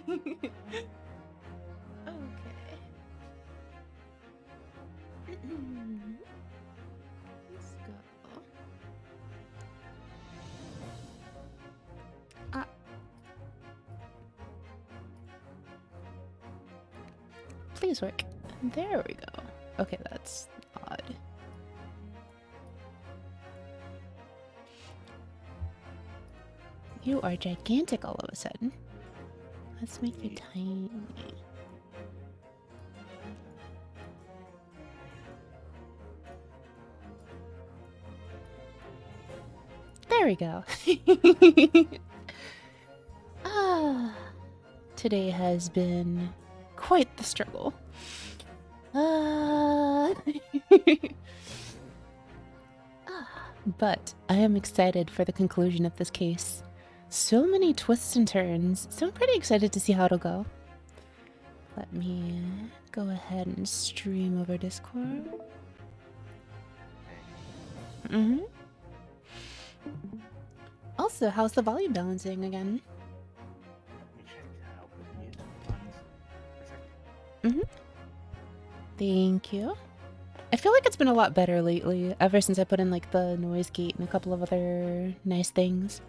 Okay. Let's go. Ah. Please work. There we go. Okay, that's odd. You are gigantic all of a sudden. Let's make you tiny. There we go. Today has been quite the struggle. But I am excited for the conclusion of this case. So many twists and turns, so I'm pretty excited to see how it'll go. Let me go ahead and stream over Discord. Also, how's the volume balancing again? Thank you. I feel like it's been a lot better lately, ever since I put in like the noise gate and a couple of other nice things.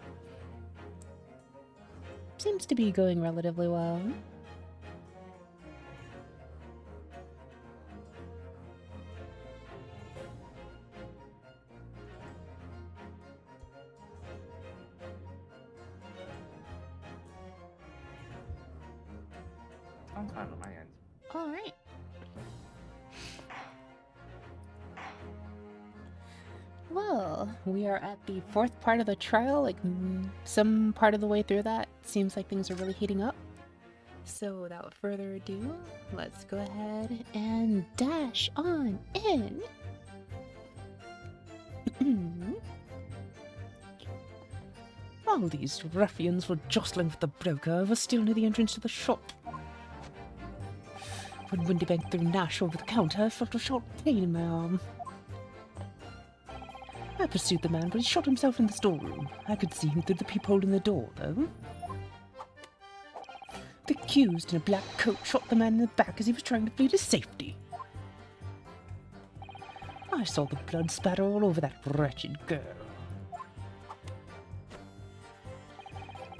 Seems to be going relatively well. I'm fine on my end. All right. Well, we are at the fourth part of the trial, like some part of the way through that. Seems like things are really heating up. So without further ado, let's go ahead and dash on in. While these ruffians were jostling for the broker, I was still near the entrance to the shop. When Windybank threw Nash over the counter, I felt a sharp pain in my arm. I pursued the man, but he shot himself in the storeroom. I could see him through the peephole in the door, though. The accused in a black coat shot the man in the back as he was trying to flee to safety. I saw the blood spatter all over that wretched girl.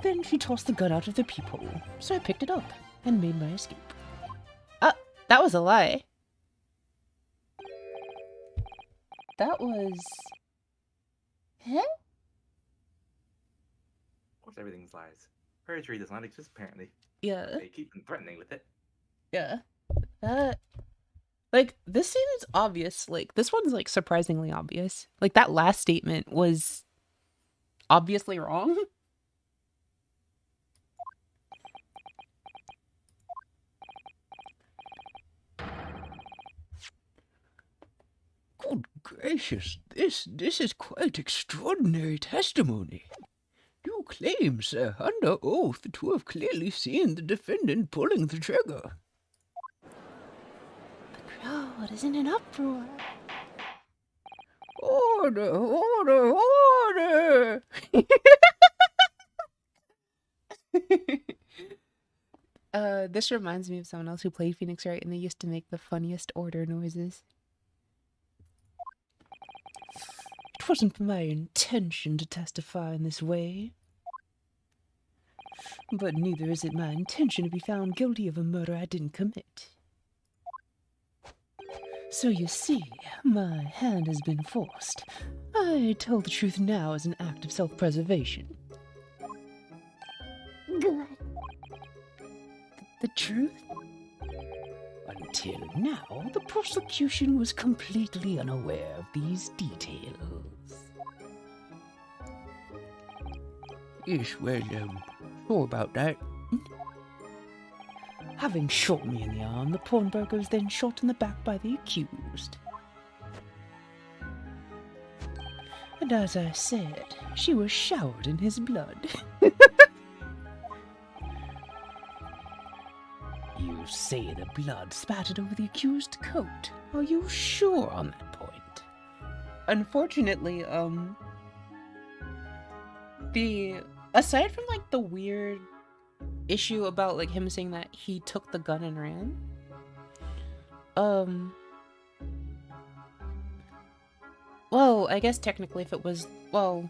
Then she tossed the gun out of the peephole, so I picked it up and made my escape. That was a lie. That was... Huh? Of course, everything's lies. Perjury does not exist, apparently. Yeah. They keep threatening with it. Yeah. Like, this seems obvious. Like, this one's, like, surprisingly obvious. Like, that last statement was obviously wrong. Good gracious, this is quite extraordinary testimony. You claim, sir, under oath, to have clearly seen the defendant pulling the trigger. The crowd is in an uproar. Order, order, order! This reminds me of someone else who played Phoenix Wright, and they used to make the funniest order noises. It wasn't my intention to testify in this way. But neither is it my intention to be found guilty of a murder I didn't commit. So you see, my hand has been forced. I tell the truth now as an act of self-preservation. Good. The truth? Until now, the prosecution was completely unaware of these details. Yes, well, sure about that. Having shot me in the arm, the pawnbroker was then shot in the back by the accused. And as I said, she was showered in his blood. You say the blood spattered over the accused's coat. Are you sure on that point? Unfortunately, aside from like the weird issue about like him saying that he took the gun and ran. Well, I guess technically if it was, well,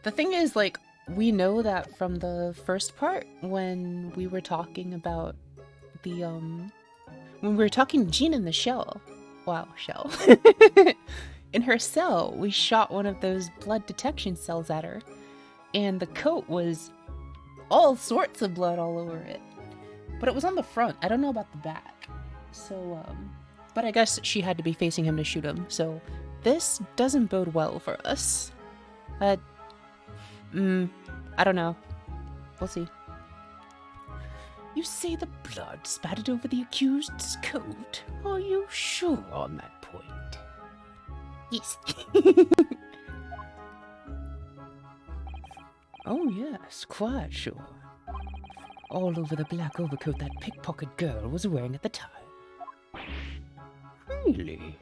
The thing is, like, we know that from the first part when we were talking about the, when we were talking to Jean in the shell. Wow, shell. In her cell, we shot one of those blood detection cells at her, and the coat was all sorts of blood all over it. But it was on the front. I don't know about the back. So, but I guess she had to be facing him to shoot him, so this doesn't bode well for us. I don't know. We'll see. You say the blood spattered over the accused's coat? Are you sure on that point? Yes. Oh yes, quite sure. All over the black overcoat that pickpocket girl was wearing at the time. Really?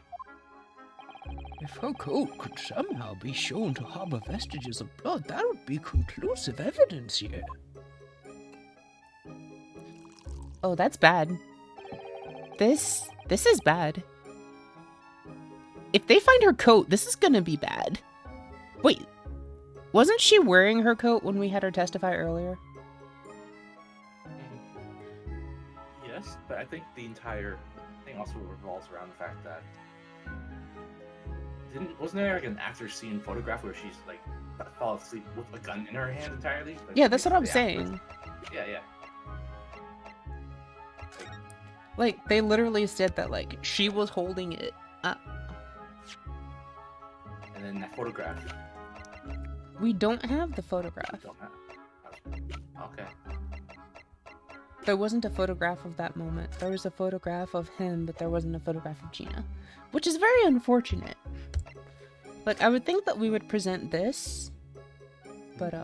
If her coat could somehow be shown to harbor vestiges of blood, that would be conclusive evidence here. Oh, that's bad. This is bad. If they find her coat, this is gonna be bad. Wait, wasn't she wearing her coat when we had her testify earlier? Yes, but I think the entire thing also revolves around the fact that wasn't there like an after scene photograph where she's like fell asleep with a gun in her hand entirely? Like, Yeah, that's what I'm afterwards? saying. Yeah. Like, they literally said that, like, she was holding it up. And then that photograph. We don't have the photograph. Don't have. Okay. There wasn't a photograph of that moment. There was a photograph of him, but there wasn't a photograph of Gina. Which is very unfortunate. Like, I would think that we would present this, but,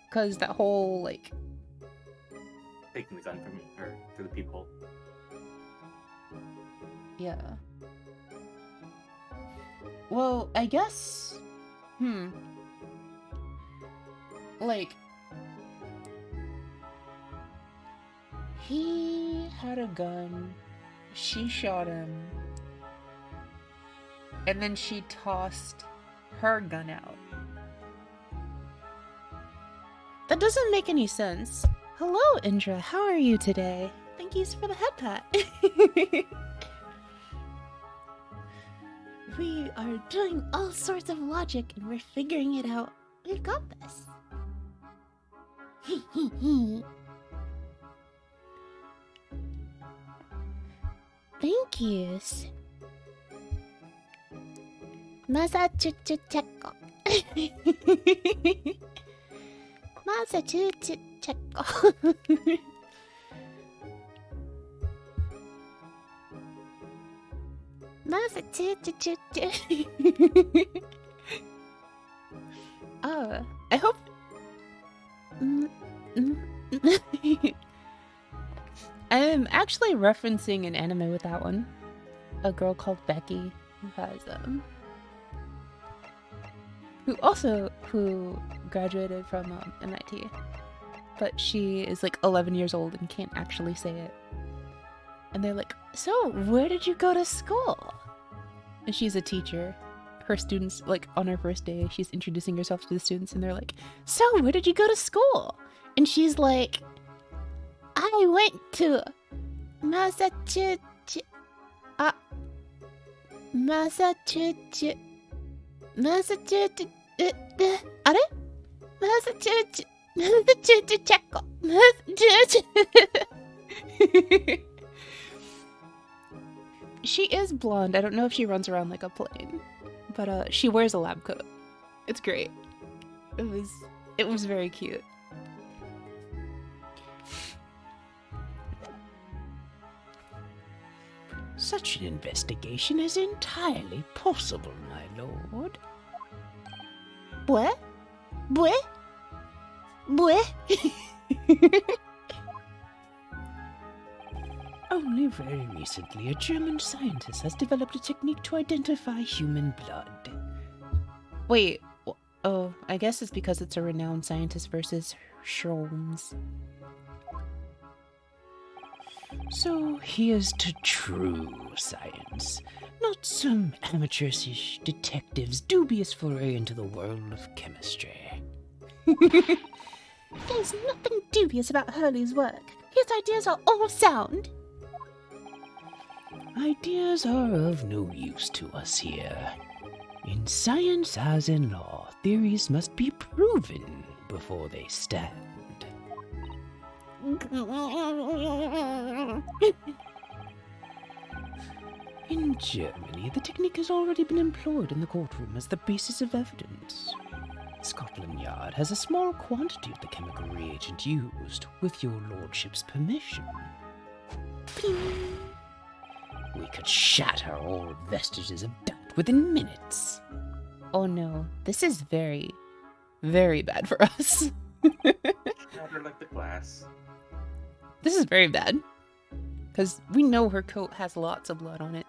because that whole, like... Taking the gun from her to the people. Yeah. Well, I guess... Like... He had a gun. She shot him. And then she tossed her gun out. That doesn't make any sense. Hello, Indra. How are you today? Thank you for the head pat. We are doing all sorts of logic and we're figuring it out. We've got this. Thank you. Massachusetts. Massachusetts. Massachusetts. I hope. I'm actually referencing an anime with that one. A girl called Becky who has who graduated from MIT, but she is like 11 years old and can't actually say it. And they're like, "So, where did you go to school?" And she's a teacher. Her students, like on her first day, she's introducing herself to the students, and they're like, "So, where did you go to school?" And she's like, "I went to Massachusetts." Massachusetts. Massachusetts. Are? Massachusetts. Massachusetts. She is blonde. I don't know if she runs around like a plane, but she wears a lab coat. It's great. It was very cute. Such an investigation is entirely possible, my lord. What? What? What? Only very recently, a German scientist has developed a technique to identify human blood. Wait, Oh, I guess it's because it's a renowned scientist versus Shrooms. So here's to true science, not some amateurish detective's dubious foray into the world of chemistry. There's nothing dubious about Hurley's work. His ideas are all sound. Ideas are of no use to us here. In science as in law, theories must be proven before they stand. In Germany, the technique has already been employed in the courtroom as the basis of evidence. Scotland Yard has a small quantity of the chemical reagent used, with your lordship's permission. We could shatter all vestiges of doubt within minutes. Oh no, this is very, very bad for us. Shatter like the glass. This is very bad. Because we know her coat has lots of blood on it.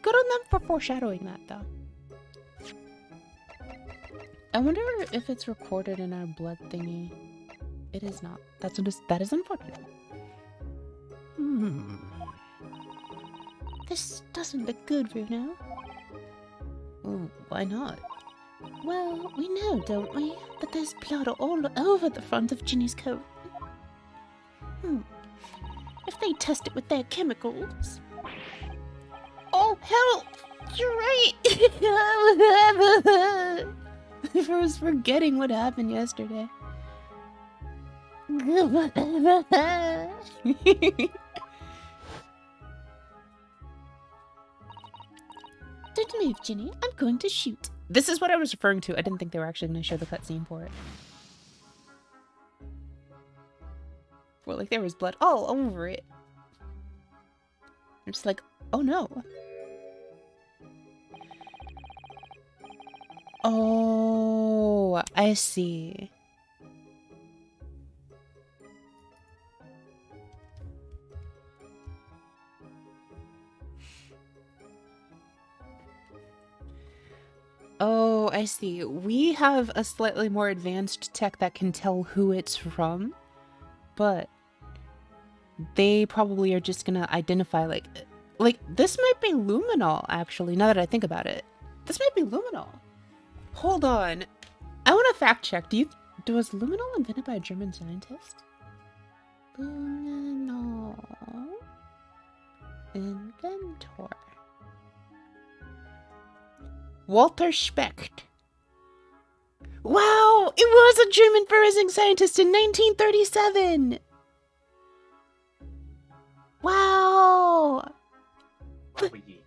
Good on them for foreshadowing that, though. I wonder if it's recorded in our blood thingy. It is not. That is unfortunate. This doesn't look good, Bruno. Oh, why not? Well, we know, don't we, that there's blood all over the front of Ginny's coat. If they test it with their chemicals... Oh, help! You're right! I was forgetting what happened yesterday. Don't move, Ginny. I'm going to shoot. This is what I was referring to. I didn't think they were actually going to show the cutscene for it. Well, like there was blood all over it. I'm just like, oh no. Oh, I see. Oh, I see. We have a slightly more advanced tech that can tell who it's from, but they probably are just gonna identify like this might be luminol, actually, now that I think about it. This might be luminol. Hold on. I want to fact check. Was luminol invented by a German scientist? Luminol inventor. Walter Specht. Wow! It was a German forensic scientist in 1937! Wow!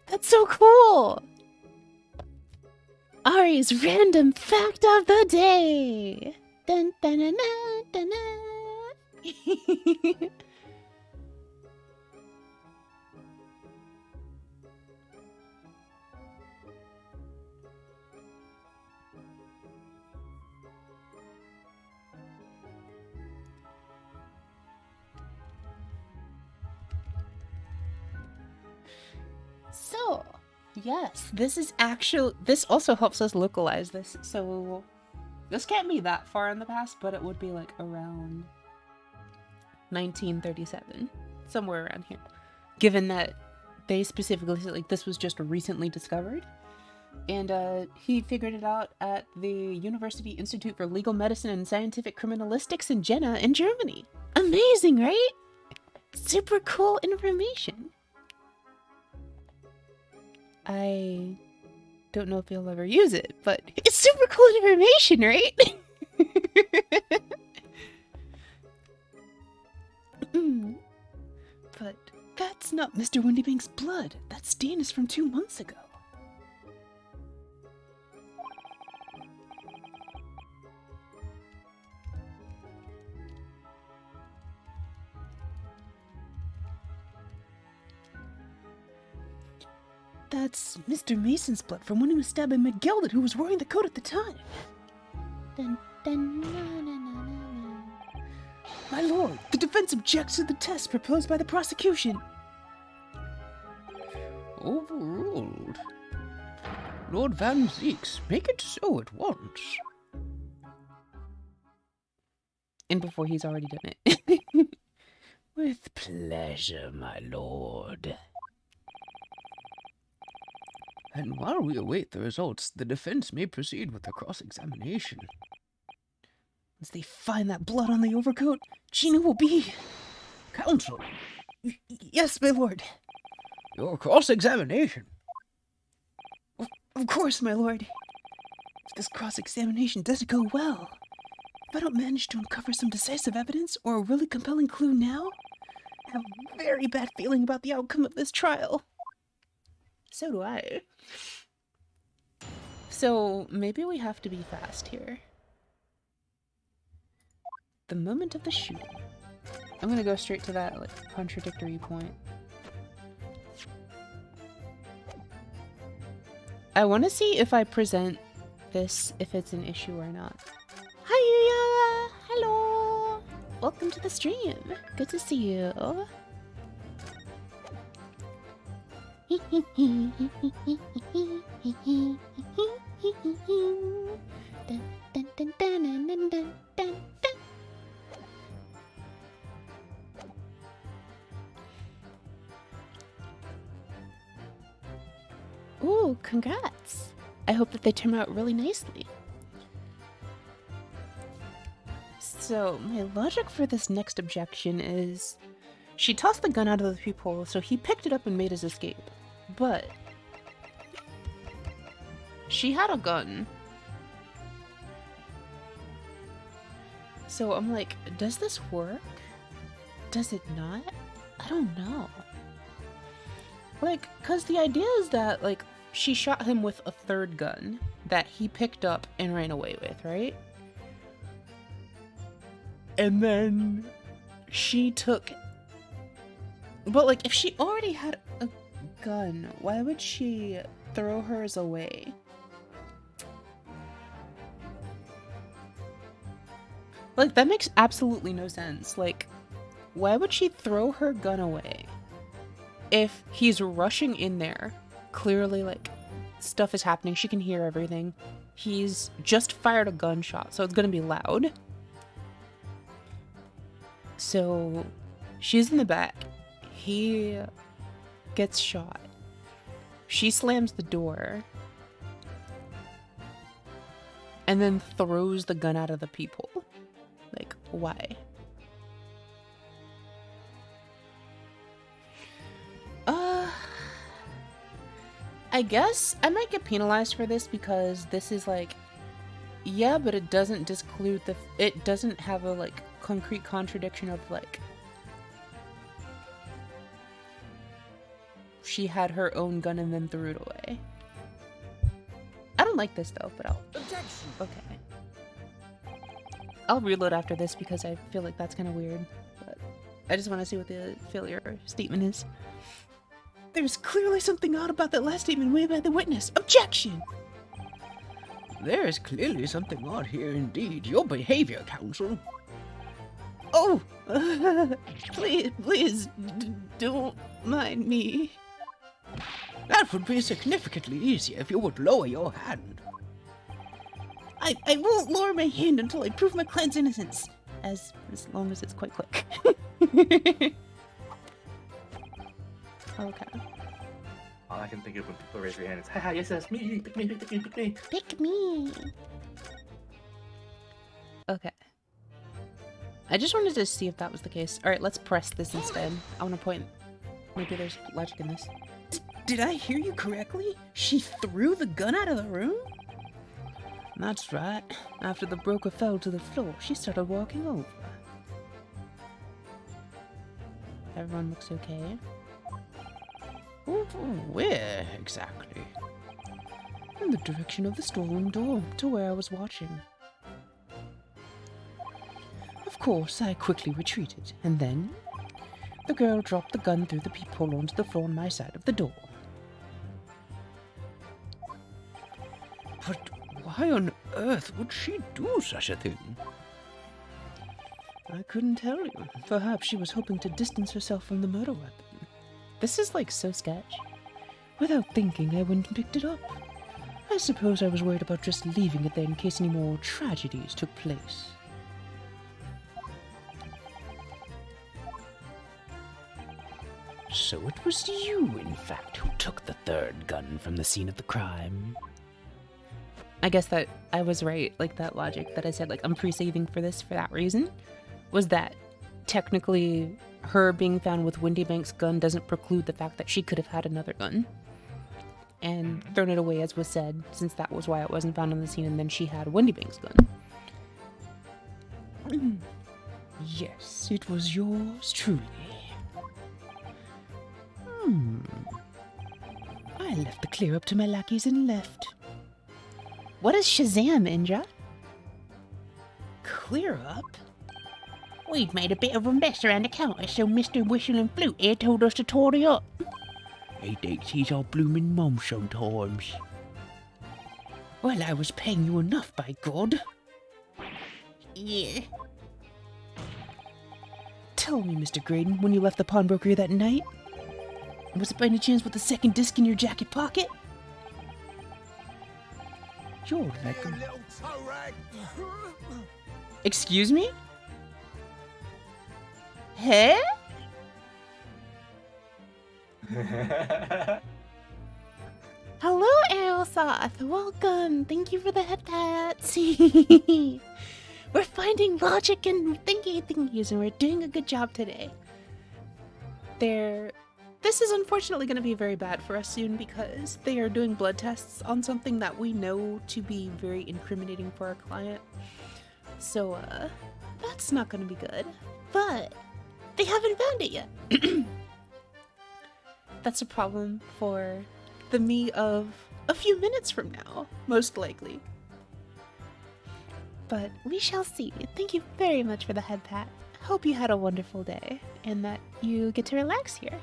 That's so cool! Ari's random fact of the day! Dun, dun, dun, dun, dun, dun. So, yes, this also helps us localize this. So, this can't be that far in the past, but it would be like around 1937, somewhere around here. Given that they specifically said like this was just recently discovered. And he figured it out at the University Institute for Legal Medicine and Scientific Criminalistics in Jena in Germany. Amazing, right? Super cool information. I don't know if you'll ever use it, but it's super cool information, right? But that's not Mr. Windybank's blood. That stain is from 2 months ago. That's Mr. Mason's blood from when he was stabbed by McGeldon, who was wearing the coat at the time. Dun, dun, na, na, na, na. My lord, the defense objects to the test proposed by the prosecution. Overruled. Lord Van Zeeks, make it so at once. And before he's already done it. With pleasure, my lord. And while we await the results, the defense may proceed with the cross-examination. Once they find that blood on the overcoat, Gina will be... Counsel, Yes, my lord. your cross-examination. Of course, my lord. If this cross-examination doesn't go well, if I don't manage to uncover some decisive evidence or a really compelling clue now, I have a very bad feeling about the outcome of this trial. So do I. So maybe we have to be fast here. The moment of the shooting. I'm gonna go straight to that like contradictory point. I want to see if I present this, if it's an issue or not. Hi, Yuya! Hello! Welcome to the stream. Good to see you. Ooh, congrats! I hope that they turn out really nicely. So, my logic for this next objection is... She tossed the gun out of the peephole, so he picked it up and made his escape. But... she had a gun. So I'm like, does this work? Does it not? I don't know. Like, cause the idea is that, like, she shot him with a third gun that he picked up and ran away with, right? And then she took... But, like, if she already had a gun, why would she throw hers away? Like, that makes absolutely no sense. Like, why would she throw her gun away if he's rushing in there? Clearly, like, stuff is happening. She can hear everything. He's just fired a gunshot, so it's gonna be loud. So, she's in the back. He gets shot. She slams the door. And then throws the gun out of the peephole. Like, why? I guess I might get penalized for this because this is like, yeah, but it doesn't disclude the, it doesn't have a like concrete contradiction of like, she had her own gun and then threw it away. I don't like this though, but I'll, okay. I'll reload after this because I feel like that's kind of weird, but I just want to see what the failure statement is. There's clearly something odd about that last statement made by the witness. Objection! There is clearly something odd here indeed. Your behavior, counsel. Oh! Please, don't mind me. That would be significantly easier if you would lower your hand. I won't lower my hand until I prove my client's innocence. As long as it's quite quick. Okay. All I can think of when people raise their hand is, haha, yes, that's me, pick me, pick me, pick me. Pick me. Okay. I just wanted to see if that was the case. Alright, let's press this instead. I want to point. Maybe there's logic in this. Did I hear you correctly? She threw the gun out of the room? That's right. After the broker fell to the floor, she started walking over. Everyone looks okay. Where exactly? In the direction of the storeroom door, to where I was watching. Of course, I quickly retreated, and then the girl dropped the gun through the peephole onto the floor on my side of the door. But why on earth would she do such a thing? I couldn't tell you. Perhaps she was hoping to distance herself from the murder weapon. This is like so sketch. Without thinking, I went and picked it up. I suppose I was worried about just leaving it there in case any more tragedies took place. So it was you, in fact, who took the third gun from the scene of the crime. I guess that I was right, like that logic that I said, like, I'm pre-saving for this for that reason, was that technically her being found with Windy Bank's gun doesn't preclude the fact that she could have had another gun and thrown it away, as was said, since that was why it wasn't found on the scene, and then she had Windy Bank's gun. Yes, it was yours truly. I left the clear up to my lackeys and left. What is Shazam, Indra? Clear up? We'd made a bit of a mess around the counter, so Mr. Whistle and Flute here told us to tidy up. He thinks he's our bloomin' mum sometimes. Well, I was paying you enough, by God. Yeah. Tell me, Mr. Graydon, when you left the pawnbroker that night? Was it by any chance with the second disc in your jacket pocket? You're like a... little toe rag. Excuse me? Hey? Hello, Aerosoth. Welcome. Thank you for the head tats. We're finding logic and thingies, and we're doing a good job today. This is unfortunately going to be very bad for us soon because they are doing blood tests on something that we know to be very incriminating for our client. So, that's not going to be good. But they haven't found it yet. That's a problem for the me of a few minutes from now, most likely. But we shall see. Thank you very much for the head pat. Hope you had a wonderful day and that you get to relax here.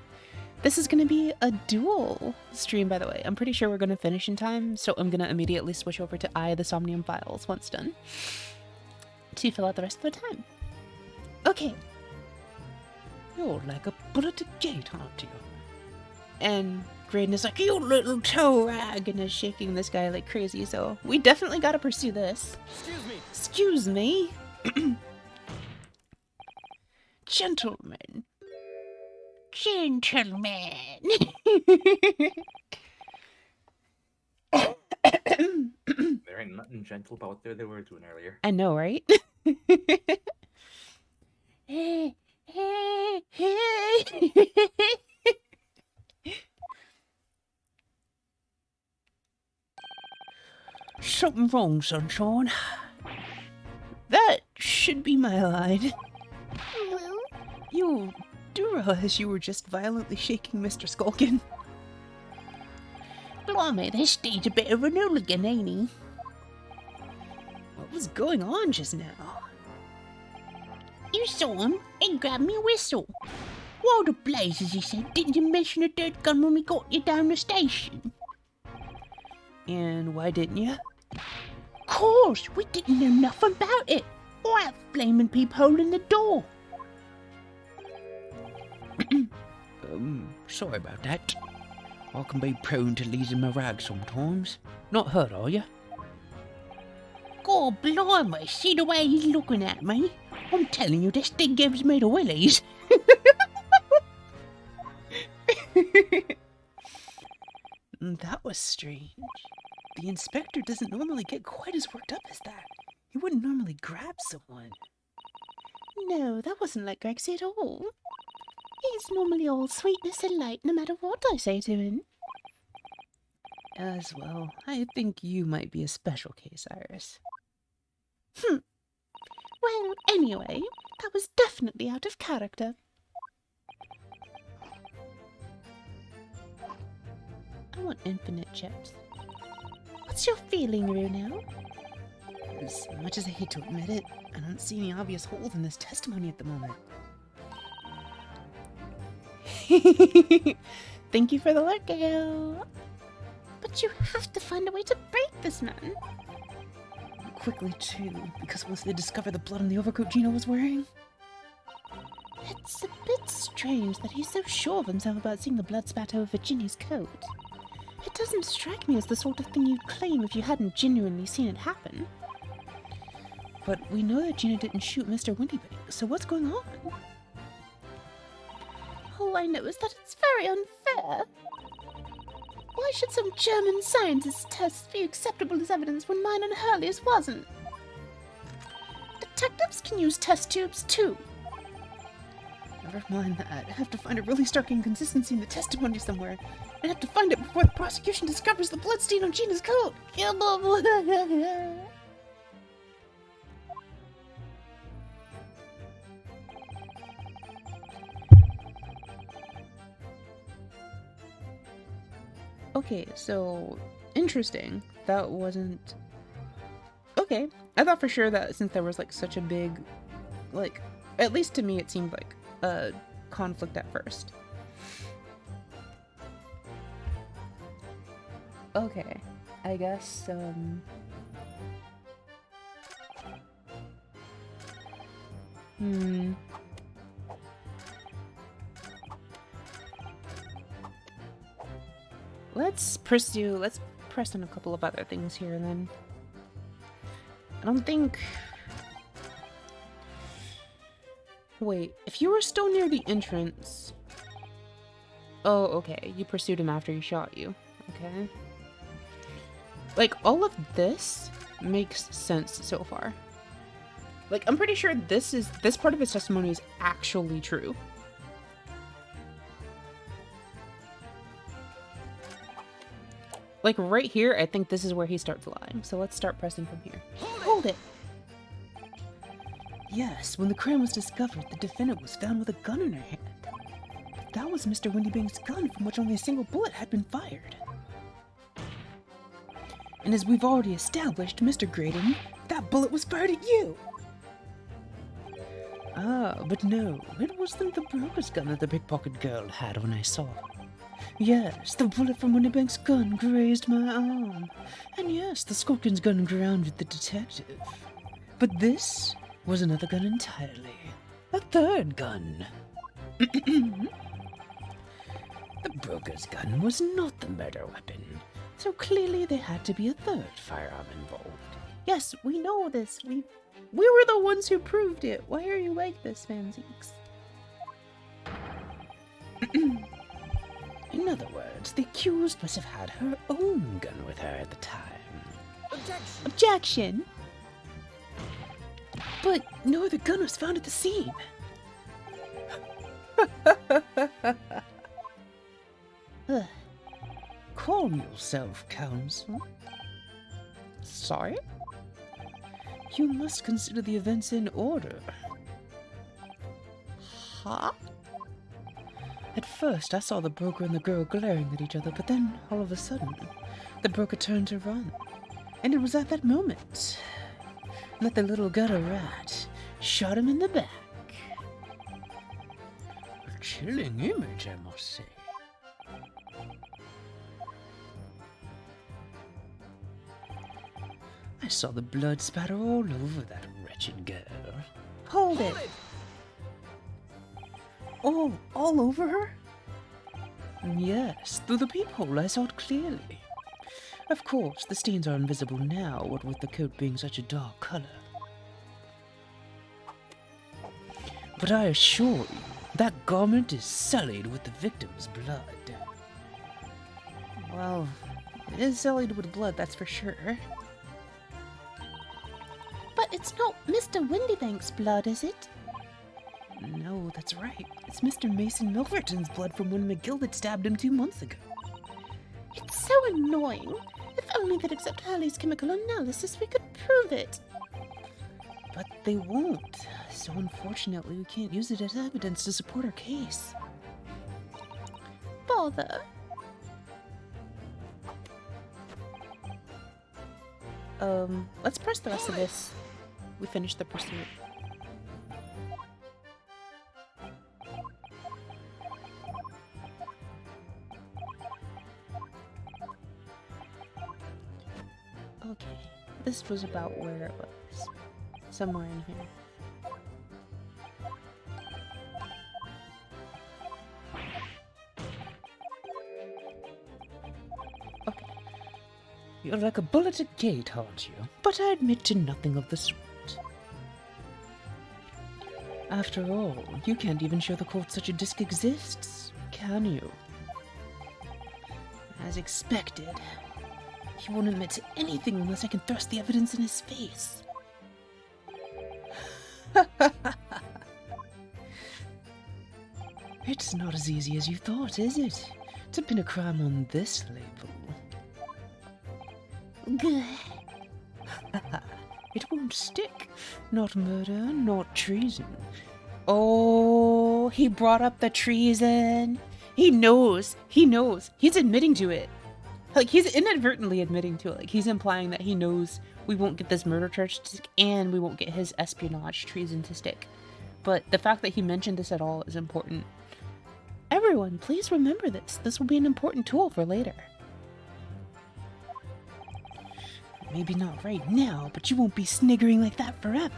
This is going to be a dual stream, by the way. I'm pretty sure we're going to finish in time, so I'm going to immediately switch over to the Somnium Files once done to fill out the rest of the time. Okay. You're like a bull at the gate, aren't you? And Graydon is like, you little toe rag, and is shaking this guy like crazy, so we definitely gotta pursue this. Excuse me. Gentlemen. Gentlemen. There ain't nothing gentle about what they were doing earlier. I know, right? Something wrong, sunshine. That should be my line. You do realize you were just violently shaking Mr. Skulkin. Blimey, this dude's a bit of an hooligan, ain't he? What was going on just now? You saw him and grabbed me a whistle. Why the blazes, he said, didn't you mention a dead gun when we got you down the station? And why didn't you? Course, we didn't know nothing about it. Or that flaming peephole in the door. Sorry about that. I can be prone to losing my rag sometimes. Not hurt, are you? God blimey, see the way he's looking at me? I'm telling you, this thing gives me the willies. That was strange. The inspector doesn't normally get quite as worked up as that. He wouldn't normally grab someone. No, that wasn't like Grexy at all. He's normally all sweetness and light no matter what I say to him. As well, I think you might be a special case, Iris. Well, anyway, that was definitely out of character. I want infinite chips. What's your feeling, Rue, now? As much as I hate to admit it, I don't see any obvious holes in this testimony at the moment. Thank you for the look, Gail. But you have to find a way to break this, man. Quickly, too, because once they discover the blood on the overcoat Gino was wearing... It's a bit strange that he's so sure of himself about seeing the blood spat over Virginia's coat. It doesn't strike me as the sort of thing you'd claim if you hadn't genuinely seen it happen. But we know that Gina didn't shoot Mr. Windybank, so what's going on? All I know is that it's very unfair. Why should some German scientist's tests be acceptable as evidence when mine and Hurley's wasn't? Detectives can use test tubes too. Never mind that. I have to find a really stark inconsistency in the testimony somewhere. I have to find it before the prosecution discovers the bloodstain on Gina's coat. Okay, so interesting. That wasn't okay. I thought for sure that since there was like such a big, like, at least to me, it seemed like a conflict at first. Okay, I guess, let's press on a couple of other things here then. I don't think... Wait, if you were still near the entrance... Oh, okay, you pursued him after he shot you. Okay. Like, all of this makes sense so far. Like, I'm pretty sure this part of his testimony is actually true. Like, right here, I think this is where he starts lying. So let's start pressing from here. Hold it! Yes, when the crime was discovered, the defendant was found with a gun in her hand. But that was Mr. Windybank's gun from which only a single bullet had been fired. And as we've already established, Mr. Graydon, that bullet was fired at you! Ah, but no, it wasn't the broker's gun that the pickpocket girl had when I saw her. Yes, the bullet from Windybank's gun grazed my arm. And yes, the Scorpion's gun grounded the detective. But this was another gun entirely. A third gun. The broker's gun was not the murder weapon. So clearly there had to be a third firearm involved. Yes, we know this. We were the ones who proved it. Why are you like this, Fanzeeks? In other words, the accused must have had her own gun with her at the time. Objection! Objection! But no other gun was found at the scene. Calm yourself, counsel. Sorry? You must consider the events in order. Huh? At first, I saw the broker and the girl glaring at each other, but then, all of a sudden, the broker turned to run. And it was at that moment that the little gutter rat shot him in the back. A chilling image, I must say. I saw the blood spatter all over that wretched girl. Hold it! All over her? Yes, through the peephole I saw it clearly. Of course, the stains are invisible now, what with the coat being such a dark color. But I assure you, that garment is sullied with the victim's blood. Well, it is sullied with blood, that's for sure. But it's not Mr. Windybank's blood, is it? No, that's right. It's Mr. Mason Milverton's blood from when McGill stabbed him 2 months ago. It's so annoying. If only they'd accept Hurley's chemical analysis, we could prove it. But they won't. So unfortunately, we can't use it as evidence to support our case. Bother. Let's press the rest of this. We finished the pursuit. Okay, this was about where it was. Somewhere in here. You're like a bull at a gate, aren't you? But I admit to nothing of the sort. After all, you can't even show the court such a disc exists, can you? As expected. He won't admit to anything unless I can thrust the evidence in his face. It's not as easy as you thought, is it? To pin a crime on this label. It won't stick. Not murder, not treason. Oh, he brought up the treason. He knows. He knows. He's admitting to it. Like, he's inadvertently admitting to it. Like, he's implying that he knows we won't get this murder charge to stick and we won't get his espionage treason to stick. But the fact that he mentioned this at all is important. Everyone, please remember this. This will be an important tool for later. Maybe not right now, but you won't be sniggering like that forever.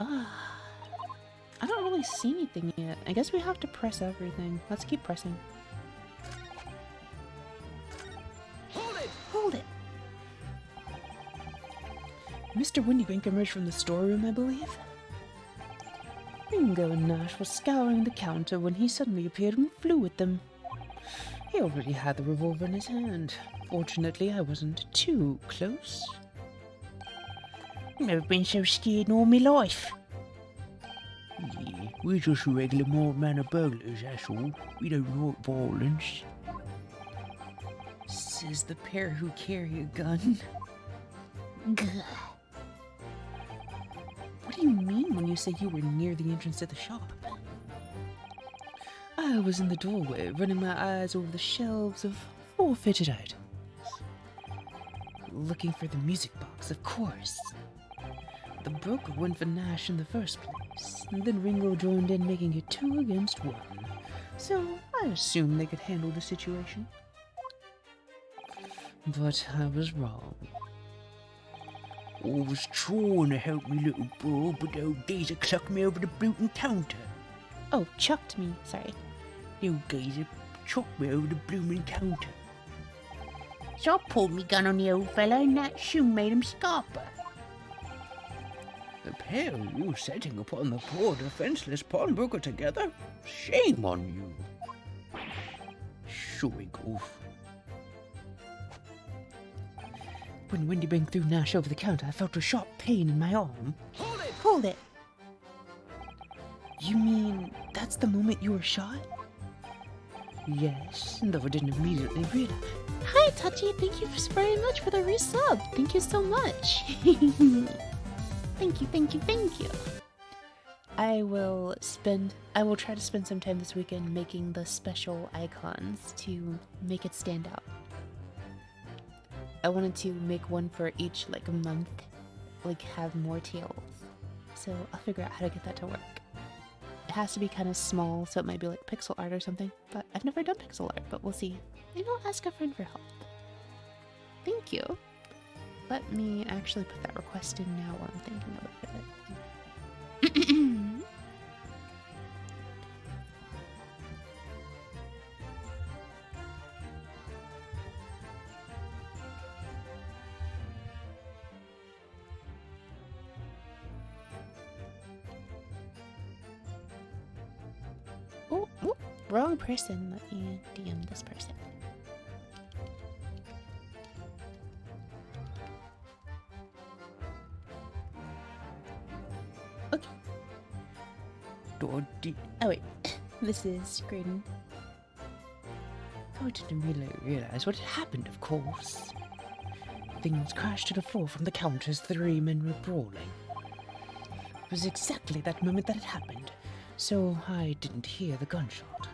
I don't really see anything yet. I guess we have to press everything. Let's keep pressing. Hold it! Mr. Windybank emerged from the storeroom, I believe. Ringo and Nash were scouring the counter when he suddenly appeared and flew at them. He already had the revolver in his hand. Fortunately, I wasn't too close. Never been so scared in all my life. Yeah, we're just regular mild-mannered burglars, that's all. We don't like violence. Says the pair who carry a gun. Gah. What do you mean when you say you were near the entrance to the shop? I was in the doorway, running my eyes over the shelves of forfeited items. Looking for the music box, of course. The broker went for Nash in the first place, and then Ringo joined in, making it 2 against 1. So I assumed they could handle the situation. But I was wrong. I was trying to help me little boy, but the old geezer clucked me over the blootin' counter. Oh, chucked me. Sorry. The old geezer chucked me over the bloomin' counter. So I pulled me gun on the old fella and that soon made him scarper. The pair of you setting upon the poor defenseless pawnbroker together? Shame on you. Showing off. When Windybank threw Nash over the counter, I felt a sharp pain in my arm. Hold it. You mean that's the moment you were shot? Yes, though I didn't immediately realize. Hi, Tachi. Thank you very much for the resub. Thank you so much. Thank you, thank you, thank you. I will try to spend some time this weekend making the special icons to make it stand out. I wanted to make one for each, like, a month, like, have more tails. So I'll figure out how to get that to work. It has to be kind of small, so it might be like pixel art or something, but I've never done pixel art, but we'll see. Maybe I'll ask a friend for help. Thank you. Let me actually put that request in now while I'm thinking about it. Oh, wrong person. Let me DM this person. Okay. Oh wait, this is Graydon. Though I didn't really realize what had happened, of course. Things crashed to the floor from the counter as 3 men were brawling. It was exactly that moment that it happened, so I didn't hear the gunshot.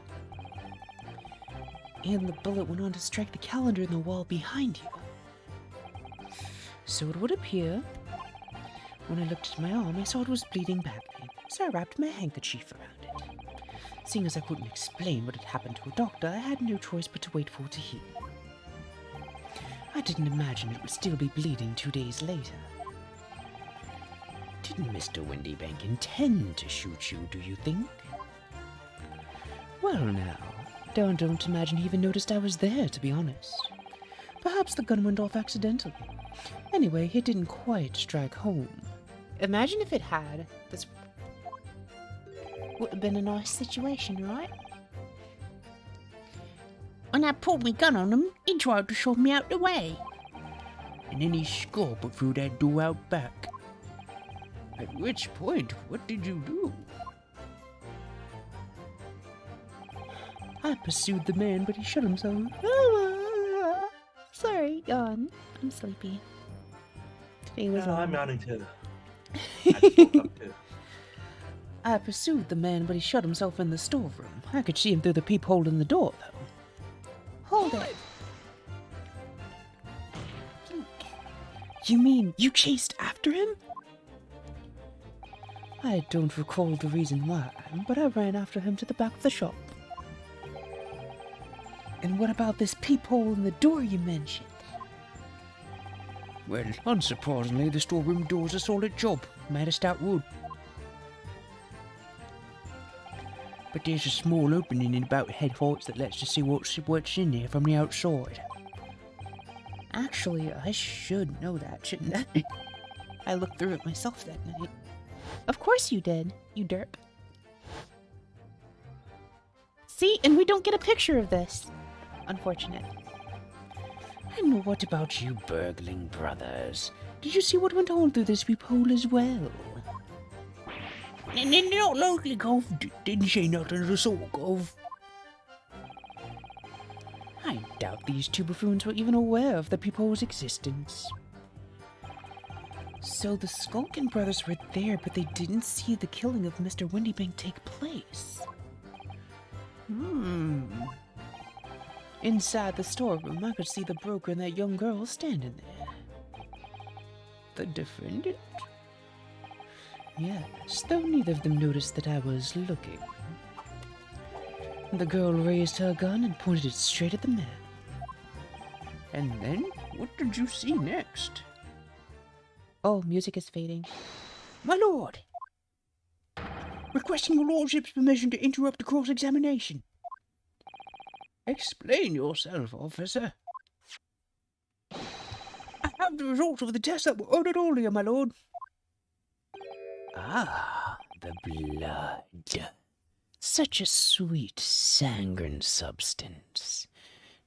And the bullet went on to strike the calendar in the wall behind you. So it would appear. When I looked at my arm, I saw it was bleeding badly, so I wrapped my handkerchief around it. Seeing as I couldn't explain what had happened to a doctor, I had no choice but to wait for it to heal. I didn't imagine it would still be bleeding 2 days later. Didn't Mr. Windybank intend to shoot you, do you think? Well now, don't imagine he even noticed I was there, to be honest. Perhaps the gun went off accidentally. Anyway, it didn't quite strike home. Imagine if it had. This would have been a nice situation, right? When I pulled my gun on him, he tried to shove me out the way. And then he scorped through that door out back. At which point, what did you do? I pursued the man, but he shot himself. Sorry, yawn. I'm sleepy. Today was long. I'm yawning too. I just woke up too. I pursued the man, but he shut himself in the storeroom. I could see him through the peephole in the door, though. Hold it. You mean you chased after him? I don't recall the reason why, but I ran after him to the back of the shop. And what about this peephole in the door you mentioned? Well, unsurprisingly, the storeroom door's a solid job, made of stout wood. But there's a small opening in about head heights that lets you see what's in there from the outside. Actually, I should know that, shouldn't I? I looked through it myself that night. Of course you did, you derp. See, and we don't get a picture of this. Unfortunate. And what about you burgling brothers? Did you see what went on through this peephole as well? And then not likely, Gov. Didn't say nothing of the sort, Gov. I doubt these two buffoons were even aware of the peephole's existence. So the Skulkin brothers were there, but they didn't see the killing of Mr. Windybank take place. Inside the storeroom, I could see the broker and that young girl standing there. The defendant? Yes, though neither of them noticed that I was looking. The girl raised her gun and pointed it straight at the man. And then, what did you see next? Oh, music is fading. My lord! Requesting your lordship's permission to interrupt the cross-examination. Explain yourself, officer. I have the results of the test that were ordered earlier, my lord. Ah, the blood. Such a sweet, sanguine substance.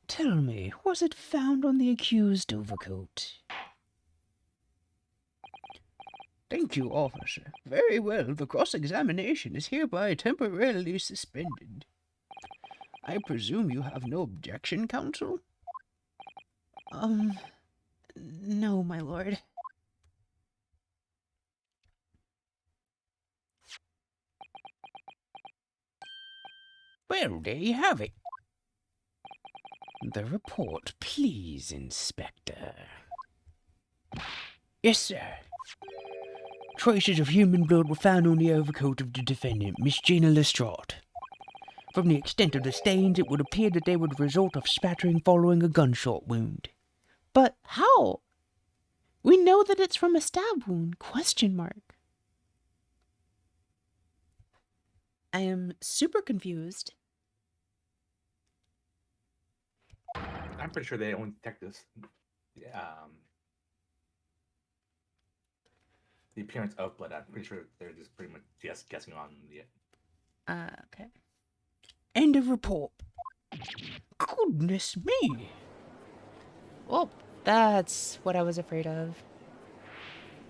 Tell me, was it found on the accused overcoat? Thank you, officer. Very well, the cross-examination is hereby temporarily suspended. I presume you have no objection, counsel? No, my lord. Well, there you have it. The report, please, Inspector. Yes, sir. Traces of human blood were found on the overcoat of the defendant, Miss Gina Lestrade. From the extent of the stains, it would appear that they were the result of spattering following a gunshot wound. But how? We know that it's from a stab wound, question mark. I am super confused. I'm pretty sure they only detect this. The appearance of blood. I'm pretty sure they're just pretty much guessing on the. Okay. End of report. Goodness me. Well, that's what I was afraid of.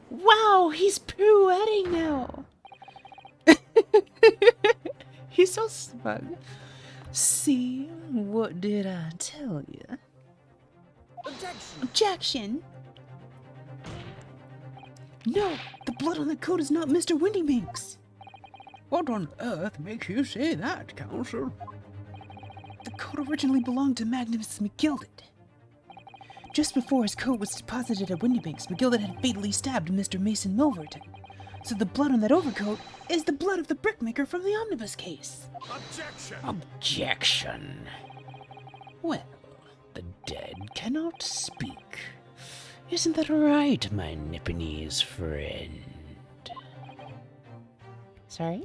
Wow, he's pirouetting now. He's so smug. See, what did I tell you? Objection. No, the blood on the coat is not Mr. Windybank's. What on earth makes you say that, counsel? The coat originally belonged to Magnus McGilded. Just before his coat was deposited at Windybank's, McGilded had fatally stabbed Mr. Mason Milverton. So the blood on that overcoat is the blood of the brickmaker from the omnibus case. Objection. Well, the dead cannot speak. Isn't that right, my Nipponese friend? Sorry?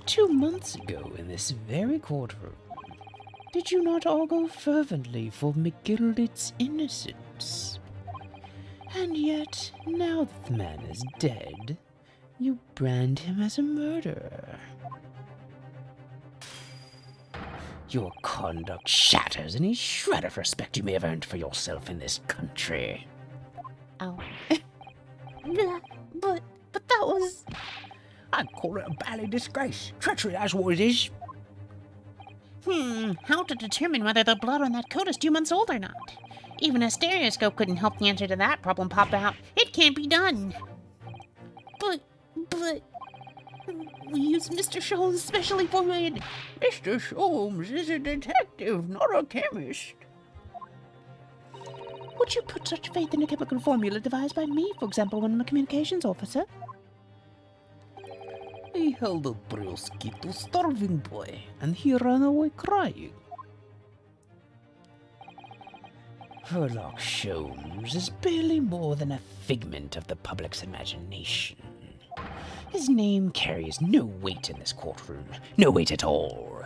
2 months ago in this very courtroom, did you not all go fervently for McGilded's innocence? And yet, now that the man is dead, you brand him as a murderer. Your conduct shatters any shred of respect you may have earned for yourself in this country. Ow. But that was... I'd call it a bally disgrace. Treachery, that's what it is. How to determine whether the blood on that coat is 2 months old or not? Even a stereoscope couldn't help the answer to that problem pop out. It can't be done. But... We used Mr. Sholmes' specially formulated... Mr. Sholmes is a detective, not a chemist. Would you put such faith in a chemical formula devised by me, for example, when I'm a communications officer? He held a brewski to starving boy, and he ran away crying. Sherlock Sholmes is barely more than a figment of the public's imagination. His name carries no weight in this courtroom. No weight at all.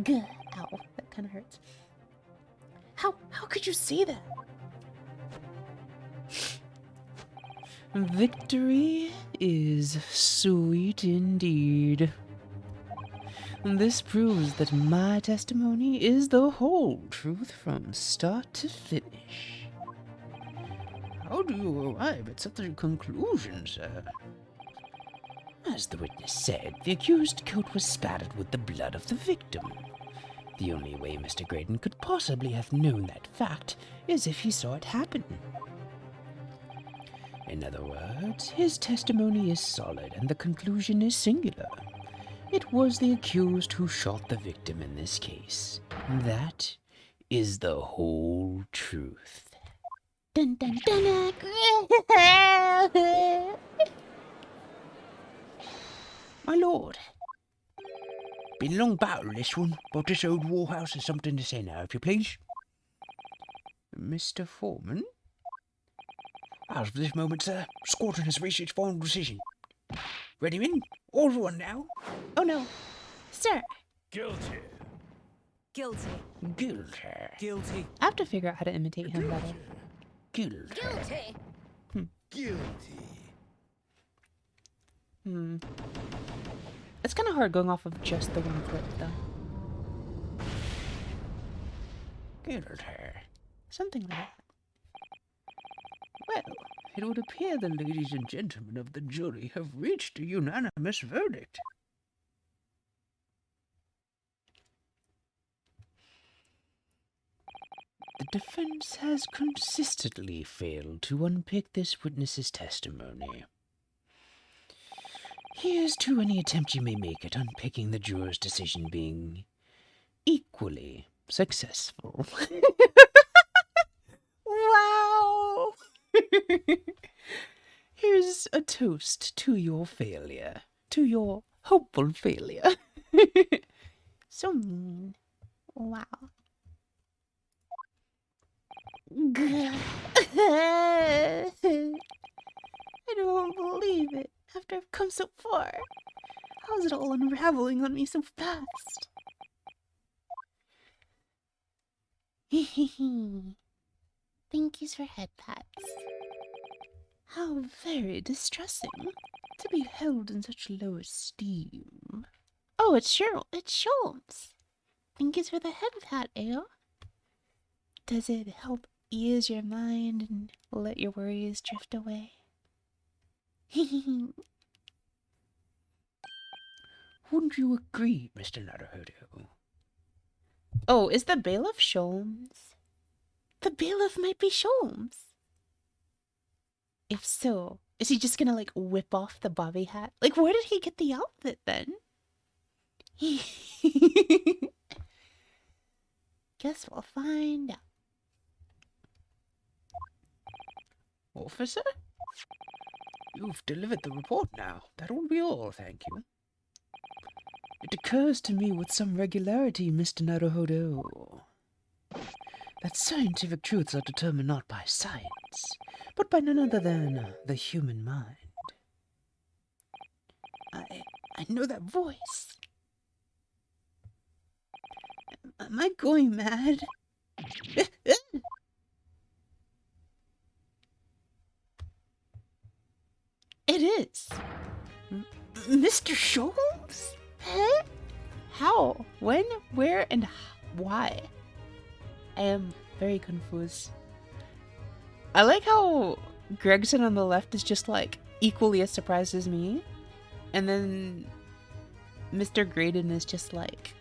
Gah. Ow. That kind of hurts. How could you say that? Victory is sweet indeed. This proves that my testimony is the whole truth from start to finish. How do you arrive at such a conclusion, sir? As the witness said, the accused coat was spattered with the blood of the victim. The only way Mr. Graydon could possibly have known that fact is if he saw it happen. In other words, his testimony is solid and the conclusion is singular. It was the accused who shot the victim in this case. That is the whole truth. Dun dun dun. My lord. Been a long battle, this one, but this old warhouse has something to say now, if you please. Mr. Foreman? As for this moment, sir, Squadron has reached its final decision. Ready, men? All for one now. Oh no. Sir, Guilty. Guilty. Guilty. Guilty. I have to figure out how to imitate him better. Guilty. Guilty. It's kind of hard going off of just the one clip, though. Guilty. Something like that. Well, it would appear the ladies and gentlemen of the jury have reached a unanimous verdict. The defense has consistently failed to unpick this witness's testimony. Here's to any attempt you may make at unpicking the juror's decision being equally successful. Wow! Here's a toast to your failure, to your hopeful failure. So mean. Wow. I don't believe it. After I've come so far, how is it all unraveling on me so fast? Thank yous for head pats. How very distressing to be held in such low esteem. Oh, it's Sholmes. Thank yous for the head pat, Ao. Does it help ease your mind and let your worries drift away? Wouldn't you agree, Mr. Naruhodo? Oh, is the bailiff Sholmes? The bailiff might be Sholmes. If so, is he just gonna, like, whip off the bobby hat? Like, where did he get the outfit, then? Guess we'll find out. Officer? You've delivered the report now. That will be all, thank you. It occurs to me with some regularity, Mr. Naruhodo, that scientific truths are determined not by science, but by none other than the human mind. I know that voice. Am I going mad? It is. Mr. Sholmes? Huh? How? When? Where? And why? I am very confused. I like how Gregson on the left is just like equally as surprised as me. And then Mr. Graydon is just like,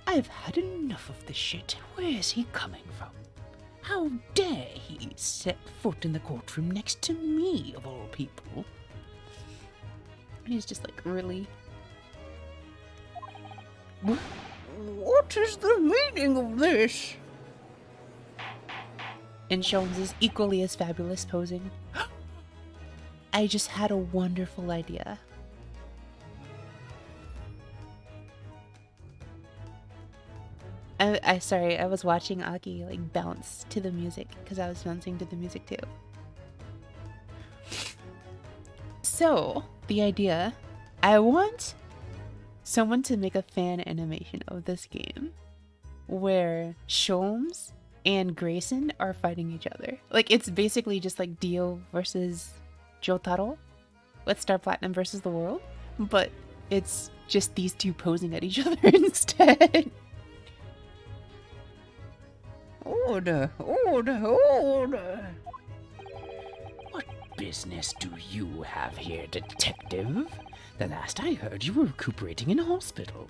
I've had enough of this shit. Where is he coming from? How dare he set foot in the courtroom next to me, of all people? he's just like, really? What is the meaning of this? And Sholmes is equally as fabulous posing. I just had a wonderful idea. Sorry, I was watching Aki like bounce to the music because I was bouncing to the music too. So, the idea, I want someone to make a fan animation of this game where Sholmes and Grayson are fighting each other. Like, it's basically just like Dio versus Jotaro with Star Platinum versus the world, but it's just these two posing at each other instead. Order, order, order. What business do you have here, detective? The last I heard, you were recuperating in a hospital.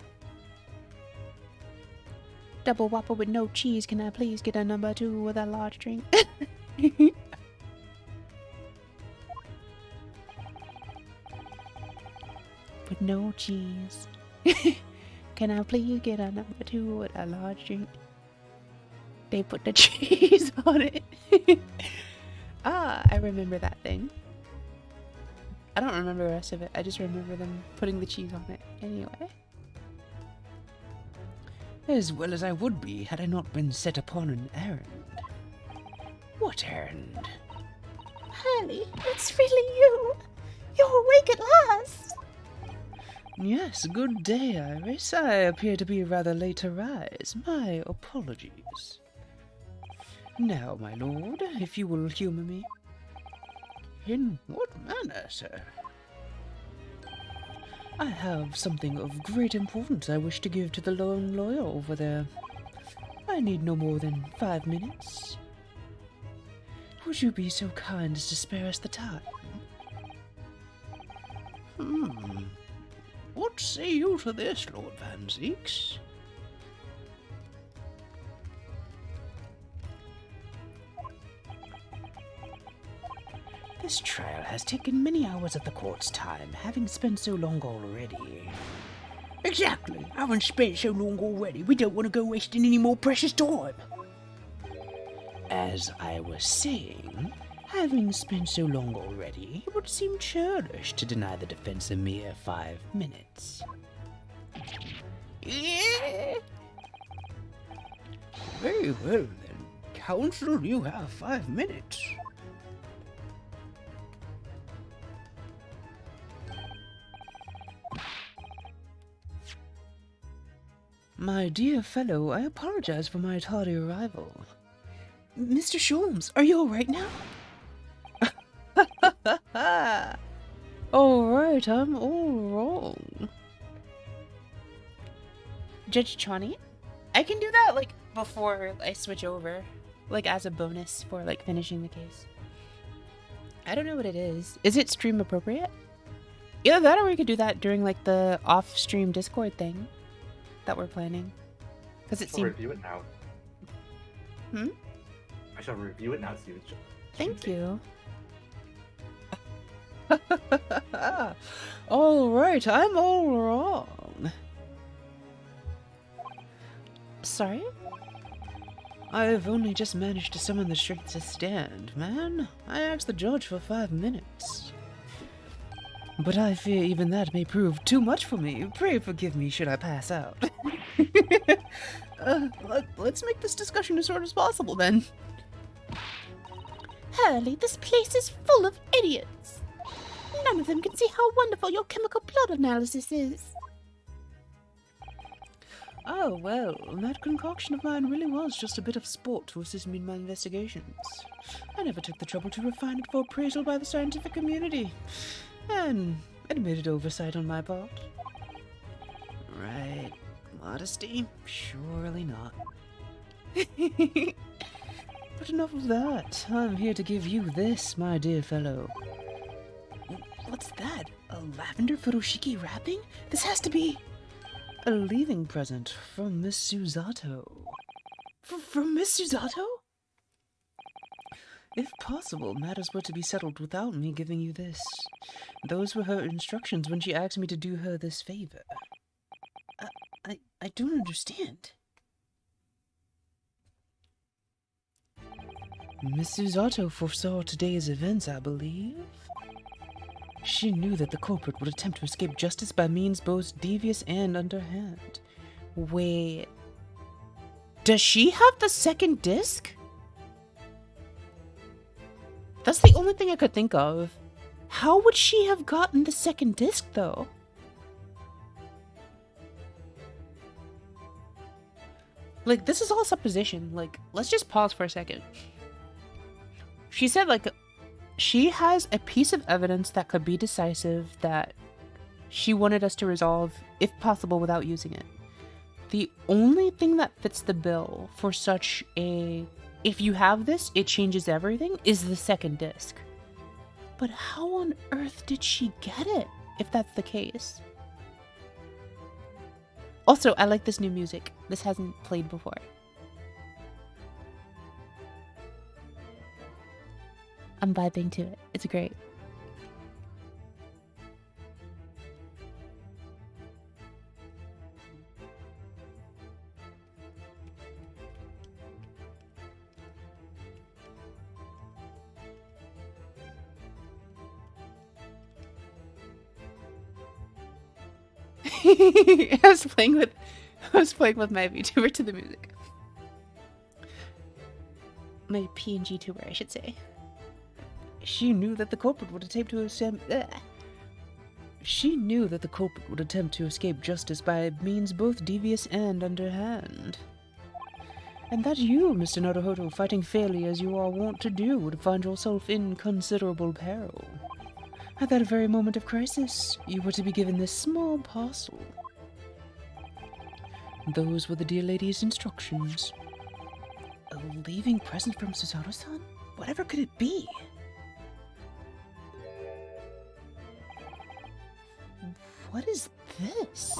Double Whopper with no cheese. Can I please get a number 2 with a large drink? With no cheese. Can I please get a number 2 with a large drink? They put the cheese on it. I remember that thing. I don't remember the rest of it. I just remember them putting the cheese on it. Anyway. As well as I would be had I not been set upon an errand. What errand? Hurley, it's really you. You're awake at last. Yes, good day, Iris. I appear to be rather late to rise. My apologies. Now, my lord, if you will humour me. In what manner, sir? I have something of great importance I wish to give to the lone lawyer over there. I need no more than 5 minutes. Would you be so kind as to spare us the time? What say you to this, Lord Van Zeeks? This trial has taken many hours of the court's time, having spent so long already. Exactly. Having spent so long already, we don't want to go wasting any more precious time. As I was saying, having spent so long already, it would seem churlish to deny the defense a mere 5 minutes. Yeah. Very well then, counsel, you have 5 minutes. My dear fellow, I apologize for my tardy arrival. Mr. Sholmes, are you alright now? Alright, I'm all wrong. Judge Chani? I can do that, like, before I switch over. Like, as a bonus for, like, finishing the case. I don't know what it is. Is it stream appropriate? Either that or we could do that during, like, the off-stream Discord thing that we're planning. Because it I'll seems... review it now. I shall review it now to see what Thank you. Alright, I'm all wrong. Sorry? I've only just managed to summon the strength to stand, man. I asked the judge for 5 minutes. But I fear even that may prove too much for me. Pray forgive me should I pass out. Let's make this discussion as short as possible then. Hurley, this place is full of idiots. None of them can see how wonderful your chemical blood analysis is. Oh, well, that concoction of mine really was just a bit of sport to assist me in my investigations. I never took the trouble to refine it for appraisal by the scientific community. An admitted oversight on my part. Right. Modesty? Surely not. But enough of that. I'm here to give you this, my dear fellow. What's that? A lavender furoshiki wrapping? This has to be a leaving present from Miss Susato. From Miss Susato? If possible, matters were to be settled without me giving you this. Those were her instructions when she asked me to do her this favor. I don't understand. Miss Susato foresaw today's events, I believe. She knew that the culprit would attempt to escape justice by means both devious and underhand. Wait. Does she have the second disc? That's the only thing I could think of. How would she have gotten the second disc, though? Like, this is all supposition. Like, let's just pause for a second. She said, like, she has a piece of evidence that could be decisive that she wanted us to resolve, if possible, without using it. The only thing that fits the bill for such a, if you have this, it changes everything, is the second disc. But how on earth did she get it, if that's the case? Also, I like this new music. This hasn't played before. I'm vibing to it. It's great. I was playing with my VTuber to the music. My PNG tuber, I should say. She knew that the culprit would attempt to escape justice by means both devious and underhand. And that you, Mr. Naruhodo, fighting fairly as you are wont to do, would find yourself in considerable peril. At that very moment of crisis, you were to be given this small parcel. Those were the dear lady's instructions. A leaving present from Susato-san? Whatever could it be? What is this?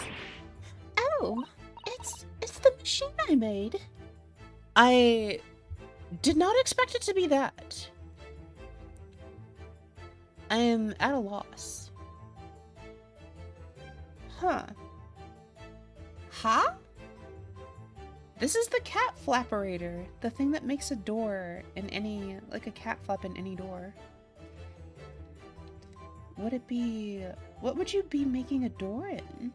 Oh, it's the machine I made. I did not expect it to be that. I am at a loss. Huh. Huh? This is the cat flapperator, the thing that makes a door in any, like a cat flap in any door. Would it be, what would you be making a door in?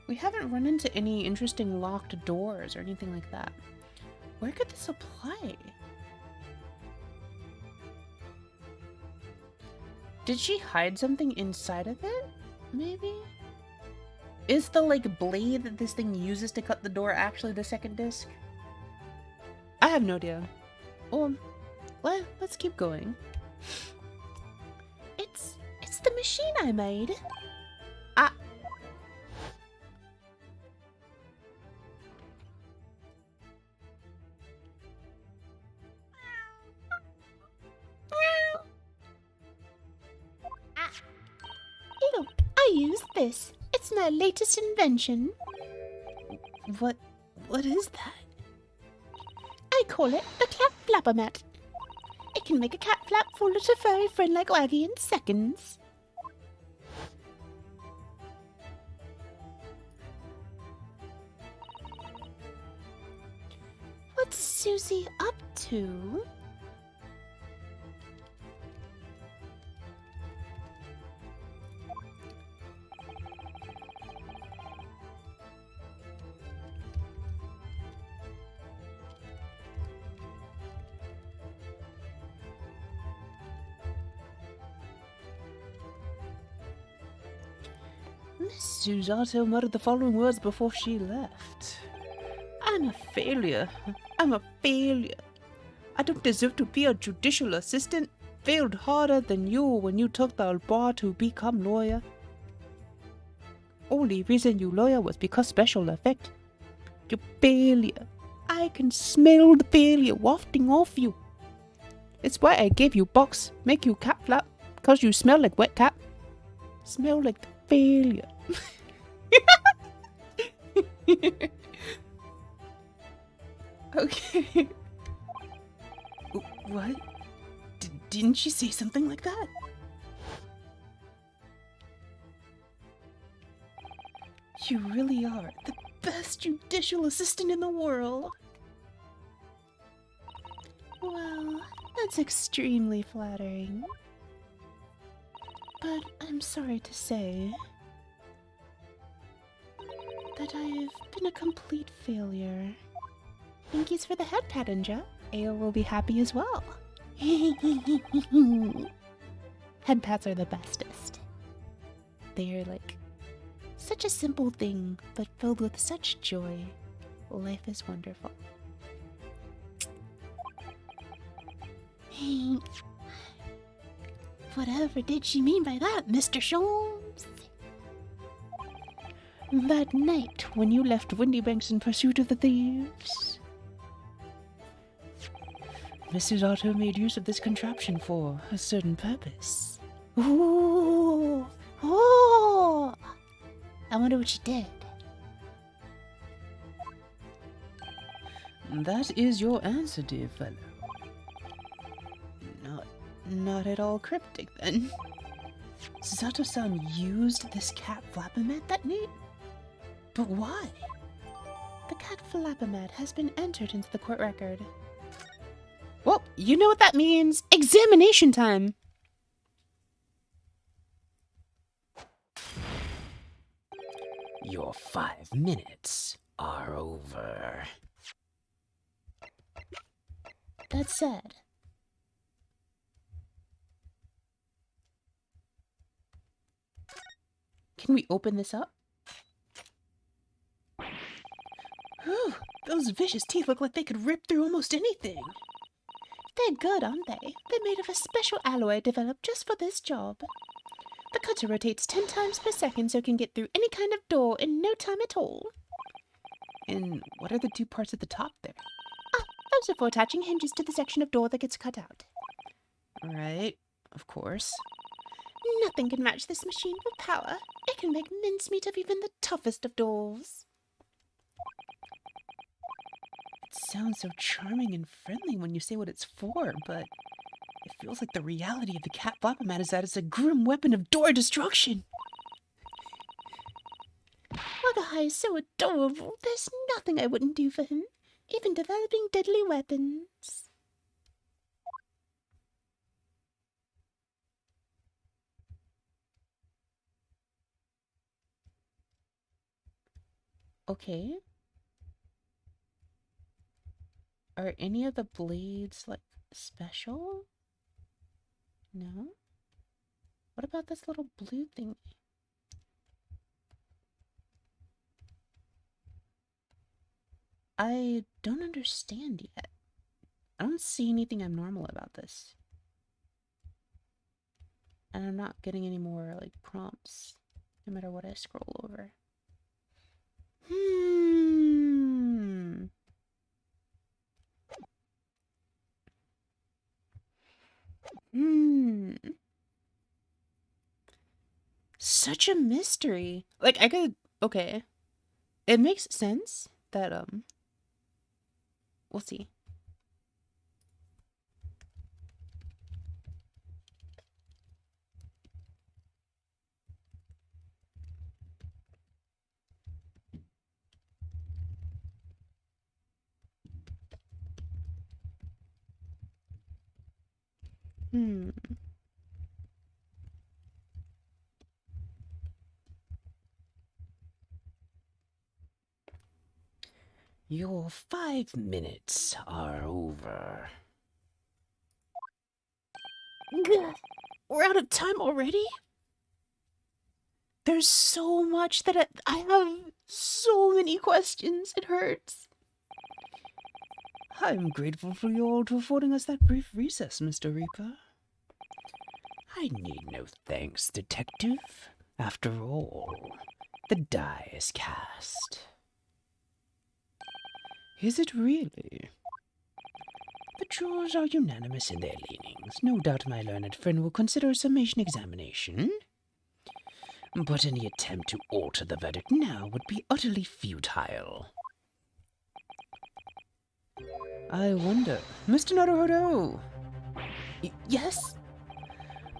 We haven't run into any interesting locked doors or anything like that. Where could this apply? Did she hide something inside of it? Maybe? Is the, like, blade that this thing uses to cut the door actually the second disc? I have no idea. Well, let's keep going. It's the machine I made. Look, I used this. It's my latest invention. What is that? I call it the Cat Flapper Mat. It can make a cat flap full of a furry friend like Waggy in seconds. What's Susie up to? Miss Susato muttered the following words before she left. I'm a failure. I'm a failure. I don't deserve to be a judicial assistant. Failed harder than you when you took the bar to become lawyer. Only reason you lawyer was because special effect. You failure. I can smell the failure wafting off you. It's why I gave you box, make you cat flap, cause you smell like wet cat. Smell like the failure. Okay. What? Didn't she say something like that? You really are the best judicial assistant in the world. Well, that's extremely flattering. But I'm sorry to say that I've been a complete failure. Thank for the head pat, Inja. Ao will be happy as well. Head pats are the bestest. They are like such a simple thing, but filled with such joy. Life is wonderful. Whatever did she mean by that, Mr. Sholmes? That night when you left Windybanks in pursuit of the thieves, Mrs. Otto made use of this contraption for a certain purpose. Ooh! Oh! I wonder what she did. That is your answer, dear fellow. Not at all cryptic, then. Sato-san used this cat flapper-mat that night? But why? The cat flapper-mat has been entered into the court record. Well, you know what that means. Examination time! Your 5 minutes are over. That said, can we open this up? Whew, those vicious teeth look like they could rip through almost anything. They're good, aren't they? They're made of a special alloy developed just for this job. The cutter rotates 10 times per second so it can get through any kind of door in no time at all. And what are the two parts at the top there? Ah, those are for attaching hinges to the section of door that gets cut out. Right, of course. Nothing can match this machine for power. It can make mincemeat of even the toughest of doors. It sounds so charming and friendly when you say what it's for, but it feels like the reality of the cat flapper-mat is that it's a grim weapon of door destruction. Wagahai is so adorable. There's nothing I wouldn't do for him, even developing deadly weapons. Okay. Are any of the blades, like, special? No? What about this little blue thing? I don't understand yet. I don't see anything abnormal about this. And I'm not getting any more, like, prompts, no matter what I scroll over. Such a mystery. Like, I could... Okay. It makes sense that, we'll see. Your 5 minutes are over. Gah. We're out of time already? There's so much that I have so many questions. It hurts. I'm grateful for you all to affording us that brief recess, Mr. Reaper. I need no thanks, Detective. After all, the die is cast. Is it really? The jurors are unanimous in their leanings. No doubt my learned friend will consider a summation examination. But any attempt to alter the verdict now would be utterly futile. I wonder, Mr. Naruhodo. Yes?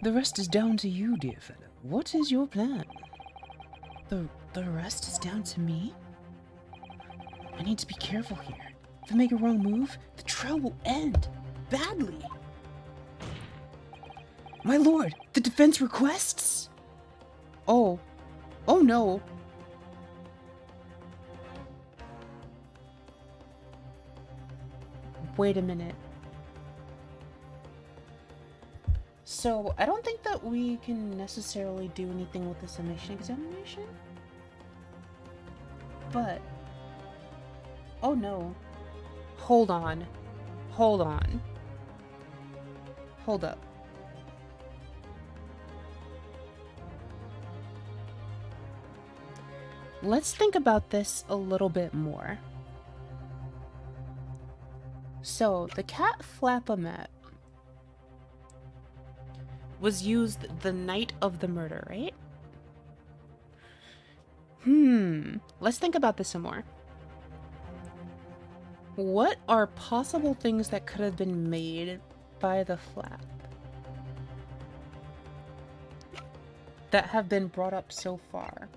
The rest is down to you, dear fellow. What is your plan? The rest is down to me? I need to be careful here. If I make a wrong move, the trial will end. Badly. My lord, the defense requests? Oh. Oh no. Wait a minute. So, I don't think that we can necessarily do anything with the summation examination. But... oh no. Hold on. Hold on. Hold up. Let's think about this a little bit more. So, the cat flap-o-mat was used the night of the murder, right? Let's think about this some more. What are possible things that could have been made by the flap that have been brought up so far?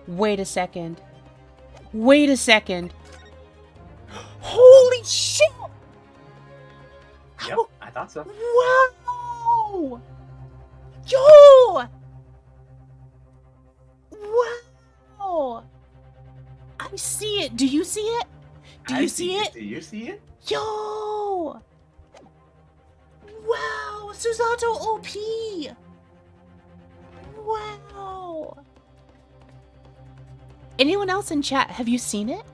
Wait a second. Wait a second. Holy shit! Yep, I thought so. Wow! Yo! Wow! I see it. Do you see it? Do you see it? Do you see it? Yo! Wow! Susato OP! Wow! Anyone else in chat, have you seen it?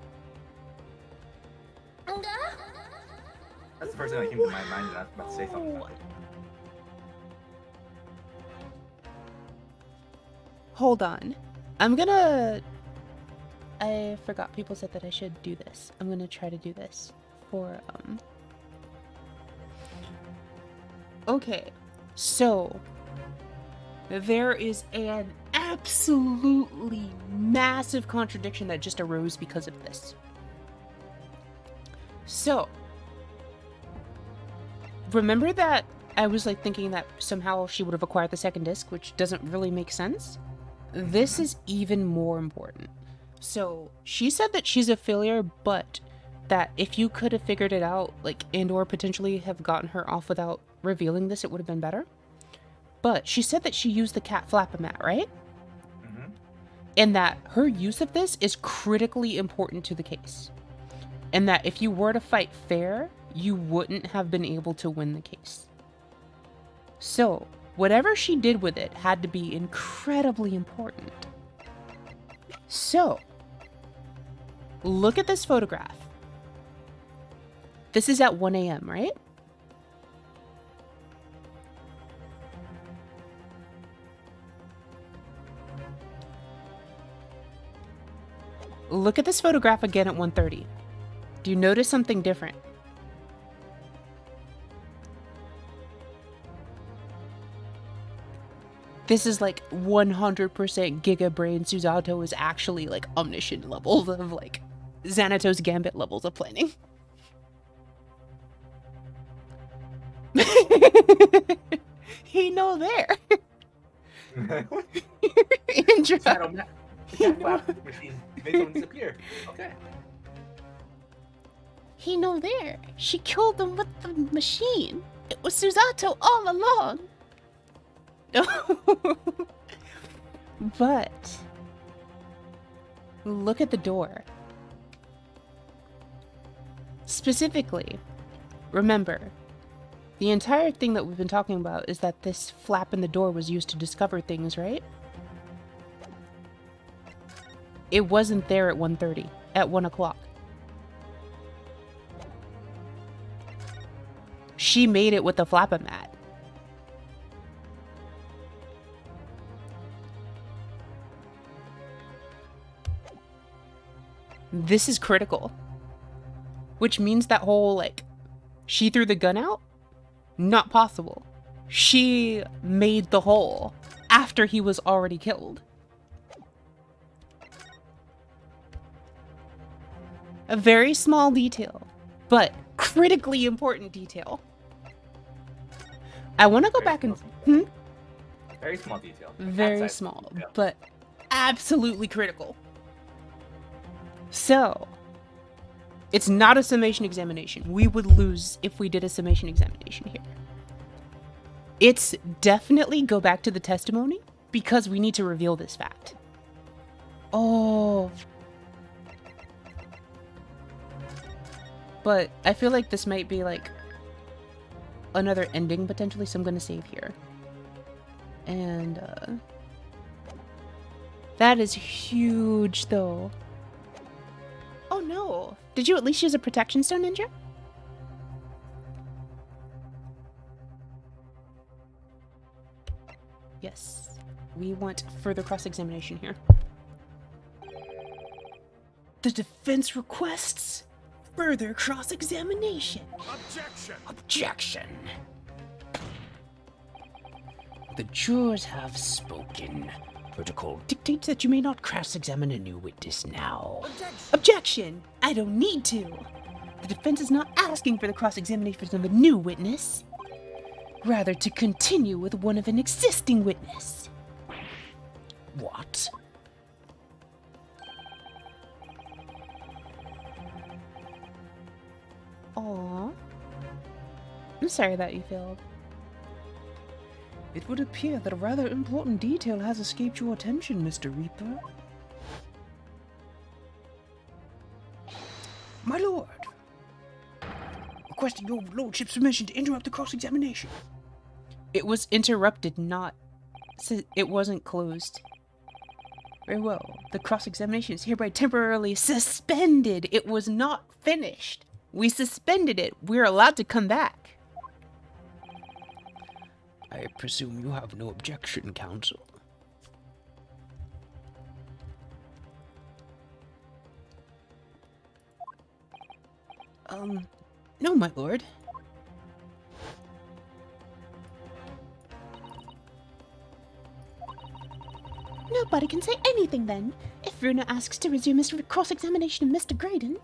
That's the first thing that came to my mind, and I was about to say something about it. Hold on. I forgot people said that I should do this. I'm gonna try to do this for, Okay. So, there is an absolutely massive contradiction that just arose because of this. So, remember that I was like thinking that somehow she would have acquired the second disc, which doesn't really make sense? This is even more important. So, she said that she's a failure, but that if you could have figured it out, like, and or potentially have gotten her off without revealing this, it would have been better. But she said that she used the cat flap-o-mat, right? Mm-hmm. And that her use of this is critically important to the case. And that if you were to fight fair, you wouldn't have been able to win the case. So, whatever she did with it had to be incredibly important. So, look at this photograph. This is at 1 a.m., right? Look at this photograph again at 1:30. Do you notice something different? This is like 100% Giga Brain Susato is actually like omniscient levels of like Xanato's Gambit levels of planning. He no there. What? Indra. The cat flap machine. Made someone disappear. Okay. He no there. She killed him with the machine. It was Susato all along. But look at the door. Specifically, remember, the entire thing that we've been talking about is that this flap in the door was used to discover things, right? It wasn't there at 1:30, at 1 o'clock. She made it with the flap-o-mat. This is critical. Which means that whole, like, she threw the gun out? Not possible. She made the hole after he was already killed. A very small detail, but critically important detail. I want to go back and... Very small detail. Very Outside small, detail. but absolutely critical. So, it's not a summation examination. We would lose if we did a summation examination here. It's definitely go back to the testimony because we need to reveal this fact. Oh. But I feel like this might be like another ending potentially, so I'm going to save here. And that is huge though. Oh no. Did you at least use a protection stone, Ninja? Yes. We want further cross-examination here. The defense requests further cross-examination. Objection! Objection. The jurors have spoken. Protocol dictates that you may not cross-examine a new witness now. Objection! I don't need to. The defense is not asking for the cross-examination of a new witness. Rather to continue with one of an existing witness. What? Aww. I'm sorry that you failed. It would appear that a rather important detail has escaped your attention, Mr. Reaper. My lord! Requesting your lordship's permission to interrupt the cross-examination. It was interrupted, not... It wasn't closed. Very well. The cross-examination is hereby temporarily suspended. It was not finished. We suspended it. We're allowed to come back. I presume you have no objection, counsel. No, my lord. Nobody can say anything then. If Runa asks to resume his cross-examination of Mr. Graydon.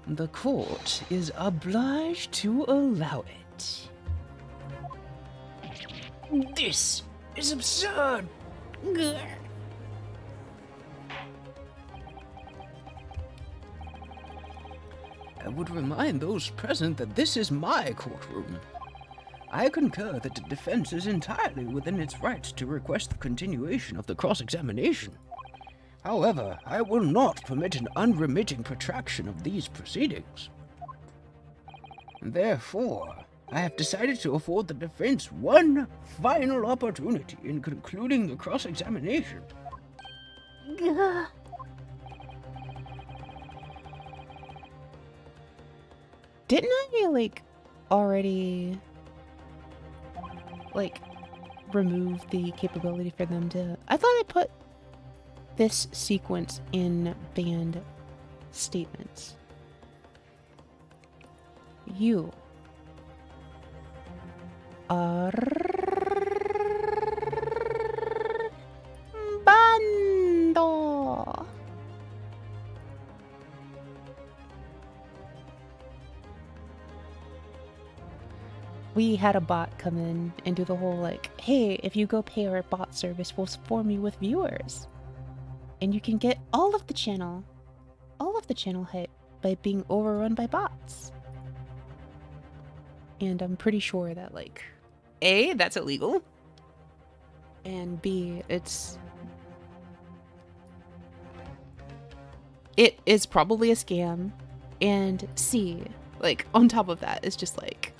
The court is obliged to allow it. This is absurd. Grr. I would remind those present that this is my courtroom. I concur that the defense is entirely within its rights to request the continuation of the cross-examination. However, I will not permit an unremitting protraction of these proceedings. Therefore, I have decided to afford the defense one final opportunity in concluding the cross-examination. Grr. Didn't I, like, already, like, remove the capability for them to... I thought I put this sequence in banned statements. You are... Bando! We had a bot come in and do the whole like, hey, if you go pay our bot service, we'll swarm you with viewers. And you can get all of the channel hit by being overrun by bots. And I'm pretty sure that, like, A, that's illegal, and B, it is probably a scam, and C, like, on top of that, it's just like,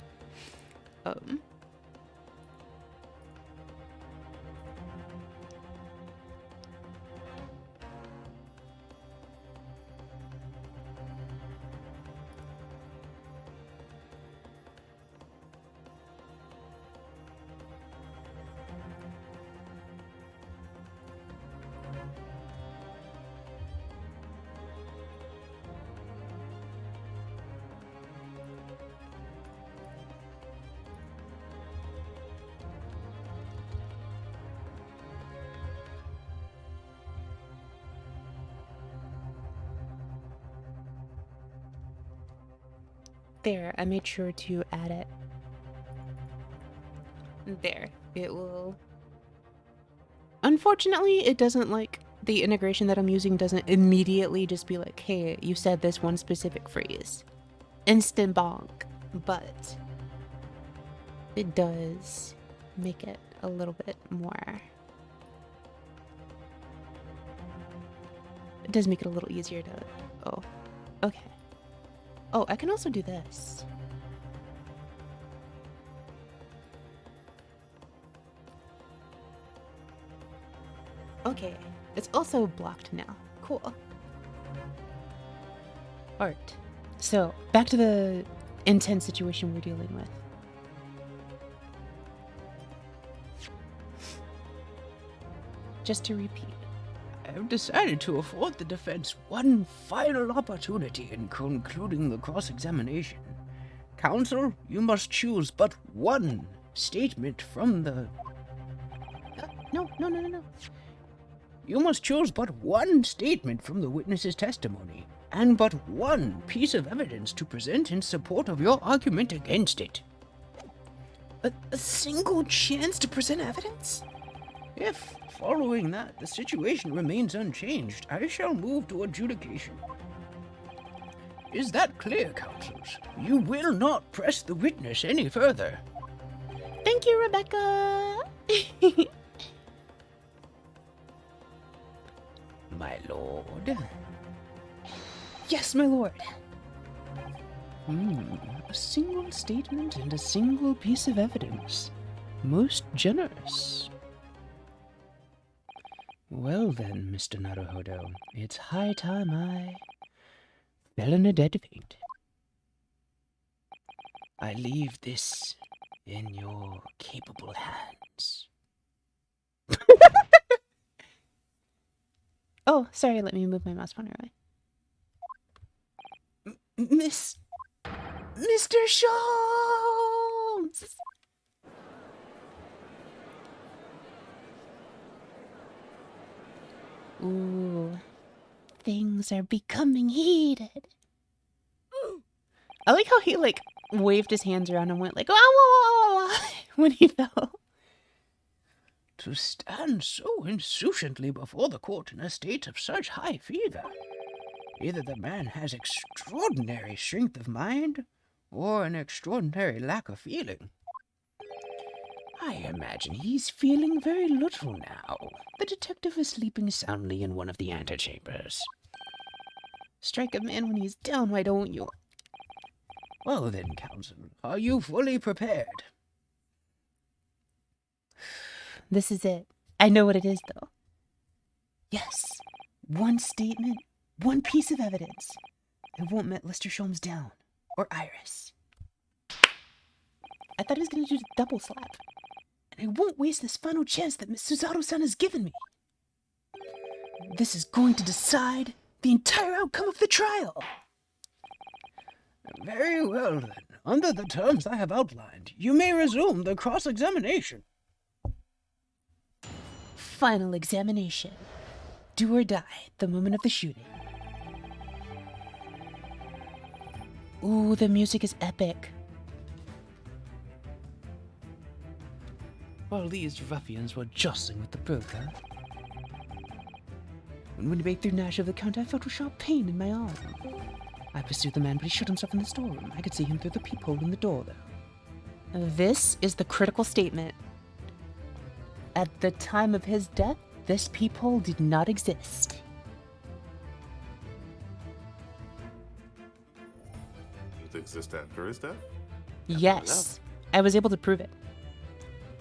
there, I made sure to add it. There, it will. Unfortunately, it doesn't, like, the integration that I'm using doesn't immediately just be like, hey, you said this one specific phrase. Instant bonk. But it does make it a little bit more. It does make it a little easier to. Oh, okay. Oh, I can also do this. Okay, it's also blocked now. Cool. Art. So, back to the intense situation we're dealing with. Just to repeat. I have decided to afford the defense one final opportunity in concluding the cross-examination. Counsel, you must choose but one statement from the... No. You must choose but one statement from the witness's testimony, and but one piece of evidence to present in support of your argument against it. A single chance to present evidence? If, following that, the situation remains unchanged, I shall move to adjudication. Is that clear, counsels? You will not press the witness any further. Thank you, Rebecca! My lord. Yes, my lord. A single statement and a single piece of evidence. Most generous. Well then, Mr. Naruhodo, it's high time I fell in a dead faint. I leave this in your capable hands. Oh, sorry, let me move my mouse pointer away. Mr. Sholmes! Ooh, things are becoming heated. I like how he, like, waved his hands around and went like, "Wah, wah, wah, wah," when he fell. To stand so insouciantly before the court in a state of such high fever. Either the man has extraordinary strength of mind, or an extraordinary lack of feeling. I imagine he's feeling very little now. The detective is sleeping soundly in one of the antechambers. Strike a man when he's down, why don't you? Well then, counsel, are you fully prepared? This is it. I know what it is, though. Yes. One statement, one piece of evidence. It won't let Lester Sholmes down. Or Iris. I thought he was going to do the double slap. And I won't waste this final chance that Miss Suzaru-san has given me. This is going to decide the entire outcome of the trial. Very well then. Under the terms I have outlined, you may resume the cross-examination. Final examination. Do or die, the moment of the shooting. Ooh, the music is epic. While these ruffians were jostling with the broker, When we made through Nash of the Count, I felt a sharp pain in my arm. I pursued the man, but he shut himself in the storeroom. I could see him through the peephole in the door, though. This is the critical statement. At the time of his death, this peephole did not exist. Did it exist after his death? Yes, I was able to prove it.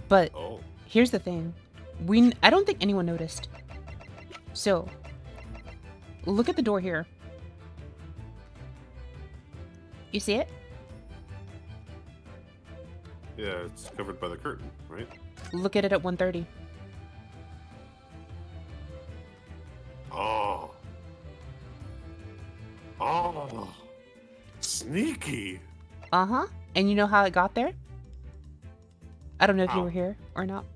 But Oh. here's the thing. I don't think anyone noticed. So, look at the door here. You see it? Yeah, it's covered by the curtain, right? Look at it at 1:30. Oh. Oh. Sneaky. Uh-huh. And you know how it got there? I don't know if you How? were here or not.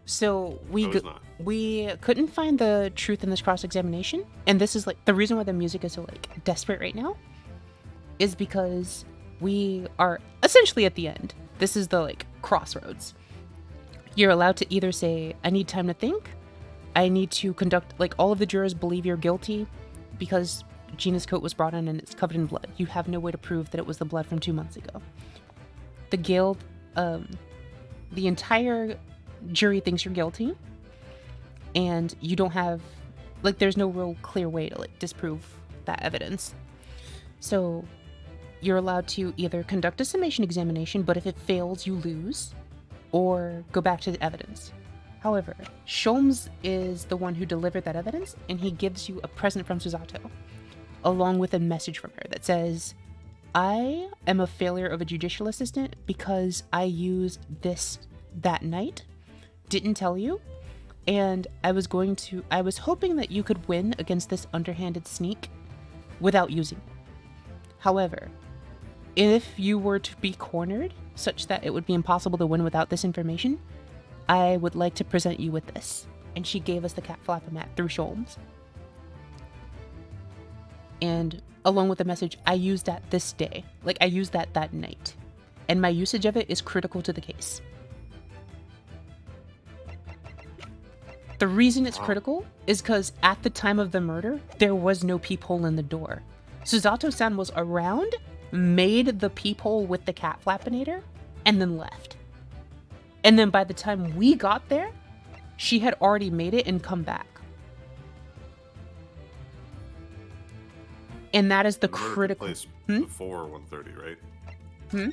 So No, he's not. we couldn't find the truth in this cross-examination, and this is like the reason why the music is so like desperate right now is because we are essentially at the end. This is the like crossroads. You're allowed to either say, I need time to think, I need to conduct, like, all of the jurors believe you're guilty because Gina's coat was brought in and it's covered in blood. You have no way to prove that it was the blood from 2 months ago. The guild, the entire jury thinks you're guilty, and you don't have, like, there's no real clear way to, like, disprove that evidence. So you're allowed to either conduct a summation examination, but if it fails, you lose, or go back to the evidence. However, Sholmes is the one who delivered that evidence, and he gives you a present from Susato, along with a message from her that says, I am a failure of a judicial assistant because I used this that night, didn't tell you, and I was hoping that you could win against this underhanded sneak without using it. However, if you were to be cornered such that it would be impossible to win without this information, I would like to present you with this. And she gave us the cat flapper-mat through Sholmes. And along with the message, I used that this day. Like, I used that night. And my usage of it is critical to the case. The reason it's critical is because at the time of the murder, there was no peephole in the door. Susato-san was around, made the peephole with the cat flappinator, and then left. And then by the time we got there, she had already made it and come back. And that is the murder critical. Took place before 1:30, right? Hmm?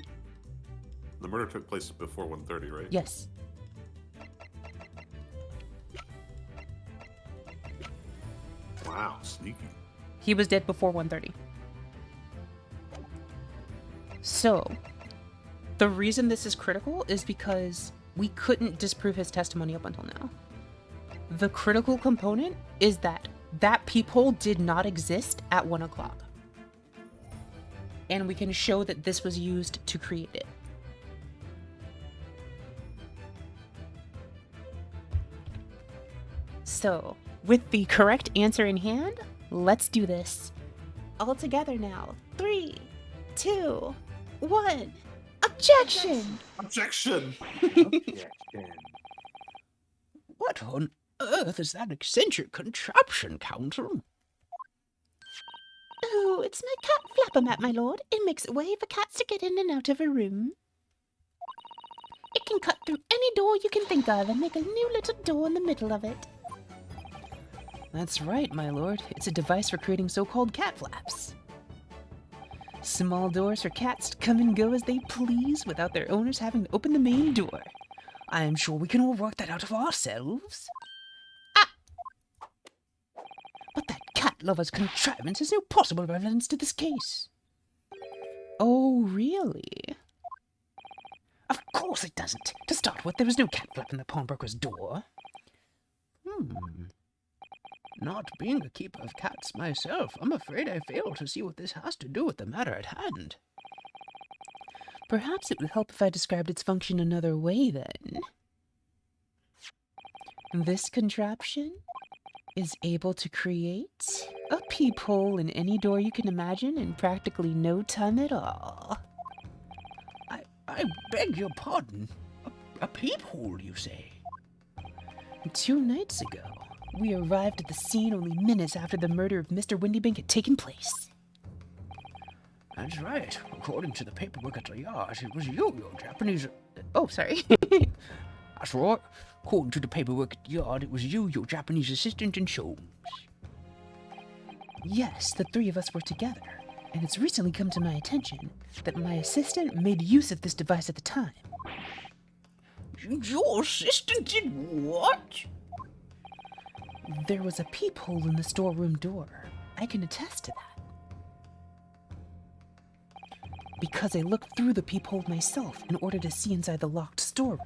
The murder took place before 1:30, right? Yes. Wow, sneaky. He was dead before 1:30. So, the reason this is critical is because we couldn't disprove his testimony up until now. The critical component is that peephole did not exist at 1 o'clock. And we can show that this was used to create it. So, with the correct answer in hand, let's do this. All together now. 3, 2, 1. Objection! Objection! What on earth is that eccentric contraption, Counsel? Oh, it's my cat flapper mat, my lord. It makes a way for cats to get in and out of a room. It can cut through any door you can think of and make a new little door in the middle of it. That's right, my lord. It's a device for creating so-called cat flaps. Small doors for cats to come and go as they please without their owners having to open the main door. I am sure we can all work that out of ourselves. But that cat lover's contrivance has no possible relevance to this case. Oh, really? Of course it doesn't. To start with, there was no cat flap in the pawnbroker's door. Not being a keeper of cats myself, I'm afraid I fail to see what this has to do with the matter at hand. Perhaps it would help if I described its function another way, then. This contraption is able to create a peephole in any door you can imagine in practically no time at all. I beg your pardon. A peephole, you say? 2 nights ago, We arrived at the scene only minutes after the murder of Mr. Windybank had taken place. That's right. According to the paperwork at the yard, it was you, your Japanese... Oh, sorry. That's right. According to the paperwork at the yard, it was you, your Japanese assistant, and Sholmes. Yes, the three of us were together, and it's recently come to my attention that my assistant made use of this device at the time. Your assistant did what? There was a peephole in the storeroom door. I can attest to that. Because I looked through the peephole myself in order to see inside the locked storeroom.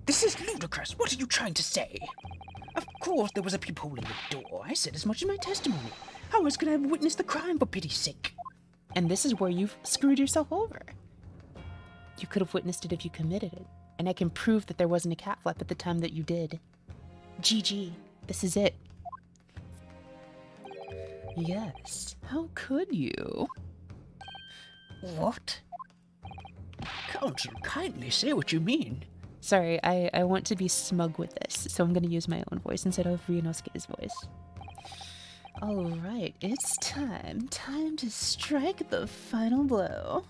This is ludicrous. What are you trying to say? Of course there was a peephole in the door. I said as much in my testimony. How else could I have witnessed the crime, for pity's sake? And this is where you've screwed yourself over. You could have witnessed it if you committed it, and I can prove that there wasn't a cat flap at the time that you did. GG, this is it. Yes, how could you? What? Counsel, kindly say what you mean. Sorry, I want to be smug with this, so I'm going to use my own voice instead of Ryunosuke's voice. Alright, it's time. Time to strike the final blow.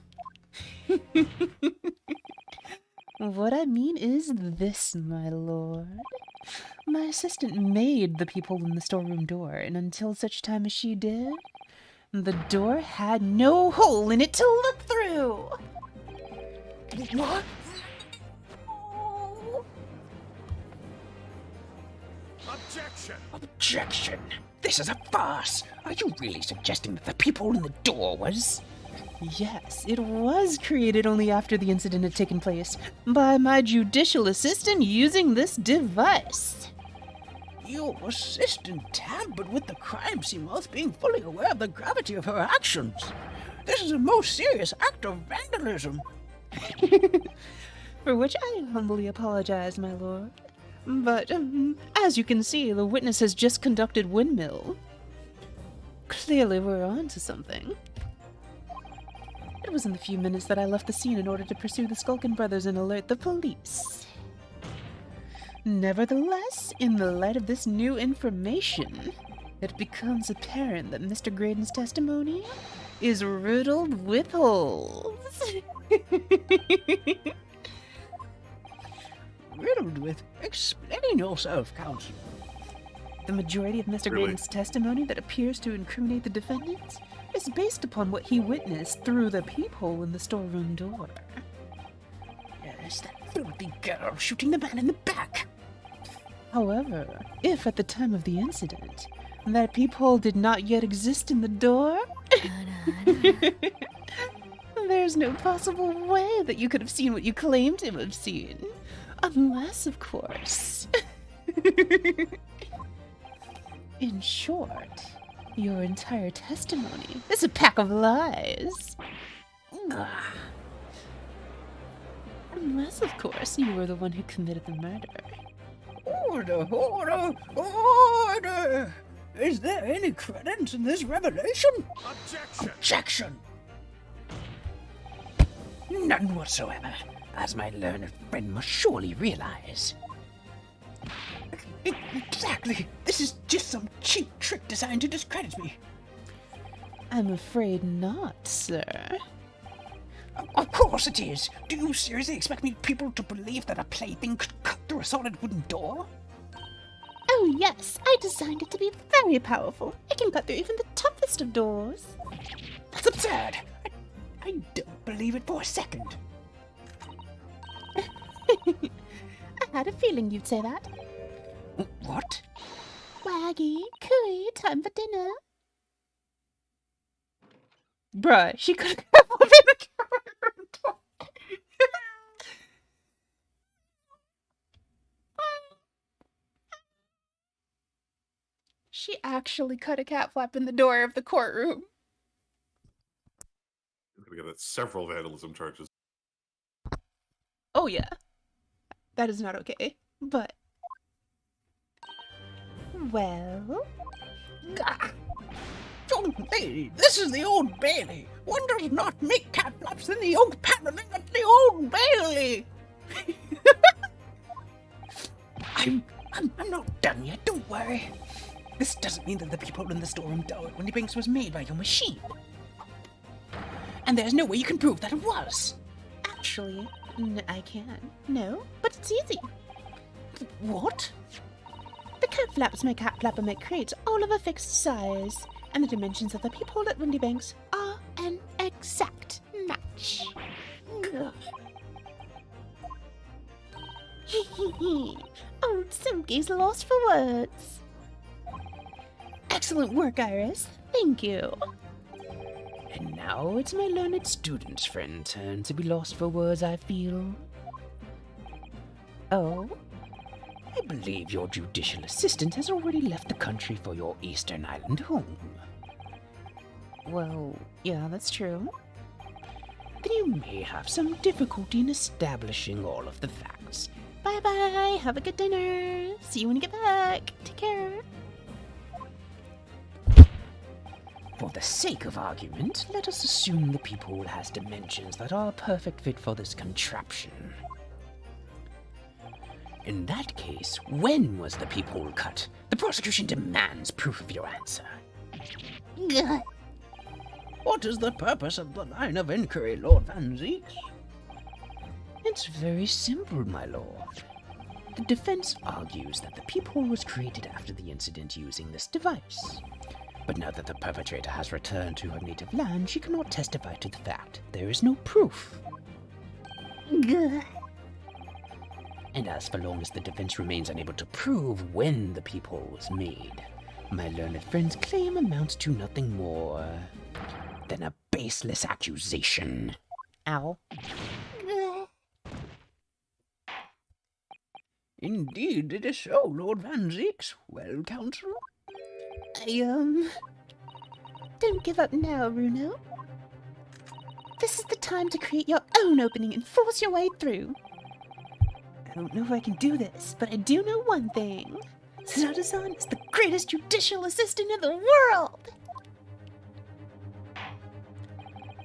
What I mean is this, my lord. My assistant made the peephole in the storeroom door, and until such time as she did, the door had no hole in it to look through! What? Objection! Objection! This is a farce! Are you really suggesting that the peephole in the door was... Yes, it was created only after the incident had taken place by my judicial assistant using this device. Your assistant tampered with the crime scene whilst being fully aware of the gravity of her actions. This is a most serious act of vandalism. For which I humbly apologize, my lord. But, as you can see, the witness has just conducted windmill. Clearly we're on to something. It was in the few minutes that I left the scene in order to pursue the Skulkin brothers and alert the police. Nevertheless, in the light of this new information, it becomes apparent that Mr. Graydon's testimony is riddled with holes. Riddled with... Explain yourself, counsel. The majority of Mr. Really? Graydon's testimony that appears to incriminate the defendant is based upon what he witnessed through the peephole in the storeroom door. Yes, that filthy girl shooting the man in the back. However, if at the time of the incident, that peephole did not yet exist in the door, there's no possible way that you could have seen what you claimed to have seen. Unless, of course. In short, your entire testimony is a pack of lies. Unless, of course, you were the one who committed the murder. Order, order, order! Is there any credence in this revelation? Objection! Objection! None whatsoever, as my learned friend must surely realize. Exactly! This is just some cheap trick designed to discredit me. I'm afraid not, sir. Of course it is! Do you seriously expect me people to believe that a plaything could cut through a solid wooden door? Oh yes, I designed it to be very powerful. It can cut through even the toughest of doors. That's absurd! I don't believe it for a second. I had a feeling you'd say that. What? Waggy, cooey, time for dinner. Bruh, she could have opened the door. She actually cut a cat flap in the door of the courtroom. We got several vandalism charges. Oh yeah. That is not okay. But... well... Ah! Young lady, this is the Old Bailey. One does not make cat flaps in the oak paneling at the Old Bailey. I'm not done yet. worry. This doesn't mean that the people in the storeroom died when the Banks was made by your machine. And there's no way you can prove that it was. Actually, I can. No, but it's easy. What? The coat flaps my cat flapper make crates all of a fixed size, and the dimensions of the peephole at Windybanks are an exact match. Old Silky's lost for words. Excellent work, Iris. Thank you. And now it's my learned student's friend turn to be lost for words, I feel. Oh? I believe your judicial assistant has already left the country for your Eastern Island home. Well, yeah, that's true. Then you may have some difficulty in establishing all of the facts. Bye-bye. Have a good dinner. See you when you get back. Take care. For the sake of argument, let us assume the peephole has dimensions that are a perfect fit for this contraption. In that case, when was the peephole cut? The prosecution demands proof of your answer. Gah. What is the purpose of the line of inquiry, Lord Van Zeeks? It's very simple, my lord. The defense argues that the peephole was created after the incident using this device. But now that the perpetrator has returned to her native land, she cannot testify to the fact. There is no proof. Gah. And as for long as the defense remains unable to prove when the peephole was made, my learned friend's claim amounts to nothing more than a baseless accusation. Ow. Gah. Indeed, it is so, Lord Van Zeeks. Well, counsel? Don't give up now, Bruno. This is the time to create your own opening and force your way through. I don't know if I can do this, but I do know one thing. Zardazan is the greatest judicial assistant in the world!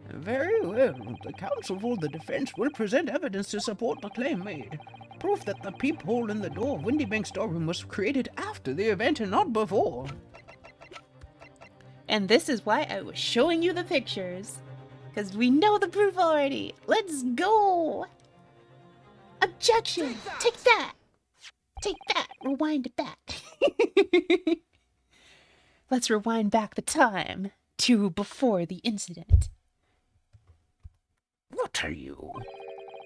Very well. The counsel for the defense will present evidence to support the claim made. Proof that the peephole in the door of Windybank's storeroom was created after the event and not before. And this is why I was showing you the pictures. Because we know the proof already. Let's go! Objection! Take that! Take that! Rewind it back. Let's rewind back the time to before the incident. What are you?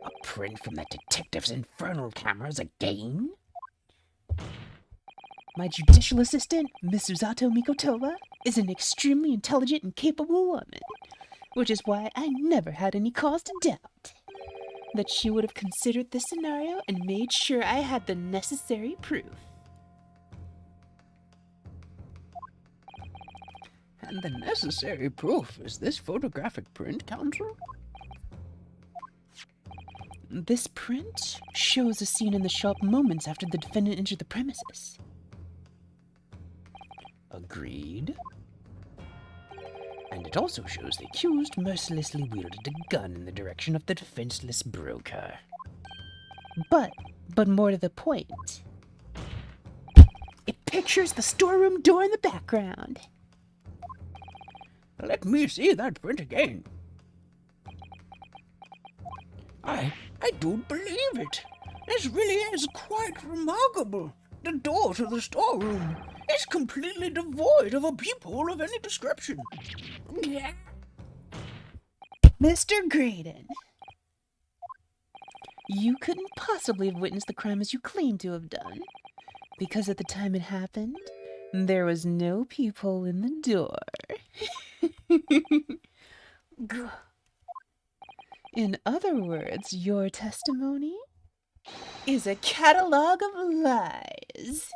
A print from the detective's infernal cameras again? My judicial assistant, Miss Usato Mikotoba, is an extremely intelligent and capable woman, which is why I never had any cause to doubt that she would have considered this scenario and made sure I had the necessary proof. And the necessary proof is this photographic print, counsel? This print shows a scene in the shop moments after the defendant entered the premises. Agreed. And it also shows the accused mercilessly wielded a gun in the direction of the defenseless broker. But more to the point, it pictures the storeroom door in the background. Let me see that print again. I don't believe it. This really is quite remarkable. The door to the storeroom is completely devoid of a peephole of any description. Mr. Graydon, you couldn't possibly have witnessed the crime as you claim to have done, because at the time it happened, there was no peephole in the door. In other words, your testimony is a catalog of lies.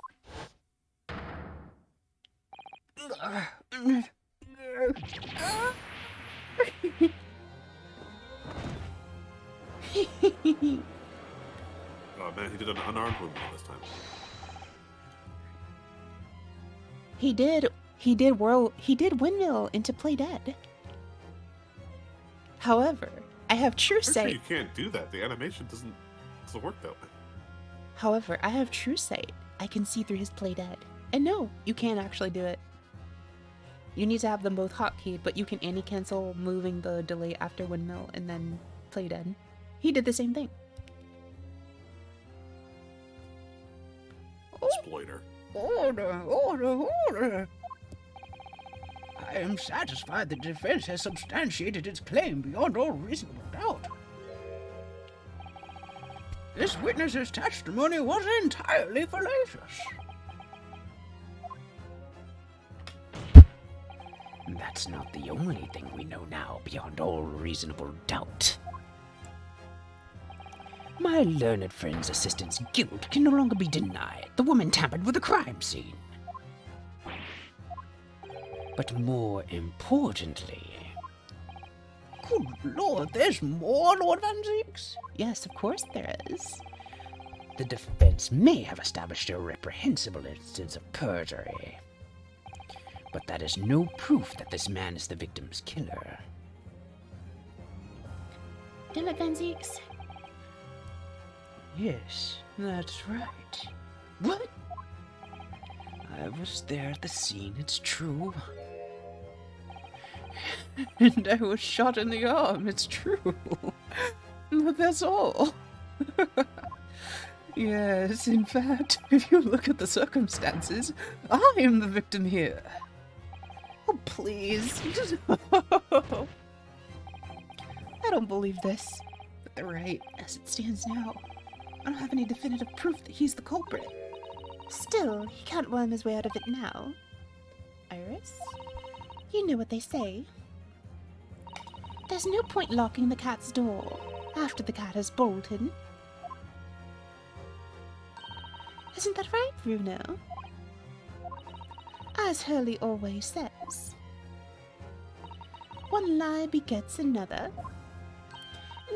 Oh man, he did an unarmed woman this time. He did windmill into play dead. However, I have true I'm sure sight. you can't do that. The animation doesn't work that way. However, I have true sight. I can see through his play dead. And no, you can't actually do it. You need to have them both hotkeyed, but you can anti-cancel moving the delay after windmill and then play dead. He did the same thing. Exploiter. Order! I am satisfied the defense has substantiated its claim beyond all reasonable doubt. This witness's testimony was entirely fallacious. That's not the only thing we know now beyond all reasonable doubt. My learned friend's assistant's guilt can no longer be denied. The woman tampered with the crime scene. But more importantly... Good Lord, there's more, Lord Van Zeeks? Yes, of course there is. the defense may have established a reprehensible instance of perjury. But that is no proof that this man is the victim's killer. Damn it, Van Zeeks. Yes, that's right. What? I was there at the scene, it's true. And I was shot in the arm, it's true. But that's all. Yes, in fact, if you look at the circumstances, I am the victim here. Oh, please. I don't believe this. But they're right, as it stands now. I don't have any definitive proof that he's the culprit. Still, he can't worm his way out of it now. Iris? You know what they say. There's no point locking the cat's door after the cat has bolted. Isn't that right, Bruno? As Hurley always says, one lie begets another.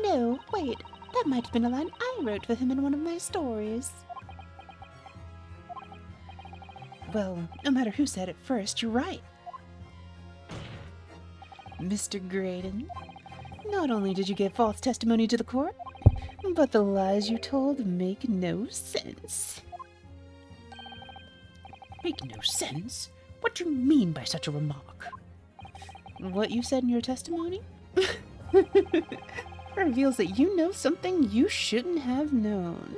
No, wait, that might have been a line I wrote for him in one of my stories. Well, no matter who said it first, you're right. Mr. Graydon, not only did you give false testimony to the court, but the lies you told make no sense. Make no sense? What do you mean by such a remark? What you said in your testimony reveals that you know something you shouldn't have known.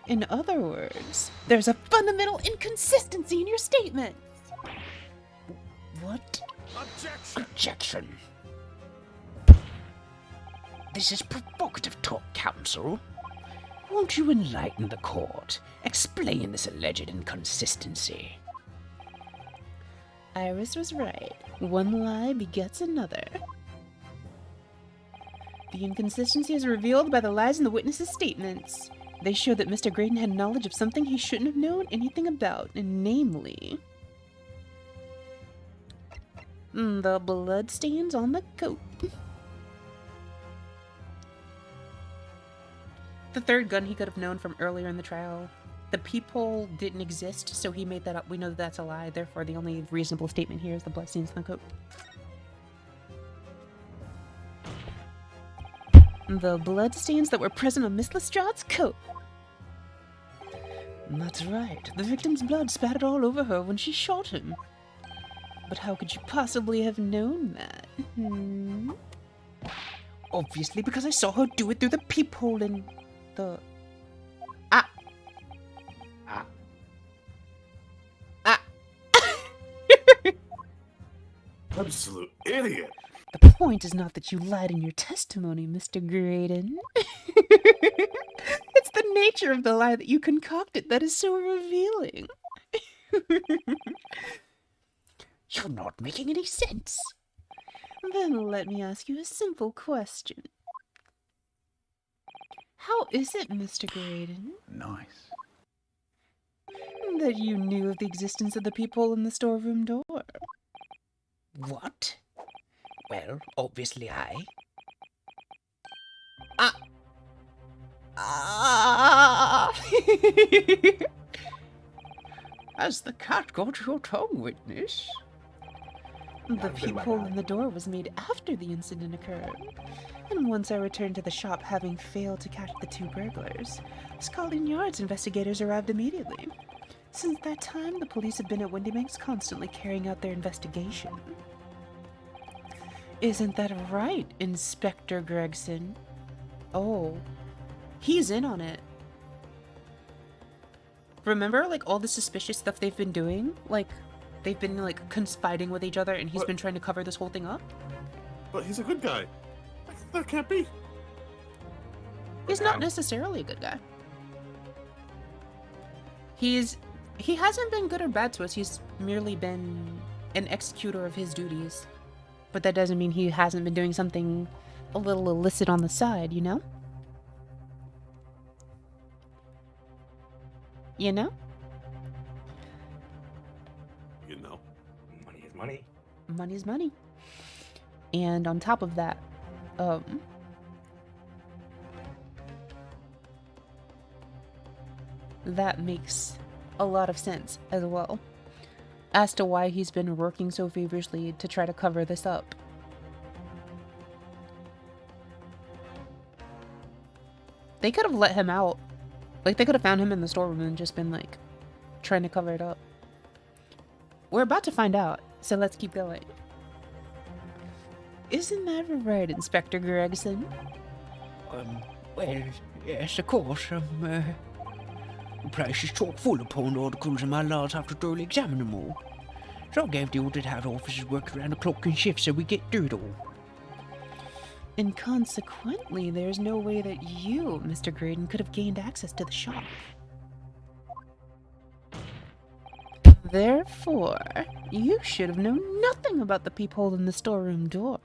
In other words, there's a fundamental inconsistency in your statement. What? Objection! This is provocative talk, counsel. Won't you enlighten the court? Explain this alleged inconsistency. Iris was right. One lie begets another. The inconsistency is revealed by the lies in the witnesses' statements. They show that Mr. Graydon had knowledge of something he shouldn't have known anything about, namely the bloodstains on the coat. The third gun he could have known from earlier in the trial. The peephole didn't exist, so he made that up. We know that that's a lie, therefore the only reasonable statement here is the bloodstains on the coat. The bloodstains that were present on Miss Lestrade's coat. That's right. The victim's blood spattered all over her when she shot him. But how could you possibly have known that? Obviously, because I saw her do it through the peephole in the... Absolute idiot. The point is not that you lied in your testimony, Mr. Graydon. It's the nature of the lie that you concocted that is so revealing. You're not making any sense. Then let me ask you a simple question. How is it, Mr. Graydon, Nice. that you knew of the existence of the peephole in the storeroom door? What? Well, obviously I... Has the cat got your tongue, witness? The peephole in the door was made after the incident occurred. And once I returned to the shop, having failed to catch the two burglars, Scotland Yard's investigators arrived immediately. Since that time, the police have been at Windybanks constantly carrying out their investigation. Isn't that right, Inspector Gregson? Oh, he's in on it. Remember, like, all the suspicious stuff they've been doing? Like, they've been, like, conspiring with each other, and he's been trying to cover this whole thing up? But he's a good guy. That can't be. He's not necessarily a good guy. He hasn't been good or bad to us. He's merely been an executor of his duties. But that doesn't mean he hasn't been doing something a little illicit on the side, you know? You know? You know. Money is money. Money's money. And on top of that, that makes a lot of sense as well as to why he's been working so feverishly to try to cover this up. They could have let him out. Like, they could have found him in the storeroom and just been, like, trying to cover it up. We're about to find out, so let's keep going. Isn't that right, Inspector Gregson? Well, yes, of course. The place is chock full of pawned articles and my lads have to thoroughly examine them all. So I gave the order to have officers work around the clock and shift so we get through it all. And consequently, there's no way that you, Mr. Graydon, could have gained access to the shop. Therefore, you should have known nothing about the peephole in the storeroom door.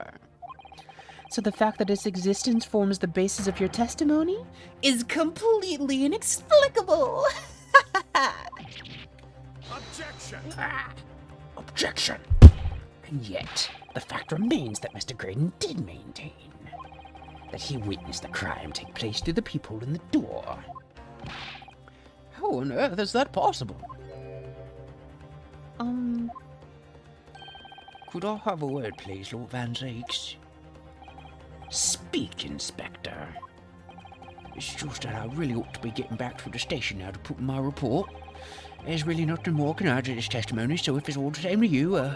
So the fact that its existence forms the basis of your testimony is completely inexplicable! Objection! Objection! And yet, the fact remains that Mr. Graydon did maintain that he witnessed the crime take place through the peephole in the door. How on earth is that possible? Could I have a word, please, Lord Van Zakes? Speak, Inspector. It's just that I really ought to be getting back to the station now to put in my report. There's really nothing more I can add to this testimony, so if it's all the same to you,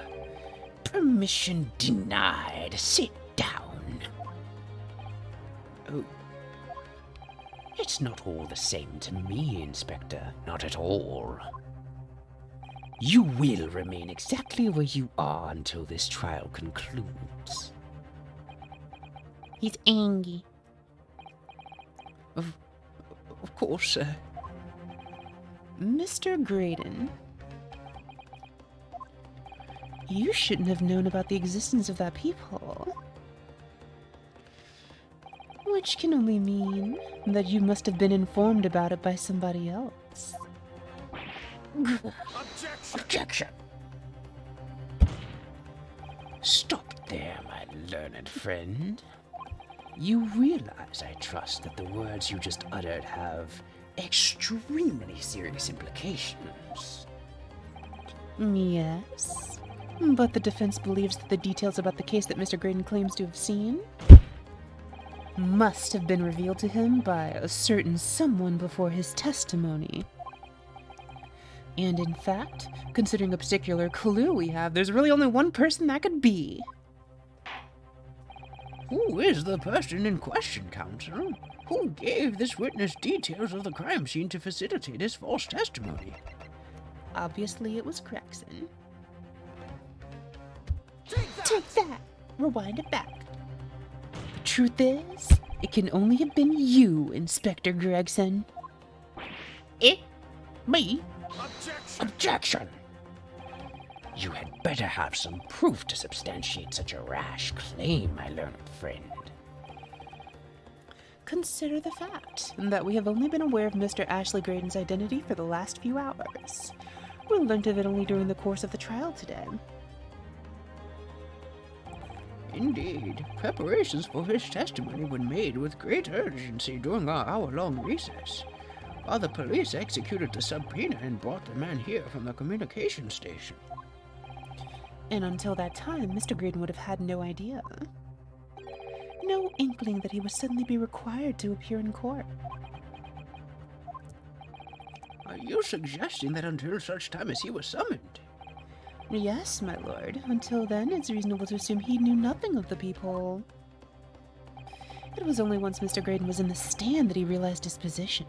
permission denied. Sit down. Oh. It's not all the same to me, Inspector. Not at all. You will remain exactly where you are until this trial concludes. He's angry. Of course, sir. Mr. Graydon, you shouldn't have known about the existence of that peephole. Which can only mean that you must have been informed about it by somebody else. Objection! Stop there, my learned friend. You realize, I trust, that the words you just uttered have extremely serious implications. Yes, but the defense believes that the details about the case that Mr. Graydon claims to have seen must have been revealed to him by a certain someone before his testimony. And in fact, considering a particular clue we have, there's really only one person that could be. Who is the person in question, Counselor? Who gave this witness details of the crime scene to facilitate his false testimony? Obviously, it was Gregson. Take that! Rewind it back. The truth is, it can only have been you, Inspector Gregson. Me? Objection! Objection! You had better have some proof to substantiate such a rash claim, my learned friend. Consider the fact that we have only been aware of Mr. Ashley Graydon's identity for the last few hours. We learned of it only during the course of the trial today. Indeed, preparations for his testimony were made with great urgency during our hour-long recess, while the police executed the subpoena and brought the man here from the communication station. And until that time, Mr. Graydon would have had no idea. No inkling that he would suddenly be required to appear in court. Are you suggesting that until such time as he was summoned? Yes, my lord. Until then, it's reasonable to assume he knew nothing of the peephole. It was only once Mr. Graydon was in the stand that he realized his position.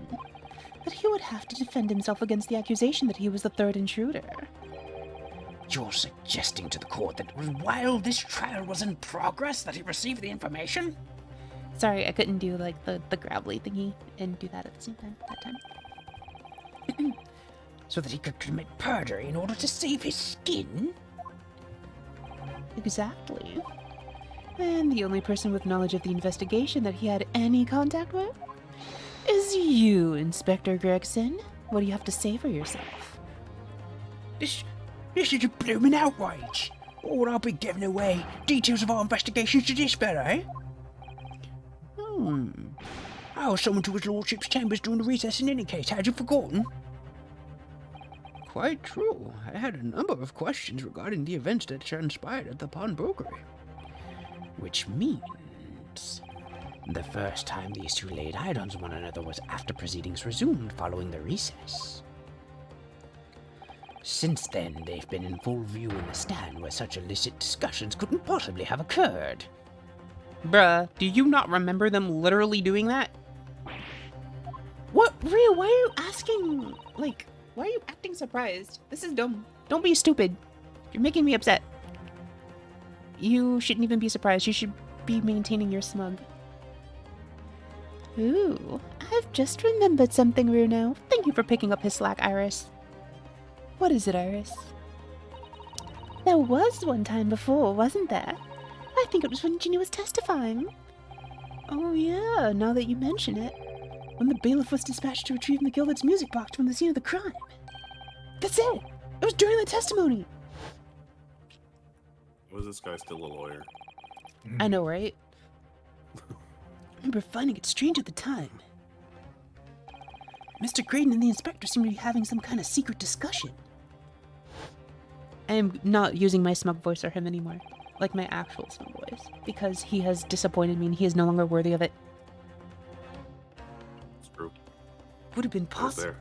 That he would have to defend himself against the accusation that he was the third intruder. You're suggesting to the court that it was while this trial was in progress that he received the information? Sorry, I couldn't do like the gravelly thingy and do that at the same time that time. So that he could commit perjury in order to save his skin? Exactly. And the only person with knowledge of the investigation that he had any contact with is you, Inspector Gregson. What do you have to say for yourself? This is a blooming outrage. Or would I be giving away details of our investigations to this fellow, eh? I was summoned to his lordship's chambers during the recess in any case. Had you forgotten? Quite true. I had a number of questions regarding the events that transpired at the pawnbrokery. Which means the first time these two laid eyes on one another was after proceedings resumed following the recess. Since then, they've been in full view in the stand where such illicit discussions couldn't possibly have occurred. Bruh, do you not remember them literally doing that? What? Rhea, why are you asking? Like, why are you acting surprised? This is dumb. Don't be stupid. You're making me upset. You shouldn't even be surprised. You should be maintaining your smug. Ooh, I've just remembered something, Runo. Thank you for picking up his slack, Iris. What is it, Iris? There was one time before, wasn't there? I think it was when Ginny was testifying. Oh yeah, now that you mention it. When the bailiff was dispatched to retrieve McGilbert's music box from the scene of the crime. That's it! It was during the testimony! Was this guy still a lawyer? I know, right? I remember finding it strange at the time. Mr. Graydon and the inspector seemed to be having some kind of secret discussion. I am not using my smug voice for him anymore. Like my actual smug voice. Because he has disappointed me and he is no longer worthy of it. It's true. Would have been I was possible. there.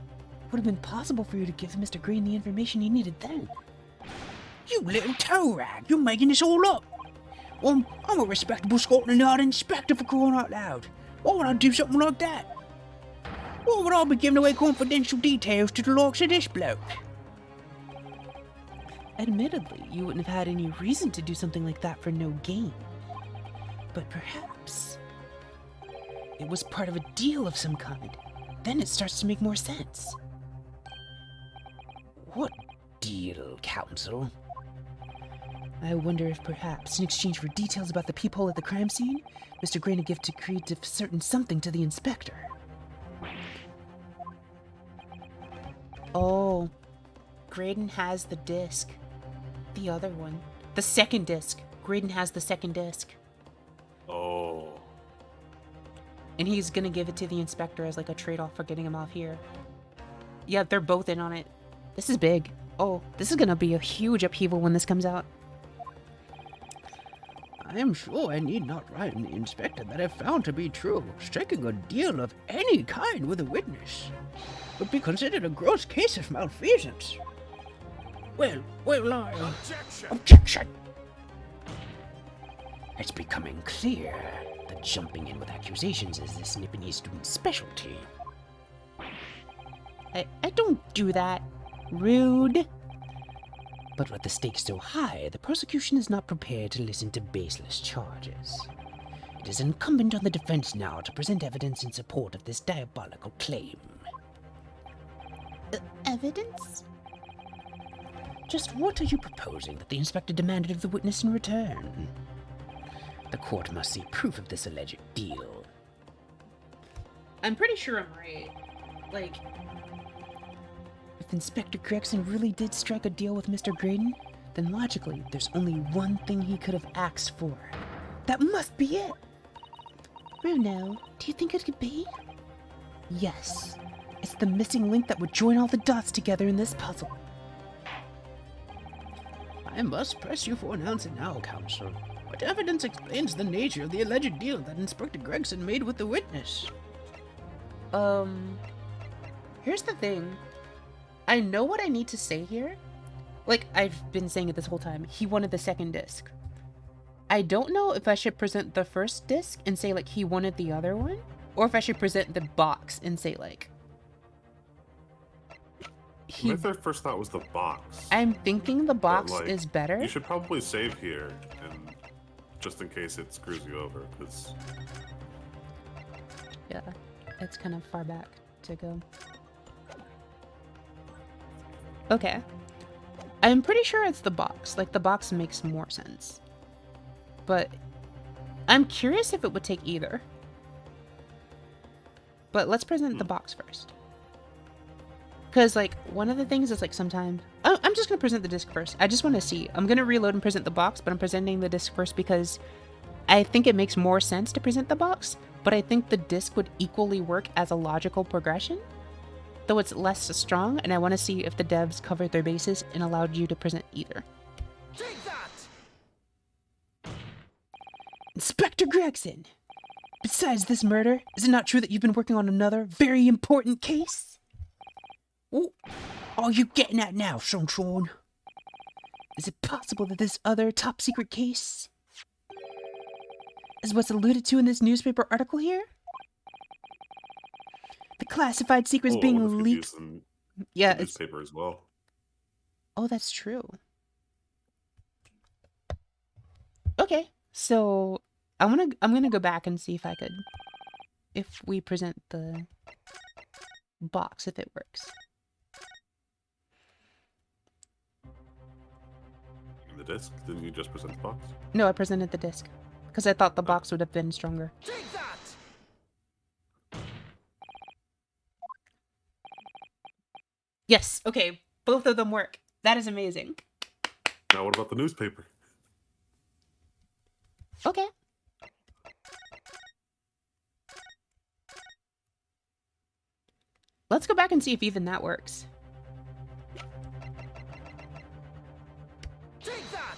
Would have been possible for you to give Mr. Green the information he needed then. You little toe rag, you're making this all up. I'm a respectable Scotland Yard inspector, for crying out loud. Why would I do something like that? Why would I be giving away confidential details to the likes of this bloke? Admittedly, you wouldn't have had any reason to do something like that for no gain. But perhaps it was part of a deal of some kind. Then it starts to make more sense. What deal, counsel? I wonder if perhaps, in exchange for details about the peephole at the crime scene, Mr. Grain agreed to certain something to the inspector. Oh, Graydon has the disc. The other one. The second disc. Graydon has the second disc. Oh. And he's gonna give it to the inspector as like a trade-off for getting him off here. Yeah, they're both in on it. This is big. Oh, this is gonna be a huge upheaval when this comes out. I am sure I need not write in the inspector that if found to be true, striking a deal of any kind with a witness would be considered a gross case of malfeasance. Well, Objection! It's becoming clear that jumping in with accusations is this Nippany student's specialty. I don't do that. Rude. But with the stakes so high, the prosecution is not prepared to listen to baseless charges. It is incumbent on the defense now to present evidence in support of this diabolical claim. Evidence? Just what are you proposing that the inspector demanded of the witness in return? The court must see proof of this alleged deal. I'm pretty sure I'm right. Like, if Inspector Gregson really did strike a deal with Mr. Graydon, then logically, there's only one thing he could have asked for. That must be it! Bruno, do you think it could be? Yes. It's the missing link that would join all the dots together in this puzzle. I must press you for an answer now, counsel. What evidence explains the nature of the alleged deal that Inspector Gregson made with the witness? Here's the thing. I know what I need to say here. Like, I've been saying it this whole time. He wanted the second disc. I don't know if I should present the first disc and say, like, he wanted the other one, or if I should present the box and say, like, My first thought was the box. I'm thinking the box like, is better. You should probably save here, and just in case it screws you over, because Yeah, it's kind of far back to go. Okay. I'm pretty sure it's the box. Like, the box makes more sense. But I'm curious if it would take either. But let's present the box first. Because, like, one of the things is, like, sometimes... Oh, I'm just going to present the disc first. I just want to see. I'm going to reload and present the box, but I'm presenting the disc first because I think it makes more sense to present the box, but I think the disc would equally work as a logical progression, though it's less strong, and I want to see if the devs covered their bases and allowed you to present either. Take that! Inspector Gregson! Besides this murder, is it not true that you've been working on another very important case? What are you getting at now, Sunshine? Is it possible that this other top-secret case is what's alluded to in this newspaper article here? The classified secrets being leaked. Yeah, the newspaper as well. Oh, that's true. Okay, so I'm gonna go back and see if we present the box, if it works. The disc? Didn't you just present the box? No, I presented the disc because I thought the box would have been stronger. Take that! Yes. Okay, both of them work. That is amazing. Now what about the newspaper? Okay. Let's go back and see if even that works. Take that!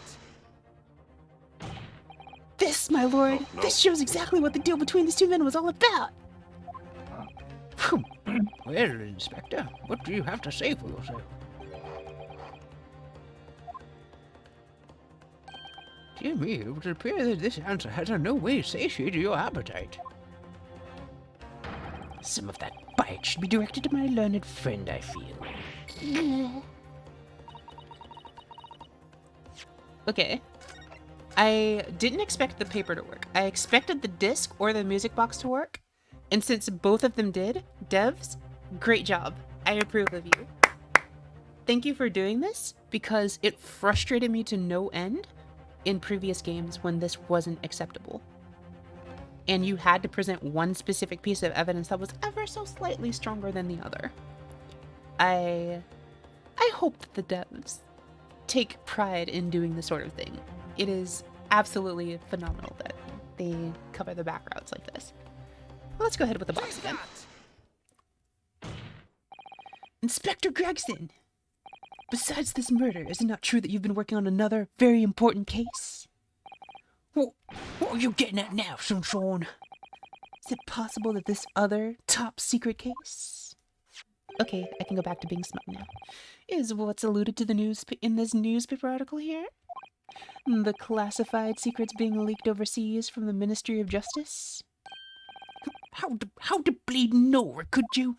This, my lord, No. this shows exactly what the deal between these two men was all about. Well, Inspector, what do you have to say for yourself? Dear me, it would appear that this answer has in no way satiated your appetite. Some of that bite should be directed to my learned friend, I feel. Okay. I didn't expect the paper to work. I expected the disc or the music box to work. And since both of them did, devs, great job. I approve of you. Thank you for doing this because it frustrated me to no end in previous games when this wasn't acceptable. And you had to present one specific piece of evidence that was ever so slightly stronger than the other. I hope that the devs take pride in doing this sort of thing. It is absolutely phenomenal that they cover the backgrounds like this. Let's go ahead with the box Take again. that! Inspector Gregson! Besides this murder, is it not true that you've been working on another very important case? What are you getting at now, Sunshine? Is it possible that this other top-secret case? Okay, I can go back to being smart now. Is what's alluded to in this newspaper article here? The classified secrets being leaked overseas from the Ministry of Justice? How to bleed know, could you?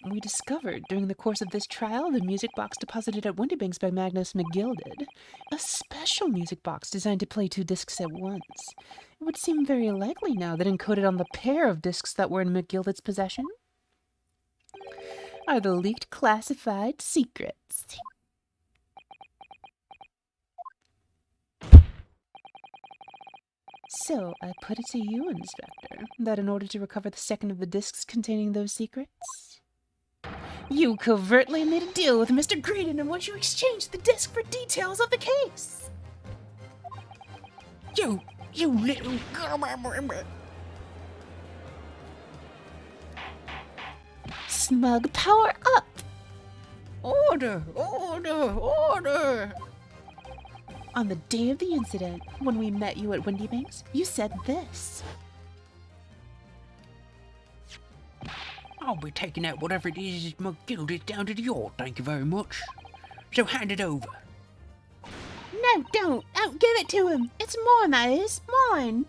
We discovered during the course of this trial the music box deposited at Windybanks by Magnus McGilded. A special music box designed to play 2 discs at once. It would seem very likely now that encoded on the pair of discs that were in McGilded's possession are the leaked classified secrets. So, I put it to you, Inspector, that in order to recover the second of the discs containing those secrets, you covertly made a deal with Mr. Graydon in which you exchanged the disc for details of the case. You little... Smug, power up! Order! On the day of the incident, when we met you at Windybanks, you said this. I'll be taking out whatever it is McGilded down to the yard, thank you very much. So hand it over. No, don't give it to him. It's mine, that is. Mine.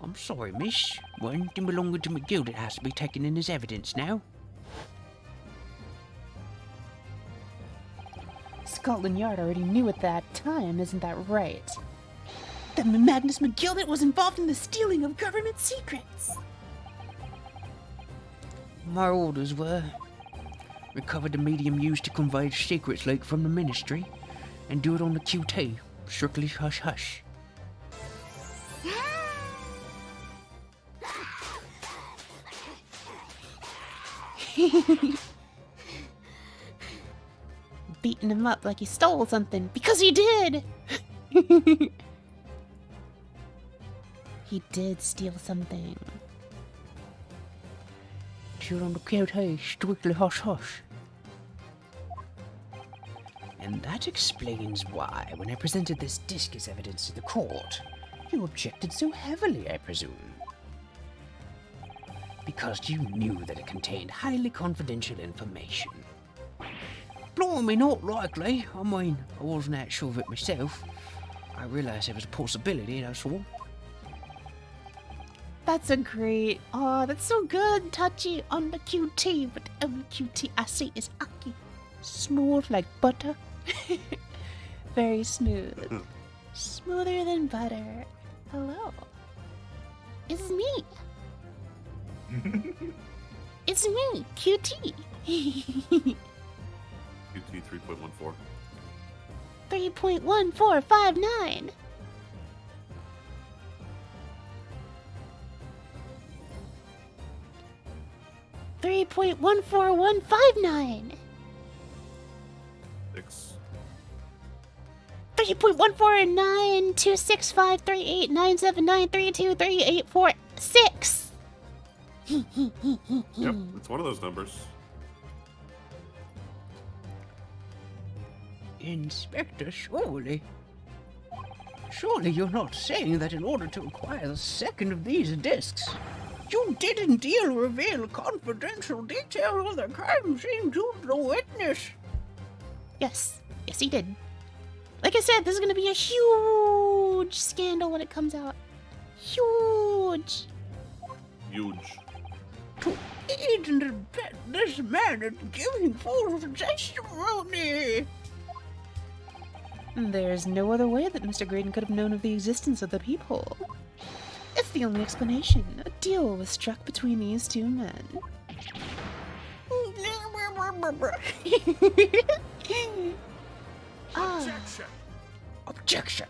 I'm sorry, miss. Well, anything belonging to McGilded has to be taken in as evidence now. Scotland Yard already knew at that time, isn't that right? That Magnus McGilded was involved in the stealing of government secrets. My orders were recover the medium used to convey secrets leaked from the ministry and do it on the QT, strictly hush-hush. Beating him up like he stole something, because he did! He did steal something. Do it on the QT, strictly hush-hush. And that explains why, when I presented this disc as evidence to the court, you objected so heavily, I presume. Because you knew that it contained highly confidential information. Blimey, not likely. I mean, I wasn't that sure of it myself. I realised there was a possibility, that's all. That's a great. Oh, that's so good. Touchy on the QT, but the only QT I see is Aki. Smooth like butter. Very smooth. Smoother than butter. Hello. It's me. It's me, QT. QT 3.14. 3.1459. $3.14159. 6. 3.14926538979323846. Yep, it's one of those numbers. Inspector, surely you're not saying that in order to acquire the second of these discs, you didn't reveal confidential details of the crime scene to the witness? Yes, he did. Like I said, this is gonna be a huge scandal when it comes out. Huge. To aid and abet this man in giving false testimony. There's no other way that Mr. Graydon could have known of the existence of the peephole. It's the only explanation. A deal was struck between these two men. Objection! Objection!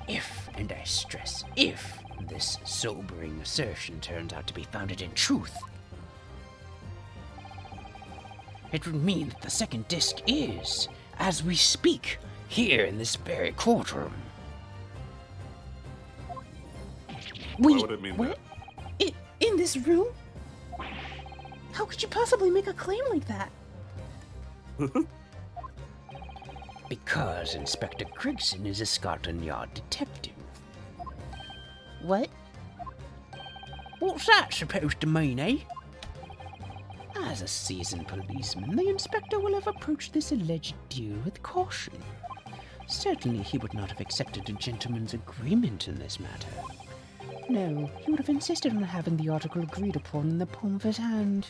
If, and I stress if, this sobering assertion turns out to be founded in truth, it would mean that the second disc is, as we speak, here in this very courtroom. Why Wait, would it mean what? In this room? How could you possibly make a claim like that? that? Because Inspector Gregson is a Scotland Yard detective. What? What's that supposed to mean, eh? As a seasoned policeman, the inspector will have approached this alleged deal with caution. Certainly he would not have accepted a gentleman's agreement in this matter. No, he would have insisted on having the article agreed upon in the palm of his hand.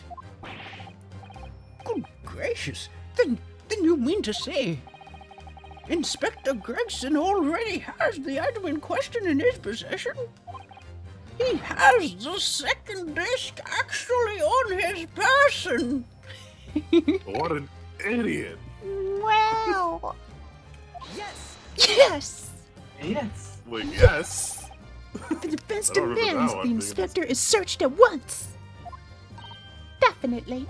Good gracious! Then you mean to say Inspector Gregson already has the item in question in his possession? He has the second disc actually on his person! What an idiot! Wow! Yes! Yes! Yes. Well, yes. The defense I don't remember demands that the one. inspector is searched at once! Definitely.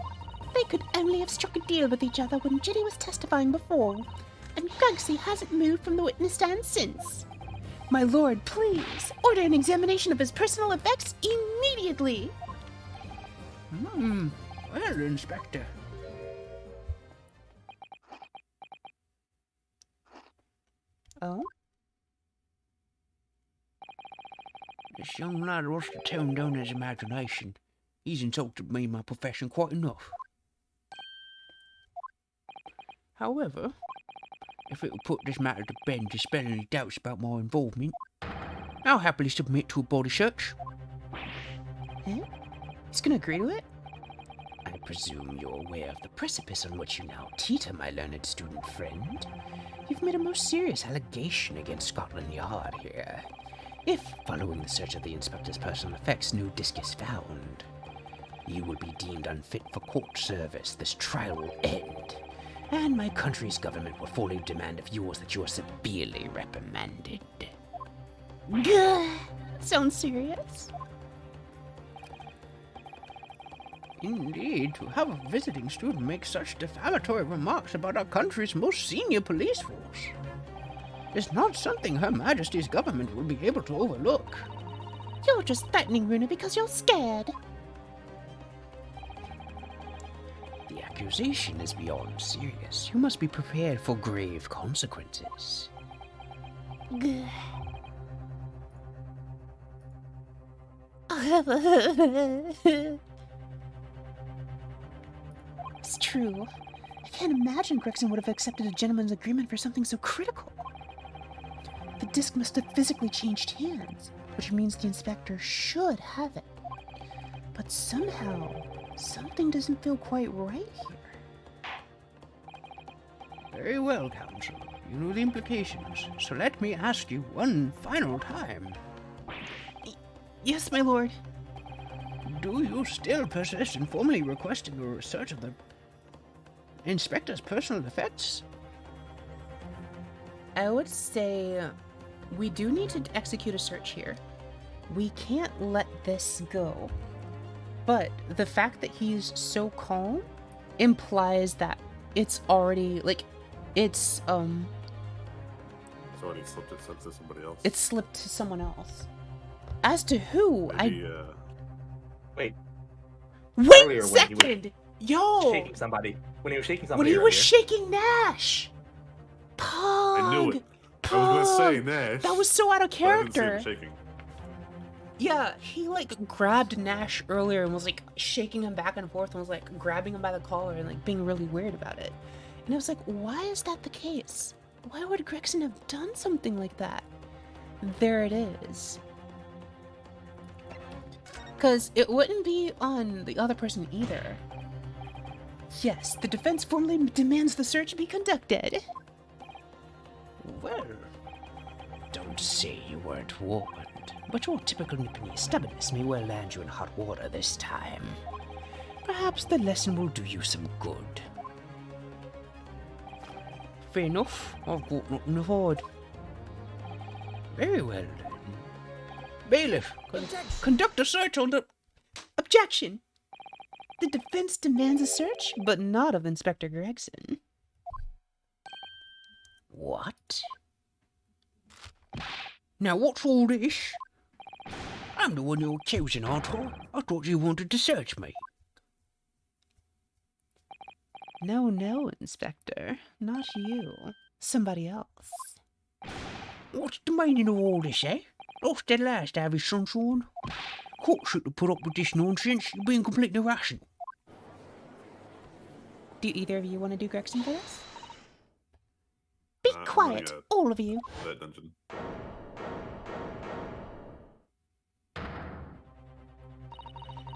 They could only have struck a deal with each other when Ginny was testifying before, and Gugsy hasn't moved from the witness stand since. My lord, please, order an examination of his personal effects immediately! Well, Inspector. Oh? This young lad wants to tone down his imagination. He's insulted me in my profession quite enough. However, if it will put this matter to bed and dispel any doubts about my involvement, I'll happily submit to a body search. Eh? He's gonna agree to it? I presume you're aware of the precipice on which you now teeter, my learned student friend. You've made a most serious allegation against Scotland Yard here. If, following the search of the inspector's personal effects, no disc is found, you will be deemed unfit for court service. This trial will end, and my country's government will formally demand of yours that you are severely reprimanded. Gah! Sounds serious. Indeed, to have a visiting student make such defamatory remarks about our country's most senior police force is not something Her Majesty's government will be able to overlook. You're just threatening Runa because you're scared. The accusation is beyond serious. You must be prepared for grave consequences. Gah. It's true. I can't imagine Gregson would have accepted a gentleman's agreement for something so critical. The disc must have physically changed hands, which means the inspector should have it. But somehow, something doesn't feel quite right here. Very well, Counsel. You know the implications, so let me ask you one final time. Yes, my lord. Do you still persist in formally requesting a research of the inspector's personal effects? I would say we do need to execute a search here. We can't let this go. But the fact that he's so calm implies that it's already, like, it's already slipped it to somebody else. it's slipped to someone else. As to who, Maybe, Wait, Wait earlier a when he was second! Yo! shaking somebody. When he was shaking When somebody he was earlier. shaking Nash! Pog! I knew it. I was gonna say Nash. That was so out of but I didn't see him character. shaking. Yeah, he like grabbed Nash earlier and was like shaking him back and forth and was like grabbing him by the collar and like being really weird about it. And I was like, why is that the case? Why would Gregson have done something like that? There it is. Because it wouldn't be on the other person either. Yes, the defense formally demands the search be conducted. Well, don't say you weren't warned, but your typical nippity stubbornness may well land you in hot water this time. Perhaps the lesson will do you some good. Fair enough. I've got nothing to hide. Very well then. Bailiff, conduct a search on the... Objection! The defense demands a search, but not of Inspector Gregson. What? Now what's all this? I'm the one you're accusing, aren't I? I thought you wanted to search me. No, no, Inspector. Not you. Somebody else. What's the meaning of all this, eh? Lost at last, have you, sunshine? Court shouldn't put up with this nonsense. You're being completely irrational. Do either of you want to do Gregson for this? Be I'm quiet, running all of you. that dungeon.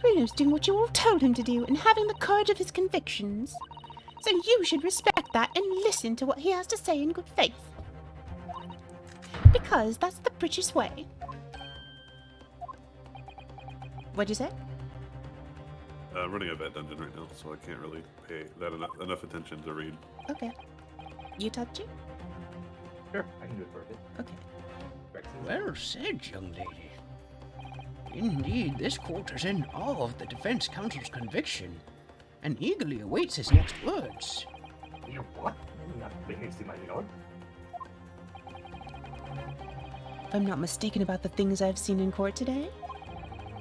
Bruno's doing what you all told him to do and having the courage of his convictions. So you should respect that and listen to what he has to say in good faith. Because that's the British way. What'd you say? I'm running a vet dungeon right now, so I can't really pay that enough attention to read. Okay. You touch it? Sure, I can do it for a bit. Okay. Gregson. Well said, young lady. Indeed, this court is in awe of the defense counsel's conviction and eagerly awaits his next words. You're what? You're not witness to my lord? If I'm not mistaken about the things I've seen in court today,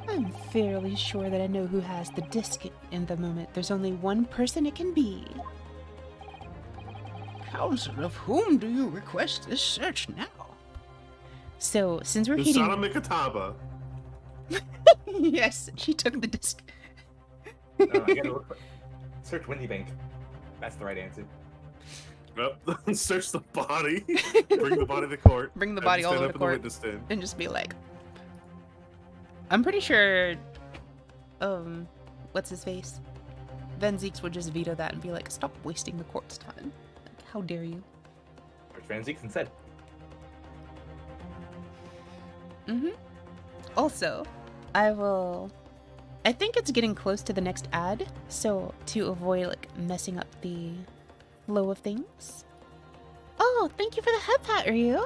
I'm fairly sure that I know who has the disc in the moment. There's only one person it can be. Counsel, of whom do you request this search now? So, since we're Usana hitting... Mikataba. Yes, she took the disc. I gotta look. Search Windy Bank. That's the right answer. Well, search the body. Bring the body to court. Bring the and body all stand the way up to in the court. witness stand. And just be like, I'm pretty sure, what's his face? Van Zeeks would just veto that and be like, stop wasting the court's time. Like, how dare you? Search Van Zeeks instead. Also, I think it's getting close to the next ad, so to avoid like messing up the flow of things. Oh, thank you for the head pat, Ryu.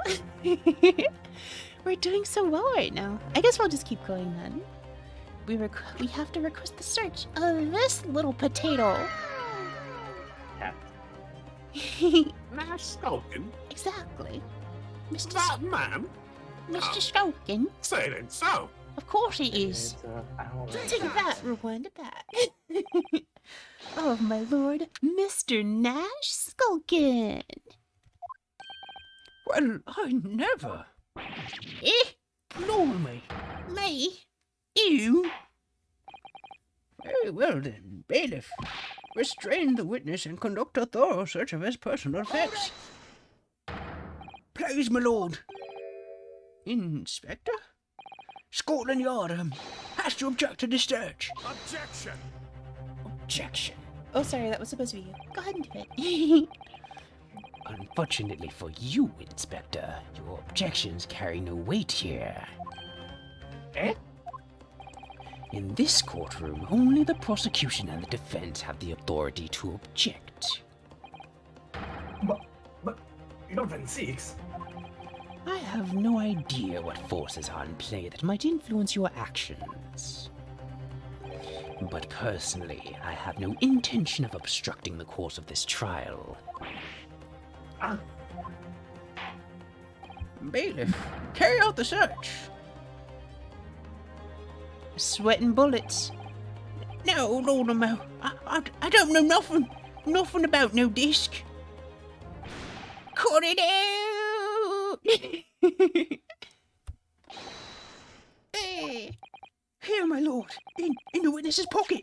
We're doing so well right now. I guess we'll just keep going then. We have to request the search of this little potato. Cat. Nash Skulkin? Exactly. Mr. That man? Mr. Skulkin. Say it ain't so. Of course it is. I don't know. Take that, rewind it back. Oh, my lord, Mr. Nash Skulkin. Well, I never. Eh? Blimey. Me? You? Very well then, bailiff. Restrain the witness and conduct a thorough search of his personal effects. Please, my lord. Inspector? Scotland Yard has to object to this search. Objection! Objection. Oh, sorry, that was supposed to be you. Go ahead and do it. Unfortunately for you, Inspector, your objections carry no weight here. Eh? In this courtroom, only the prosecution and the defense have the authority to object. But you're not Van Zeeks. I have no idea what forces are in play that might influence your actions. But personally, I have no intention of obstructing the course of this trial. Ah, Bailiff, carry out the search. Sweating bullets. No, Lord Mo, I don't know nothing about no disc. Cut it out! Hey, here, my lord, in the witness's pocket.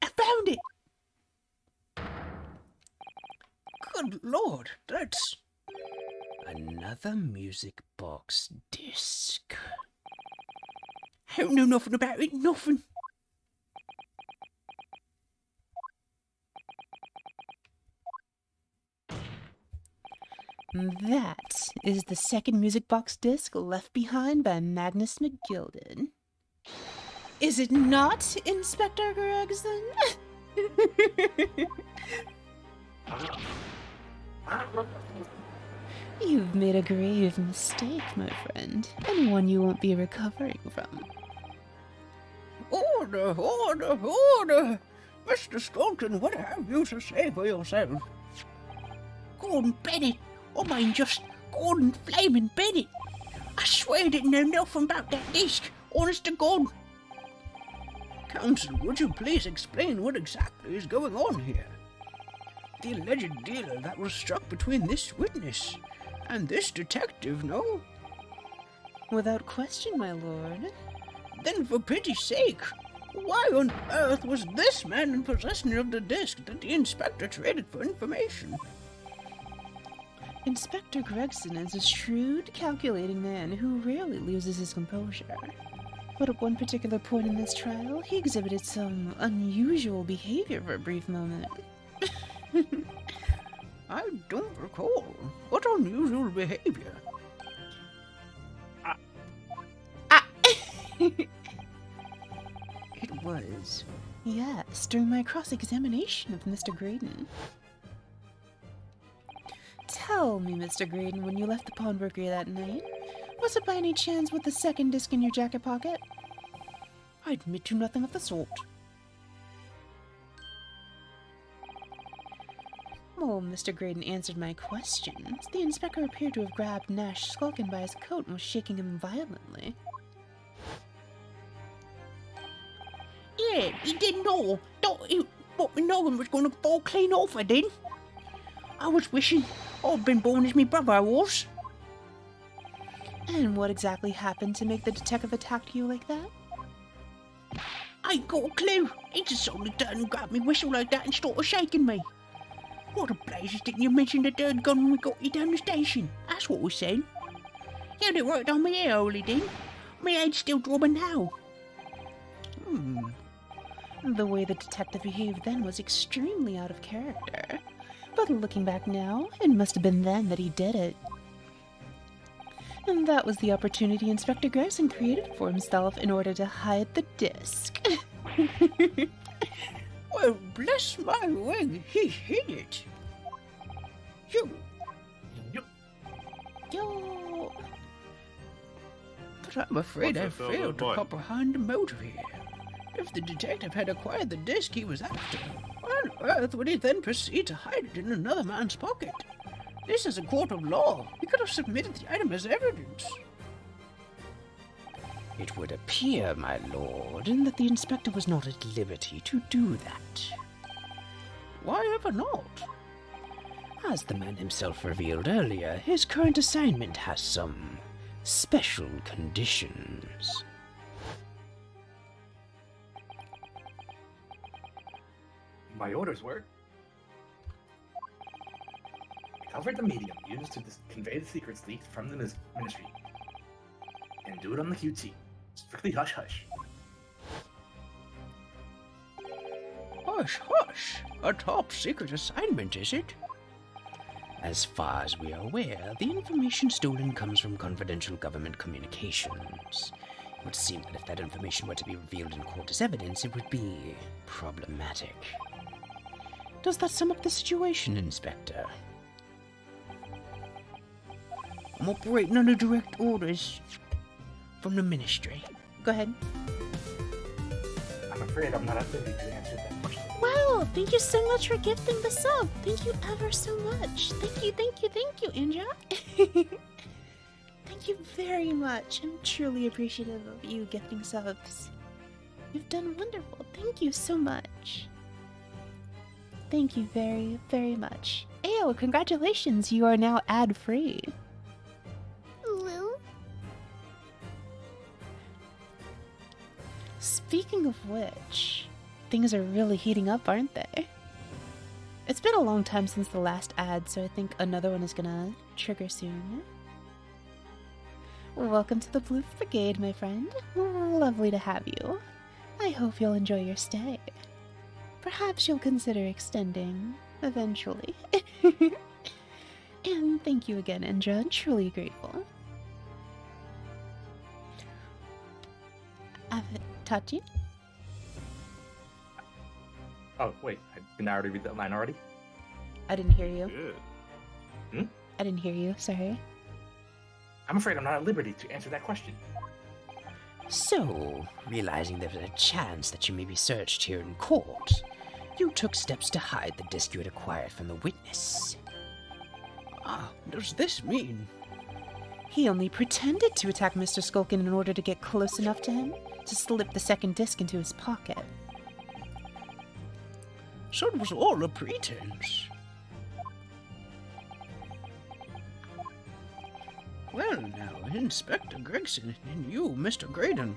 I found it. Good lord, that's Another music box disc. I don't know nothing about it, nothing. That is the second music box disc left behind by Magnus McGilden. Is it not, Inspector Gregson? You've made a grave mistake, my friend, and one you won't be recovering from. Order, order, order! Mr. Skulkin, what have you to say for yourself? Gordon Bennett, I mean just Gordon Flaming Bennett. I swear I didn't know nothing about that disc, honest to God. Counsel, would you please explain what exactly is going on here? The alleged dealer that was struck between this witness and this detective, no? Without question, my lord. Then for pity's sake, why on earth was this man in possession of the disc that the inspector traded for information? Inspector Gregson is a shrewd, calculating man who rarely loses his composure. But at one particular point in this trial, he exhibited some unusual behavior for a brief moment. I don't recall. What unusual behavior? It was, yes, during my cross-examination of Mr. Graydon. Tell me, Mr. Graydon, when you left the pawnbrokery that night, was it by any chance with the second disc in your jacket pocket? I admit to nothing of the sort. Well, Mr. Graydon answered my questions. The inspector appeared to have grabbed Nash Skulkin by his coat and was shaking him violently. Yeah, he didn't know. He thought me knowing was going to fall clean off, I did. I was wishing I'd been born as me brother, I was. And what exactly happened to make the detective attack you like that? I ain't got a clue. He just suddenly turned and grabbed me whistle like that and started shaking me. What a blazes didn't you mention the third gun when we got you down the station? That's what we said. You had it right on my ear, Ollie did. My head's still drumming now. The way the detective behaved then was extremely out of character. But looking back now, it must have been then that he did it. And that was the opportunity Inspector Grayson created for himself in order to hide the disc. Well, bless my wing, he hid it. You. Yo! But I'm afraid I What's that failed to boy? comprehend the motive here. If the detective had acquired the disc he was after, why on earth would he then proceed to hide it in another man's pocket? This is a court of law. He could have submitted the item as evidence. It would appear, my lord, that the inspector was not at liberty to do that. Why ever not? As the man himself revealed earlier, his current assignment has some special conditions. My orders were covered the medium used to convey the secrets leaked from the ministry, and do it on the QT. Strictly hush hush. Hush, hush. A top secret assignment, is it? As far as we are aware, the information stolen comes from confidential government communications. It would seem that if that information were to be revealed in court as evidence, it would be problematic. Does that sum up the situation, Inspector? I'm operating under direct orders from the ministry. Go ahead. I'm afraid I'm not at liberty to answer that question. Wow, thank you so much for gifting the sub. Thank you ever so much. Thank you, Andrea. Thank you very much. I'm truly appreciative of you gifting subs. You've done wonderful. Thank you so much. Thank you very, very much. Ayo, congratulations, you are now ad-free. Hello? Speaking of which, things are really heating up, aren't they? It's been a long time since the last ad, so I think another one is gonna trigger soon. Welcome to the Blue Brigade, my friend. Lovely to have you. I hope you'll enjoy your stay. Perhaps you'll consider extending eventually. And thank you again, Indra. I'm truly grateful. Tachi? Oh wait, didn't I already read that line already? I didn't hear you. Good. I didn't hear you, sorry. I'm afraid I'm not at liberty to answer that question. So, realizing there was a chance that you may be searched here in court, you took steps to hide the disc you had acquired from the witness. Ah, does this mean? He only pretended to attack Mr. Skulkin in order to get close enough to him to slip the second disc into his pocket. So it was all a pretense. Well now, Inspector Gregson and you, Mr. Graydon.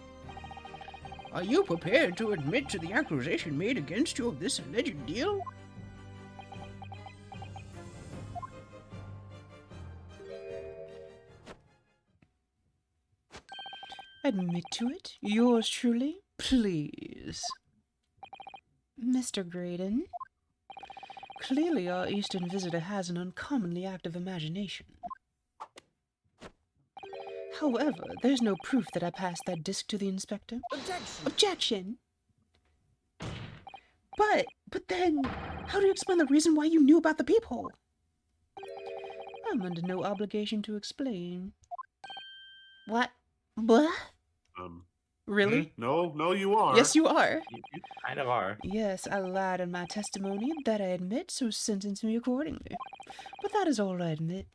Are you prepared to admit to the accusation made against you of this alleged deal? Admit to it? Yours truly? Please. Mr. Graydon. Clearly our eastern visitor has an uncommonly active imagination. However, there's no proof that I passed that disc to the inspector. Objection! Objection! But then, how do you explain the reason why you knew about the peephole? I'm under no obligation to explain. What? What? Really? No, you are. Yes, you are. You kind of are. Yes, I lied in my testimony, that I admit, so sentence me accordingly. But that is all I admit.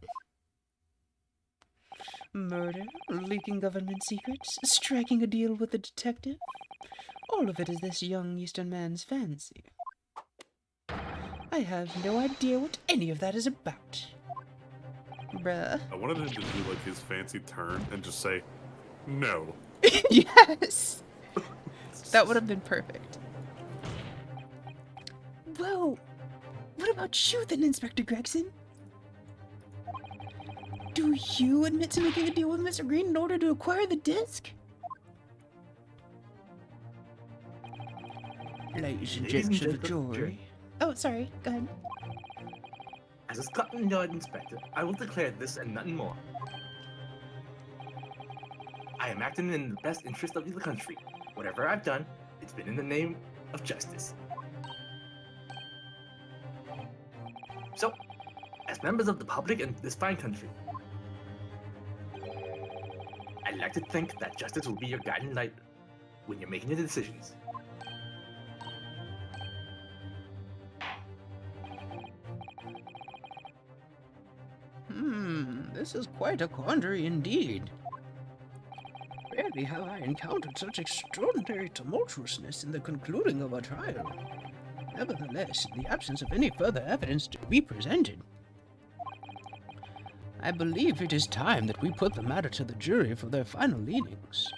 Murder, leaking government secrets, striking a deal with the detective. All of it is this young Eastern man's fancy. I have no idea what any of that is about. Bruh. I wanted him to do like his fancy turn and just say, no. Yes! That would have been perfect. Well, what about you then, Inspector Gregson? Do you admit to making a deal with Mr. Green in order to acquire the disc? Ladies and Ladies gents and of the gentlemen, jury, Oh, sorry. Go ahead. As a Scotland Yard inspector, I will declare this and nothing more. I am acting in the best interest of the country. Whatever I've done, it's been in the name of justice. So, as members of the public and this fine country, I'd like to think that justice will be your guiding light when you're making your decisions. This is quite a quandary indeed. Rarely have I encountered such extraordinary tumultuousness in the concluding of a trial. Nevertheless, in the absence of any further evidence to be presented, I believe it is time that we put the matter to the jury for their final leanings.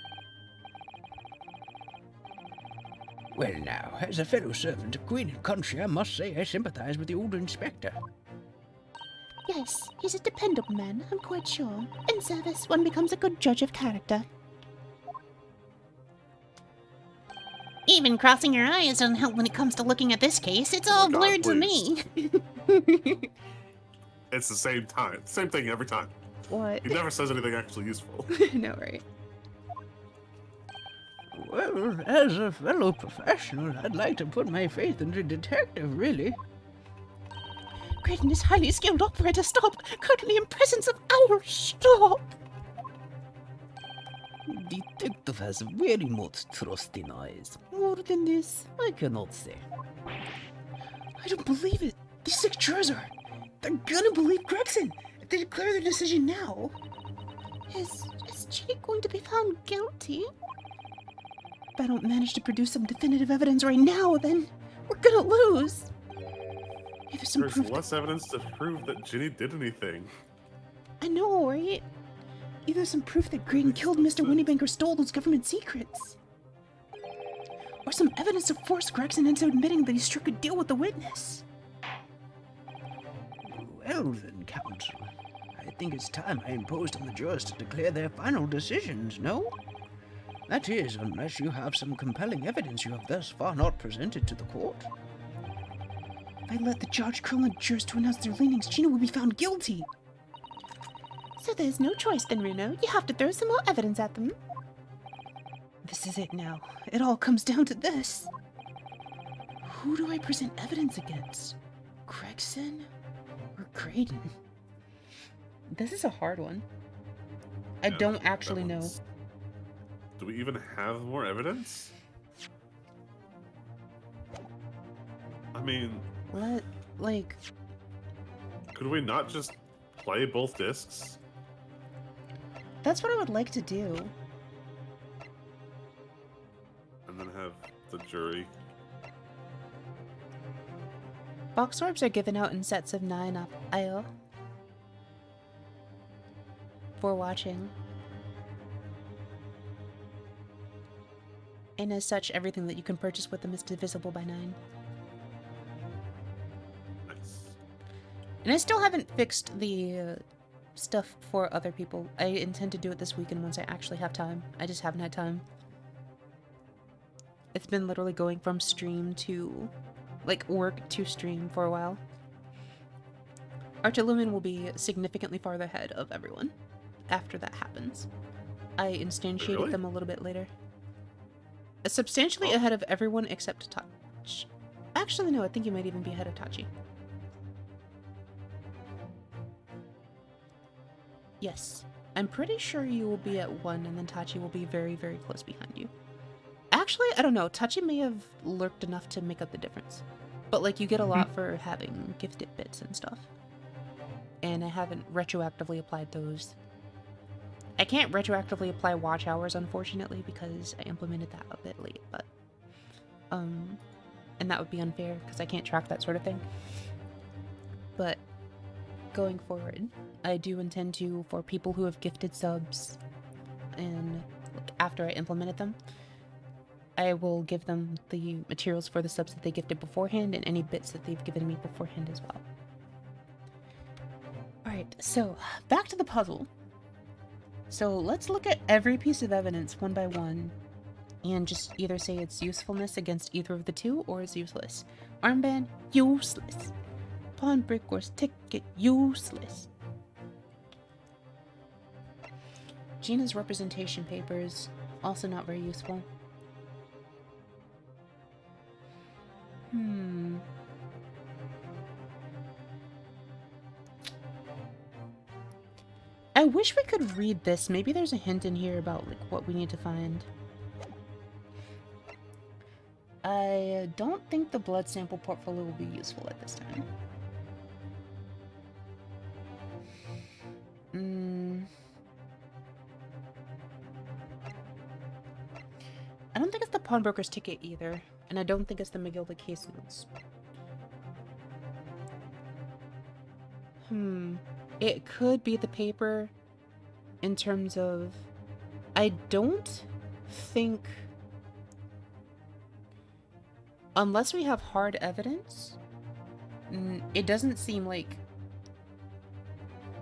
Well now, as a fellow servant of Queen and country, I must say I sympathize with the old inspector. Yes, he's a dependable man, I'm quite sure. In service, one becomes a good judge of character. Even crossing your eyes doesn't help when it comes to looking at this case. It's all Oh my blurred God, to me. It's the same time. Same thing every time. What? He never says anything actually useful. No, right. Well, as a fellow professional, I'd like to put my faith in the detective, really. Graydon is highly skilled operator. Stop! Currently in presence of our stop! Detective has very much trusting eyes. More than this. I cannot say. I don't believe it. These 6 jurors are. They're gonna believe Gregson. If they declare their decision now. Is Jake going to be found guilty? If I don't manage to produce some definitive evidence right now, then we're gonna lose. Either some There's proof less evidence to prove that Ginny did anything. I know, right? Either some proof that Graydon killed Mr. Winniebank or stole those government secrets. Or some evidence to force Gregson into admitting that he struck a deal with the witness. Well then, counsel, I think it's time I imposed on the jurors to declare their final decisions, no? That is, unless you have some compelling evidence you have thus far not presented to the court. If I let the judge call on jurors to announce their leanings, Gina will be found guilty. So there's no choice then, Runo. You have to throw some more evidence at them. This is it now. It all comes down to this. Who do I present evidence against? Gregson or Graydon? This is a hard one. I Yeah, don't that actually know. one's- Do we even have more evidence? I mean, could we not just play both discs? That's what I would like to do. And then have the jury. Box orbs are given out in sets of 9 up IO for watching. And as such, everything that you can purchase with them is divisible by 9. Nice. And I still haven't fixed the stuff for other people. I intend to do it this weekend once I actually have time. I just haven't had time. It's been literally going from stream to, like, work to stream for a while. Archilumen will be significantly farther ahead of everyone after that happens. I instantiated Really? them a little bit later. Substantially ahead of everyone except Tachi. Actually, no, I think you might even be ahead of Tachi. Yes. I'm pretty sure you will be at 1 and then Tachi will be very, very close behind you. Actually, I don't know. Tachi may have lurked enough to make up the difference. But, like, you get a lot for having gifted bits and stuff. And I haven't retroactively applied those. I can't retroactively apply watch hours, unfortunately, because I implemented that a bit late, but... and that would be unfair, because I can't track that sort of thing. But, going forward, I do intend to, for people who have gifted subs, and like, after I implemented them, I will give them the materials for the subs that they gifted beforehand and any bits that they've given me beforehand as well. Alright, so back to the puzzle. So let's look at every piece of evidence one by one and just either say its usefulness against either of the two or it's useless. Armband, useless. Pawnbroker's ticket, useless. Gina's representation papers, also not very useful. I wish we could read this. Maybe there's a hint in here about like what we need to find. I don't think the blood sample portfolio will be useful at this time. I don't think it's the pawnbroker's ticket either, and I don't think it's the McGilda case notes. It could be the paper in terms of... I don't think... Unless we have hard evidence, it doesn't seem like...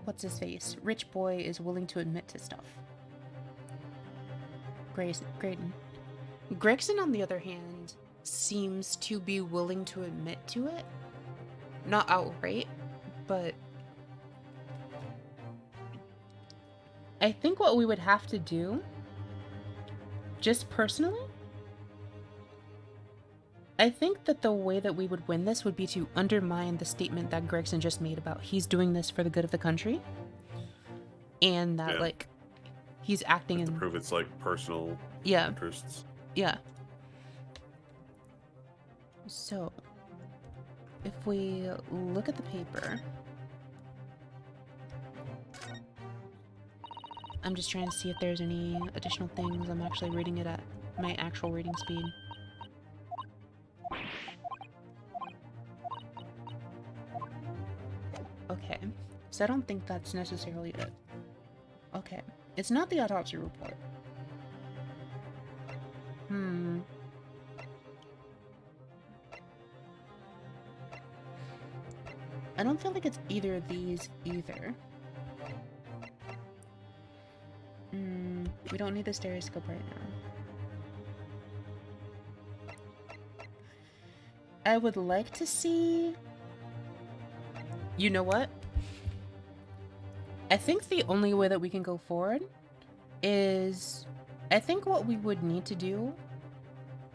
What's his face? Rich boy is willing to admit to stuff. Graydon. Gregson, on the other hand, seems to be willing to admit to it. Not outright, but... I think what we would have to do, just personally, I think that the way that we would win this would be to undermine the statement that Gregson just made about he's doing this for the good of the country. And that, like, he's acting in... To prove it's, like, personal interests. Yeah. So, if we look at the paper... I'm just trying to see if there's any additional things. I'm actually reading it at my actual reading speed. Okay, so I don't think that's necessarily it. Okay, it's not the autopsy report. I don't feel like it's either of these either. We don't need the stereoscope right now. I would like to see... You know what? I think the only way that we can go forward is... I think what we would need to do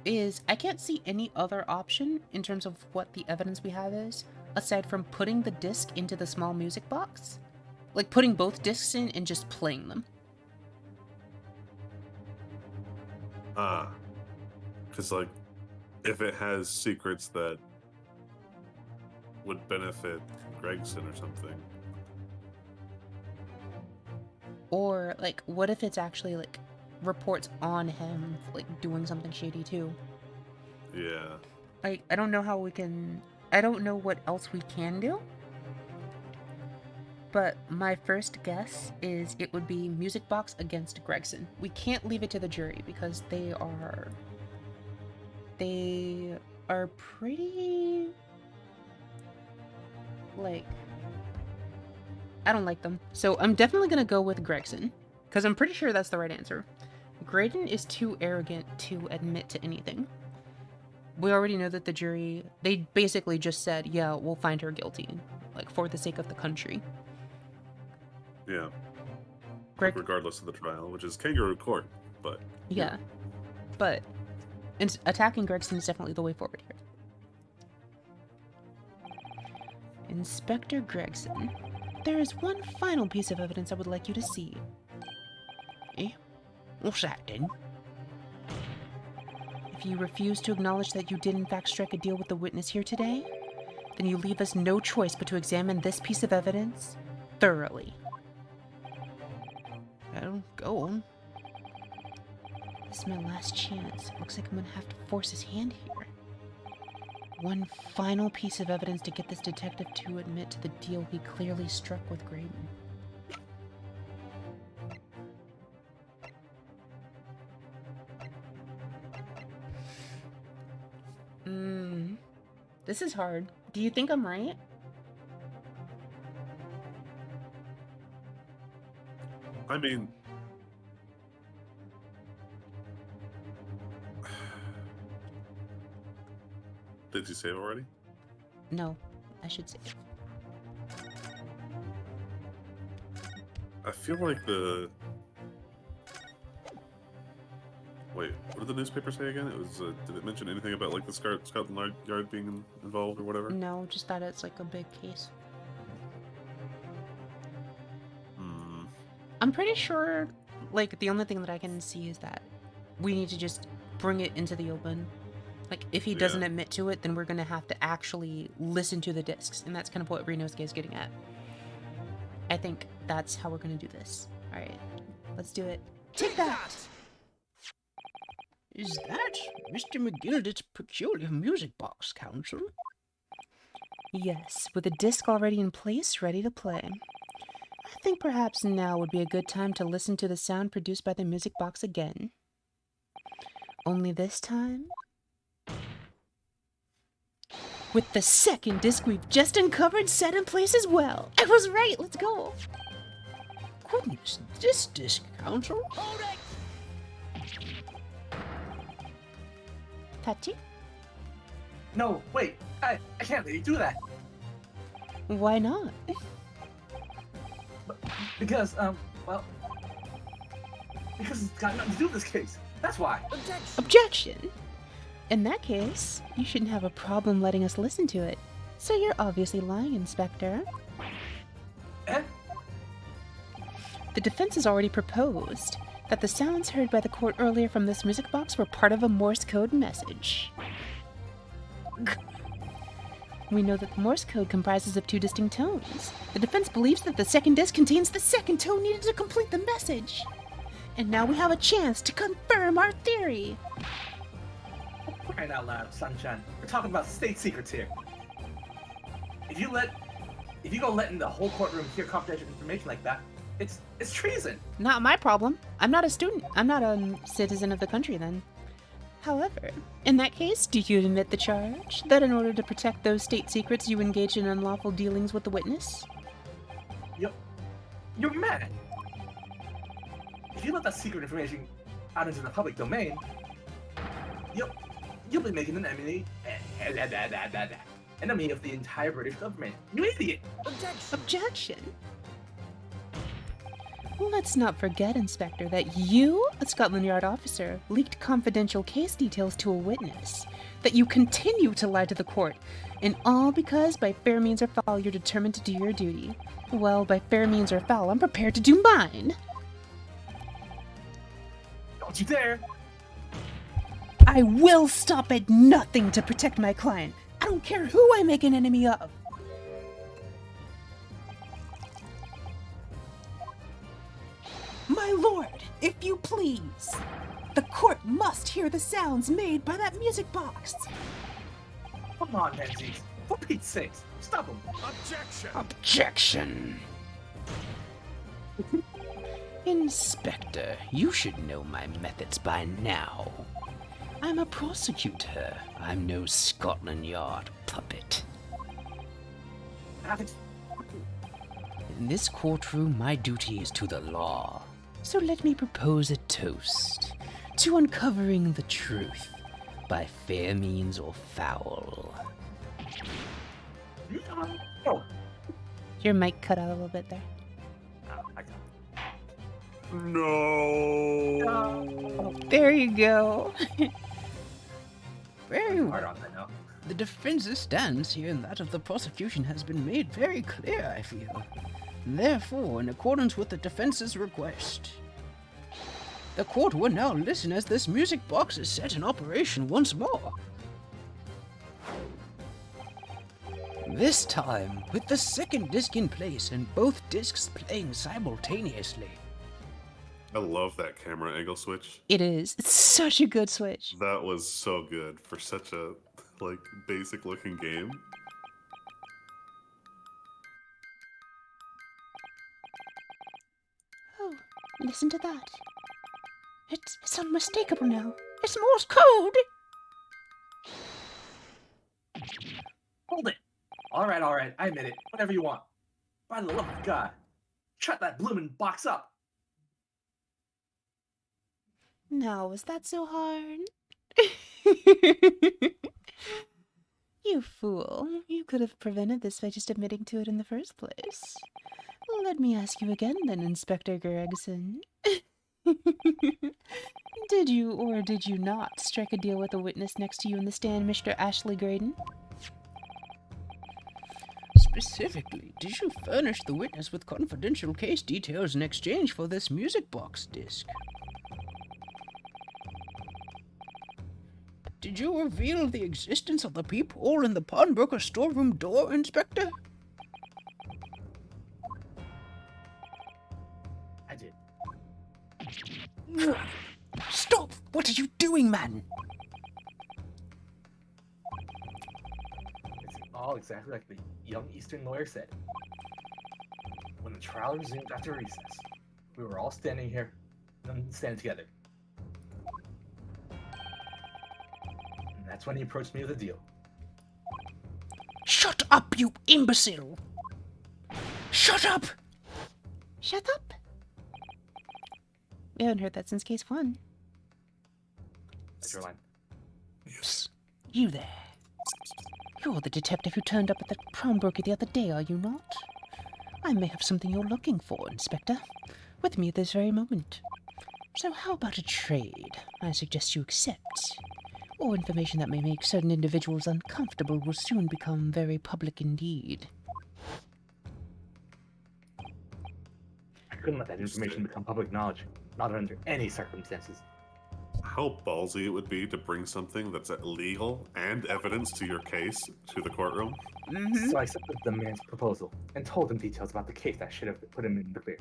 is... I can't see any other option in terms of what the evidence we have is, aside from putting the disc into the small music box. Like, putting both discs in and just playing them. Because, like, if it has secrets that would benefit Gregson or something. Or, like, what if it's actually, like, reports on him, like, doing something shady, too? Yeah. Like, I don't know how we can... I don't know what else we can do. But my first guess is it would be music box against Gregson. We can't leave it to the jury because they are pretty... like... I don't like them. So I'm definitely gonna go with Gregson, because I'm pretty sure that's the right answer. Graydon is too arrogant to admit to anything. We already know that the jury, they basically just said, yeah, we'll find her guilty, like, for the sake of the country. Yeah. Regardless of the trial, which is kangaroo court, but... Yeah. But attacking Gregson is definitely the way forward here. Inspector Gregson, there is one final piece of evidence I would like you to see. Eh? What's that, then? If you refuse to acknowledge that you did in fact strike a deal with the witness here today, then you leave us no choice but to examine this piece of evidence thoroughly. Well, go on. This is my last chance. Looks like I'm gonna have to force his hand here. One final piece of evidence to get this detective to admit to the deal he clearly struck with Graydon. This is hard. Do you think I'm right? I mean, did you save already? No, I should say. I feel like the. Wait, what did the newspaper say again? It was. Did it mention anything about like the Scotland Yard being involved or whatever? No, just that it's like a big case. Hmm. I'm pretty sure, like, the only thing that I can see is that we need to just bring it into the open. Like, if he doesn't Yeah. admit to it, then we're gonna have to actually listen to the discs, and that's kind of what Renosuke is getting at. I think that's how we're gonna do this. Alright, let's do it. Take that! Is that Mr. McGilder's peculiar music box, Counsel? Yes, with the disc already in place, ready to play. I think perhaps now would be a good time to listen to the sound produced by the music box again. Only this time, with the second disc we've just uncovered set in place as well. I was right, let's go. Goodness, this disc, Counsel? Hold it! Tachi? No, wait. I can't let you do that. Why not? Because, well... Because it's got nothing to do with this case. That's why. Objection! Objection! In that case, you shouldn't have a problem letting us listen to it. So you're obviously lying, Inspector. Eh? The defense has already proposed that the sounds heard by the court earlier from this music box were part of a Morse code message. We know that the Morse code comprises of 2 distinct tones. The defense believes that the second disc contains the second tone needed to complete the message. And now we have a chance to confirm our theory. Crying out loud, Sunshine. We're talking about state secrets here. If you go letting the whole courtroom hear confidential information like that, it's treason. Not my problem. I'm not a student. I'm not a citizen of the country then. However, in that case, do you admit the charge that in order to protect those state secrets you engaged in unlawful dealings with the witness? You're mad. If you let that secret information out into the public domain, you'll be making an enemy of the entire British government. You idiot! Objection! Let's not forget, Inspector, that you, a Scotland Yard officer, leaked confidential case details to a witness. That you continue to lie to the court. And all because, by fair means or foul, you're determined to do your duty. Well, by fair means or foul, I'm prepared to do mine. Don't you dare! I will stop at nothing to protect my client. I don't care who I make an enemy of. My lord, if you please. The court must hear the sounds made by that music box. Come on, Menzies. For Pete's sake, stop him. Objection! Objection! Inspector, you should know my methods by now. I'm a prosecutor. I'm no Scotland Yard puppet. Alex, In this courtroom, my duty is to the law. So let me propose a toast to uncovering the truth by fair means or foul. oh, Your mic cut out a little bit there. I got No. There you go. Very hard well. on that now. The defense's stance here and that of the prosecution has been made very clear, I feel. Therefore, in accordance with the defense's request, the court will now listen as this music box is set in operation once more. This time, with the second disc in place and both discs playing simultaneously. I love that camera angle switch. It is. It's such a good switch. That was so good for such a like basic looking game. Oh, listen to that. It's unmistakable now. It's Morse code! All right, I admit it. Whatever you want. By the love of God, shut that bloomin' box up. Now, was that so hard? You fool. You could have prevented this by just admitting to it in the first place. Let me ask you again then, Inspector Gregson. Did you or did you not strike a deal with the witness next to you in the stand, Mr. Ashley Graydon? Specifically, did you furnish the witness with confidential case details in exchange for this music box disc? Did you reveal the existence of the peephole in the pawnbroker storeroom door, Inspector? I did. Stop! What are you doing, man? It's all exactly like the young Eastern lawyer said. When the trial resumed after recess, we were all standing here, standing together. And that's when he approached me with a deal. Shut up, you imbecile! Shut up! Shut up! We haven't heard that since case 1. That's your line. Psst, you there. You're the detective who turned up at the pawnbroker the other day, are you not? I may have something you're looking for, Inspector. With me at this very moment. So how about a trade? I suggest you accept. Or information that may make certain individuals uncomfortable will soon become very public indeed. I couldn't let that information become public knowledge, not under any circumstances. How ballsy it would be to bring something that's illegal and evidence to your case to the courtroom. So I accepted the man's proposal and told him details about the case that should have put him in the clear.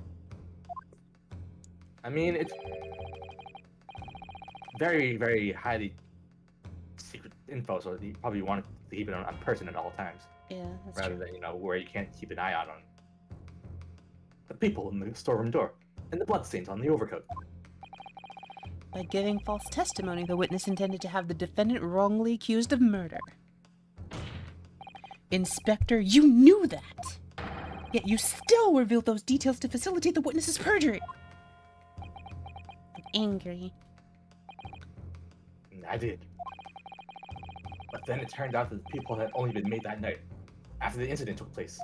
I mean, it's very, very highly secret info, so you probably want to keep it on person at all times, Yeah, that's rather true. than, where you can't keep an eye out on the people in the storeroom door and the bloodstains on the overcoat. By giving false testimony, the witness intended to have the defendant wrongly accused of murder. Inspector, you knew that! Yet you still revealed those details to facilitate the witness's perjury! I'm angry. And I did. But then it turned out that the people had only been made that night, after the incident took place.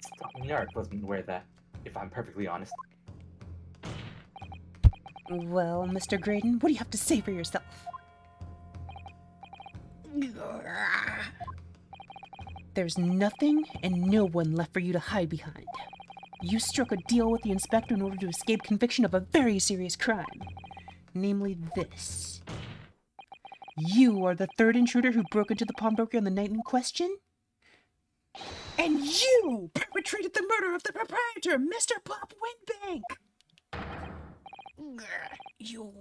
Scotland Yard wasn't aware of that, if I'm perfectly honest. Well, Mr. Graydon, what do you have to say for yourself? There's nothing and no one left for you to hide behind. You struck a deal with the inspector in order to escape conviction of a very serious crime. Namely this. You are the third intruder who broke into the pawnbroker on the night in question? And you perpetrated the murder of the proprietor, Mr. Pop Windbank! You...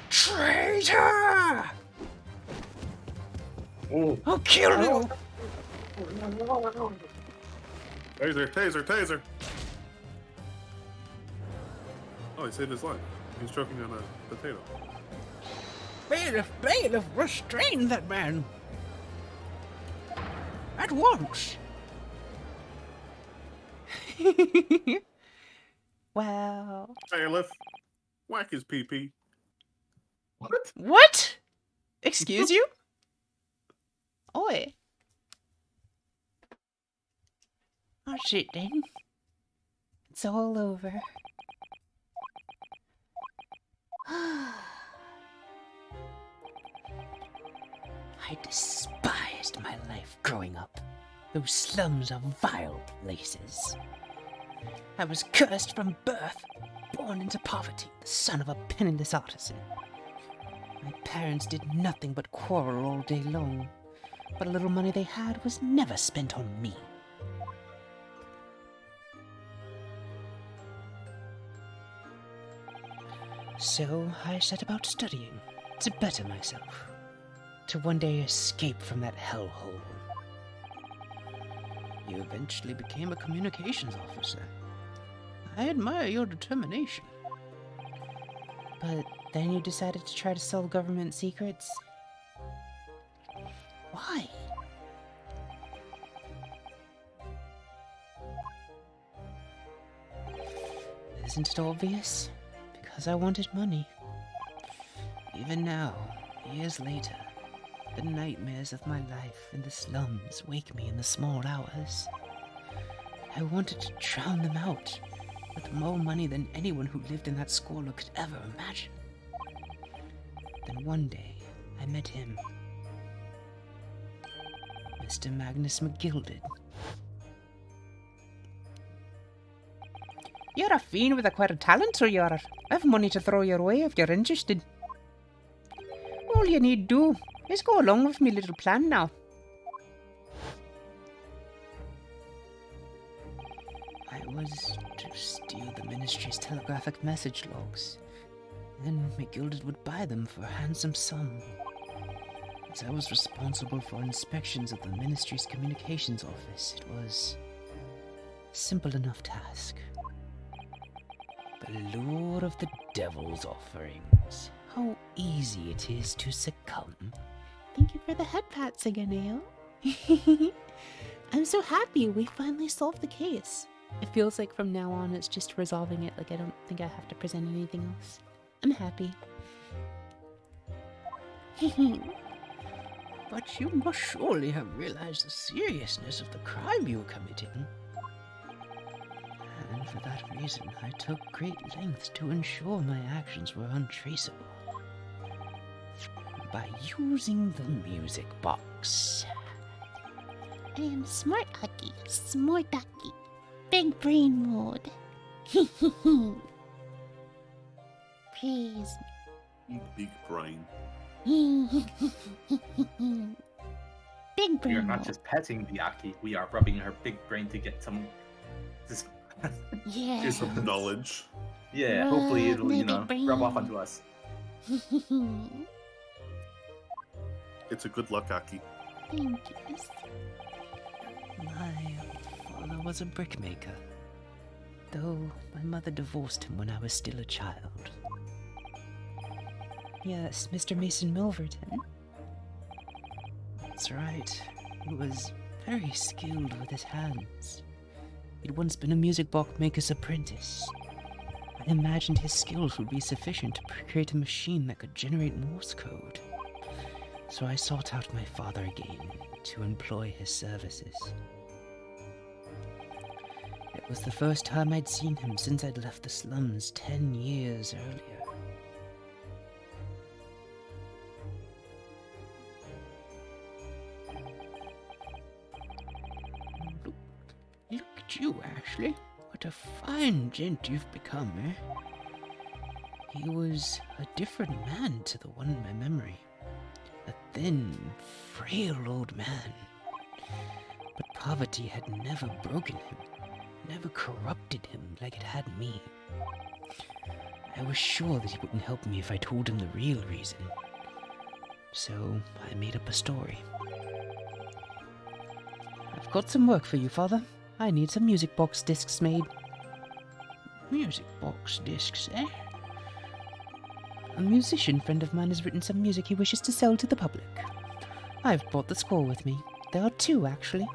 Traitor! I'll kill you! Taser! Oh, he saved his life. He was choking on a potato. Bailiff, restrain that man! At once! Wow. Bailiff, whack his pee-pee. What? What? Excuse you? Oi. Oh shit, then. It's all over. I despised my life growing up. Those slums are vile places. I was cursed from birth, born into poverty, the son of a penniless artisan. My parents did nothing but quarrel all day long. What little money they had was never spent on me. So I set about studying to better myself, to one day escape from that hellhole. You eventually became a communications officer. I admire your determination. But then you decided to try to sell government secrets? Why? Isn't it obvious? Because I wanted money. Even now, years later, the nightmares of my life in the slums wake me in the small hours. I wanted to drown them out with more money than anyone who lived in that squalor could ever imagine. Then one day, I met him. Mr. Magnus McGilded. You're a fiend with acquired talent, so you are. I've money to throw your way if you're interested. All you need do is go along with me little plan now. I was to steal the ministry's telegraphic message logs. Then McGilded would buy them for a handsome sum. As I was responsible for inspections of the ministry's communications office, it was a simple enough task. The lure of the devil's offerings. How easy it is to succumb. Thank you for the head pats again, Ao. I'm so happy we finally solved the case. It feels like from now on it's just resolving it. Like I don't think I have to present anything else. I'm happy. But you must surely have realized the seriousness of the crime you were committing. And for that reason, I took great lengths to ensure my actions were untraceable. By using the music box. I am smart Aki, smart Aki. Big brain mode. Praise Big brain. me. Big We brain are not mode. just petting the Aki, we are rubbing her big brain to get some. This, Yeah. Here's some knowledge. yeah, hopefully Rub it'll, my you know, big brain. rub off onto us. It's a good luck, Aki. Thank you. My father was a brickmaker, though my mother divorced him when I was still a child. Yes, Mr. Mason Milverton. That's right. He was very skilled with his hands. He'd once been a music box maker's apprentice. I imagined his skills would be sufficient to create a machine that could generate Morse code. So I sought out my father again to employ his services. It was the first time I'd seen him since I'd left the slums 10 years earlier. Look at you, Ashley. What a fine gent you've become, eh? He was a different man to the one in my memory. A thin, frail old man. But poverty had never broken him, never corrupted him like it had me. I was sure that he wouldn't help me if I told him the real reason. So I made up a story. I've got some work for you, Father. I need some music box discs made. Music box discs, eh? A musician friend of mine has written some music he wishes to sell to the public. I've brought the score with me. There are two, actually.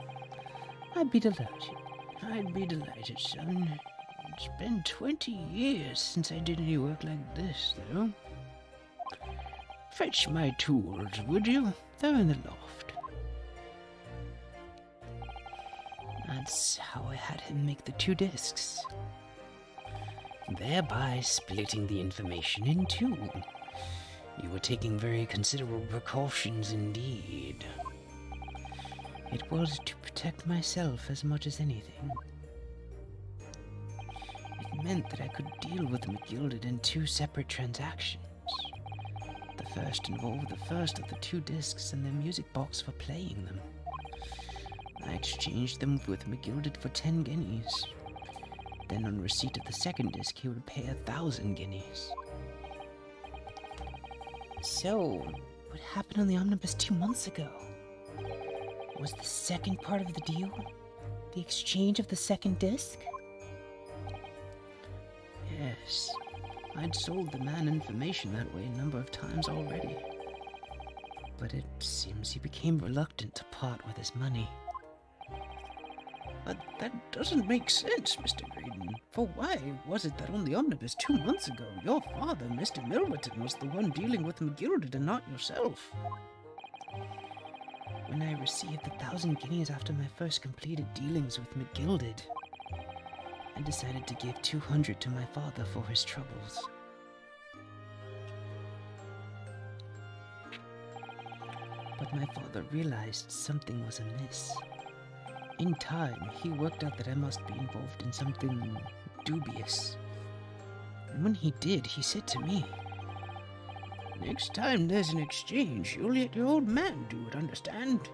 I'd be delighted. I'd be delighted, son. It's been 20 years since I did any work like this, though. Fetch my tools, would you? They're in the loft. That's how I had him make the two discs, thereby splitting the information in two. You were taking very considerable precautions indeed. It was to protect myself as much as anything. It meant that I could deal with McGilded in two separate transactions. The first involved the first of the two discs and their music box for playing them. I exchanged them with McGilded for 10 guineas. Then on receipt of the second disc, he would pay 1,000 guineas. So, what happened on the omnibus 2 months ago? Was the second part of the deal the exchange of the second disc? Yes, I'd sold the man information that way a number of times already. But it seems he became reluctant to part with his money. But that doesn't make sense, Mr. Graydon. For why was it that on the omnibus 2 months ago, your father, Mr. Milverton, was the one dealing with McGilded and not yourself? When I received the 1,000 guineas after my first completed dealings with McGilded, I decided to give 200 to my father for his troubles. But my father realized something was amiss. In time, he worked out that I must be involved in something dubious. And when he did, he said to me, Next time there's an exchange, you'll let your old man do it, understand?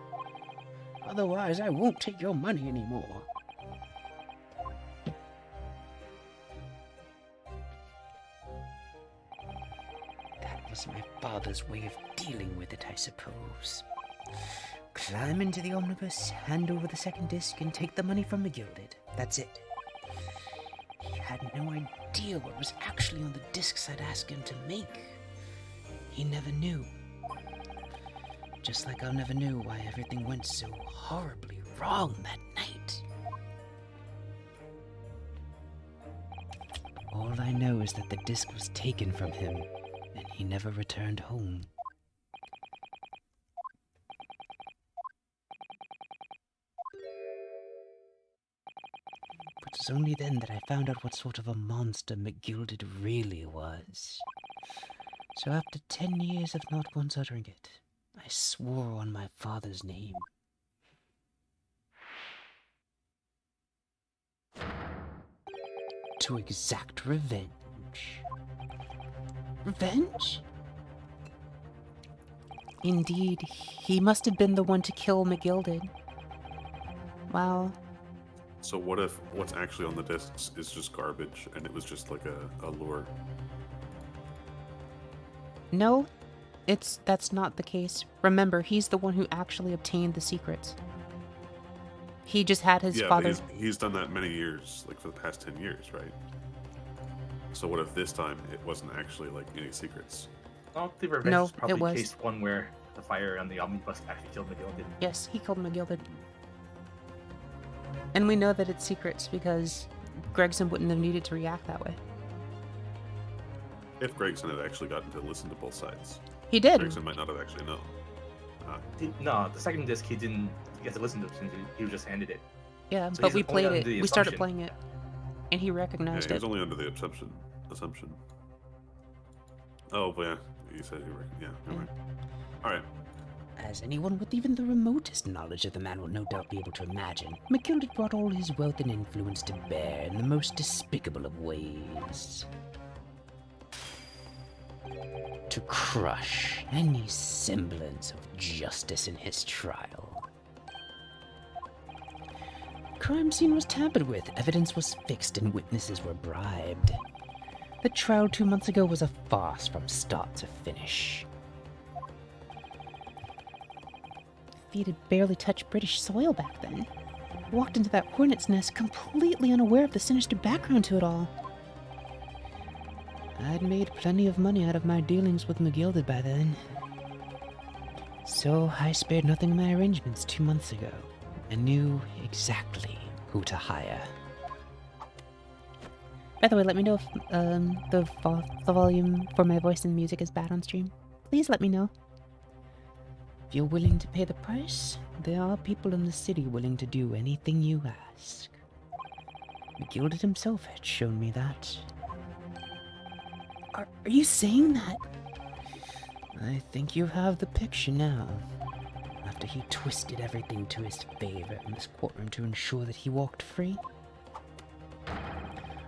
Otherwise, I won't take your money anymore. that was my father's way of dealing with it, I suppose. Climb into the omnibus, hand over the second disc, and take the money from McGilded. That's it. He had no idea what was actually on the discs I'd asked him to make. He never knew. Just like I'll never know why everything went so horribly wrong that night. All I know is that the disc was taken from him, and he never returned home. But it was only then that I found out what sort of a monster McGilded really was. So after 10 years of not once uttering it, I swore on my father's name. To exact revenge. Revenge? Indeed, he must have been the one to kill McGilded. Wow. So what if what's actually on the discs is just garbage and it was just like a lure? No, that's not the case. Remember, he's the one who actually obtained the secrets. He just had his Yeah, father. but he's done that many years, like for the past 10 years, right? So what if this time it wasn't actually like any secrets? Well, the revenge No, is probably it was. case one where the fire on the omnibus actually killed McGilded. Yes, he killed McGilded. And we know that it's secrets because Gregson wouldn't have needed to react that way. If Gregson had actually gotten to listen to both sides, He did. Gregson might not have actually known. No, the second disc he didn't get to listen to it since he was just handed it. Yeah, So but he's we only played under it. the We started assumption. playing it, and he Yeah, recognized he was it. only under the assumption. Oh, but yeah, you said you were. Yeah, you're right. All right. As anyone with even the remotest knowledge of the man will no doubt be able to imagine, McGilded brought all his wealth and influence to bear in the most despicable of ways. To crush any semblance of justice in his trial. The crime scene was tampered with, evidence was fixed, and witnesses were bribed. The trial 2 months ago was a farce from start to finish. Feet had barely touched British soil back then. Walked into that hornet's nest completely unaware of the sinister background to it all. I'd made plenty of money out of my dealings with McGilded by then. So I spared nothing in my arrangements 2 months ago, and knew exactly who to hire. By the way, let me know if the volume for my voice and music is bad on stream. Please let me know. If you're willing to pay the price, there are people in the city willing to do anything you ask. McGilded himself had shown me that. Are you saying that? I think you have the picture now. After he twisted everything to his favor in this courtroom to ensure that he walked free,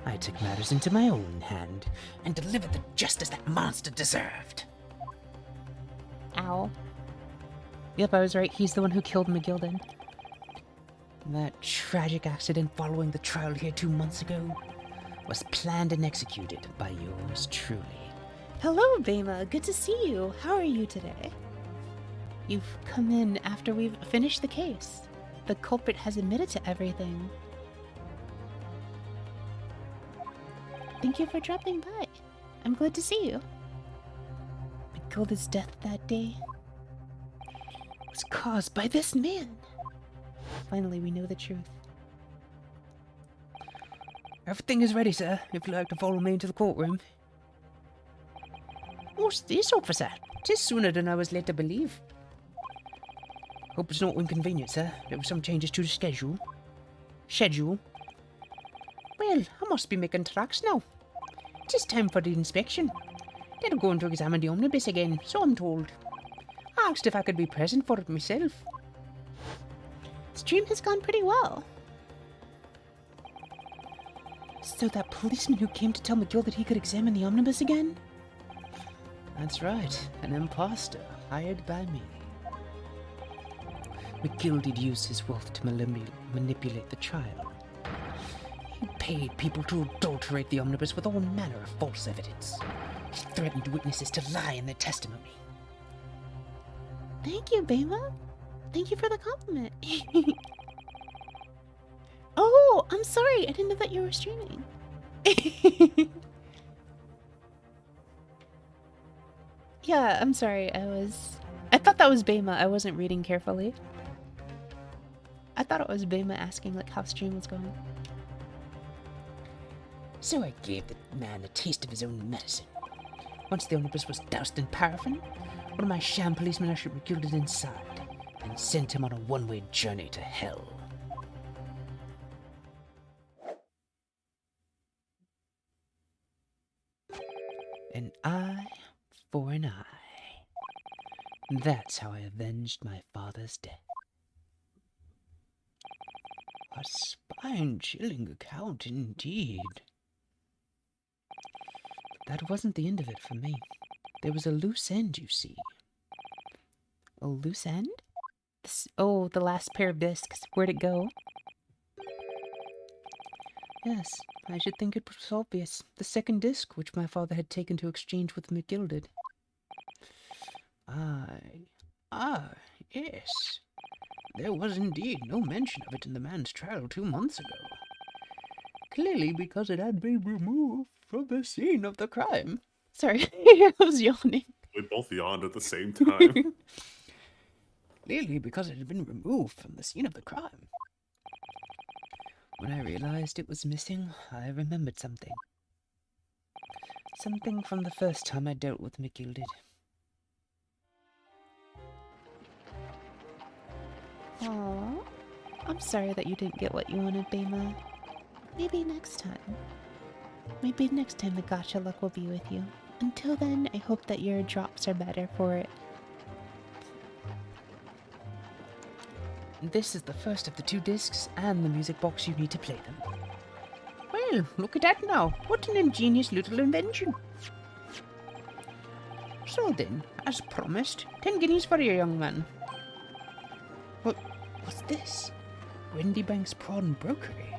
I took matters into my own hand and delivered the justice that monster deserved. Ow. Yep, I was right. He's the one who killed McGilded. That tragic accident following the trial here 2 months ago was planned and executed by yours truly. Hello, Bema. Good to see you. How are you today? You've come in after we've finished the case. The culprit has admitted to everything. Thank you for dropping by. I'm glad to see you. McGilda's death that day was caused by this man. Finally, we know the truth. Everything is ready, sir, if you'd like to follow me into the courtroom. What's this, officer? 'Tis sooner than I was led to believe. Hope it's not inconvenient, sir. There were some changes to the schedule. Well, I must be making tracks now. 'Tis time for the inspection. They're going to examine the omnibus again, so I'm told. I asked if I could be present for it myself. Stream has gone pretty well. So that policeman who came to tell McGill that he could examine the omnibus again? That's right, an imposter hired by me. McGill did use his wealth to manipulate the trial. He paid people to adulterate the omnibus with all manner of false evidence. He threatened witnesses to lie in their testimony. Thank you, Bema. Thank you for the compliment. Oh, I'm sorry. I didn't know that you were streaming. Yeah, I'm sorry. I thought that was Bema. I wasn't reading carefully. I thought it was Bema asking like how stream was going. So I gave the man a taste of his own medicine. Once the omnibus was doused in paraffin, one of my sham policemen ushered McGill inside and sent him on a one-way journey to hell. An eye for an eye. That's how I avenged my father's death. A spine-chilling account indeed. But that wasn't the end of it for me. There was a loose end, you see. A loose end? Oh, the last pair of discs. Where'd it go? Yes, I should think it was obvious. The second disc, which my father had taken to exchange with McGilded. Yes. There was indeed no mention of it in the man's trial 2 months ago. Clearly because it had been removed from the scene of the crime. Sorry, I was yawning. We both yawned at the same time. Clearly because it had been removed from the scene of the crime. When I realized it was missing, I remembered something. Something from the first time I dealt with McGilded. Aww. I'm sorry that you didn't get what you wanted, Bema. Maybe next time. Maybe next time the gacha luck will be with you. Until then, I hope that your drops are better for it. This is the first of the 2 discs and the music box you need to play them. Well, look at that now. What an ingenious little invention. So then, as promised, 10 guineas for you, young man. What's this? Wendy Bank's Prawn Brokery.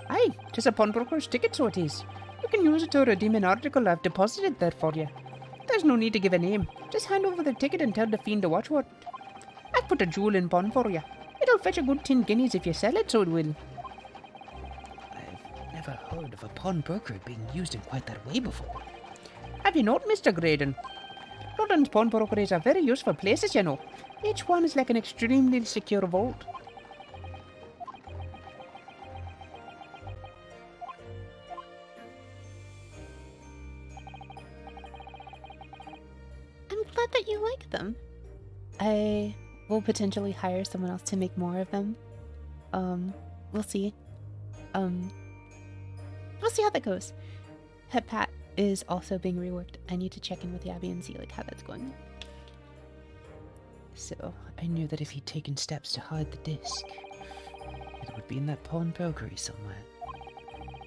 Aye, 'tis a pawnbroker's ticket, so it is. You can use it to redeem an article I've deposited there for you. There's no need to give a name. Just hand over the ticket and tell the fiend to watch what. I've put a jewel in pawn for you. It'll fetch a good 10 guineas if you sell it, so it will. I've never heard of a pawnbroker being used in quite that way before. Have you not, Mr. Graydon? London's pawnbrokeries are very useful places, you know. Each one is like an extremely secure vault. I'm glad that you like them. I will potentially hire someone else to make more of them. We'll see. We'll see how that goes. Pet Pat is also being reworked. I need to check in with Yabby and see like how that's going. So, I knew that if he'd taken steps to hide the disc, it would be in that pawnbrokery somewhere.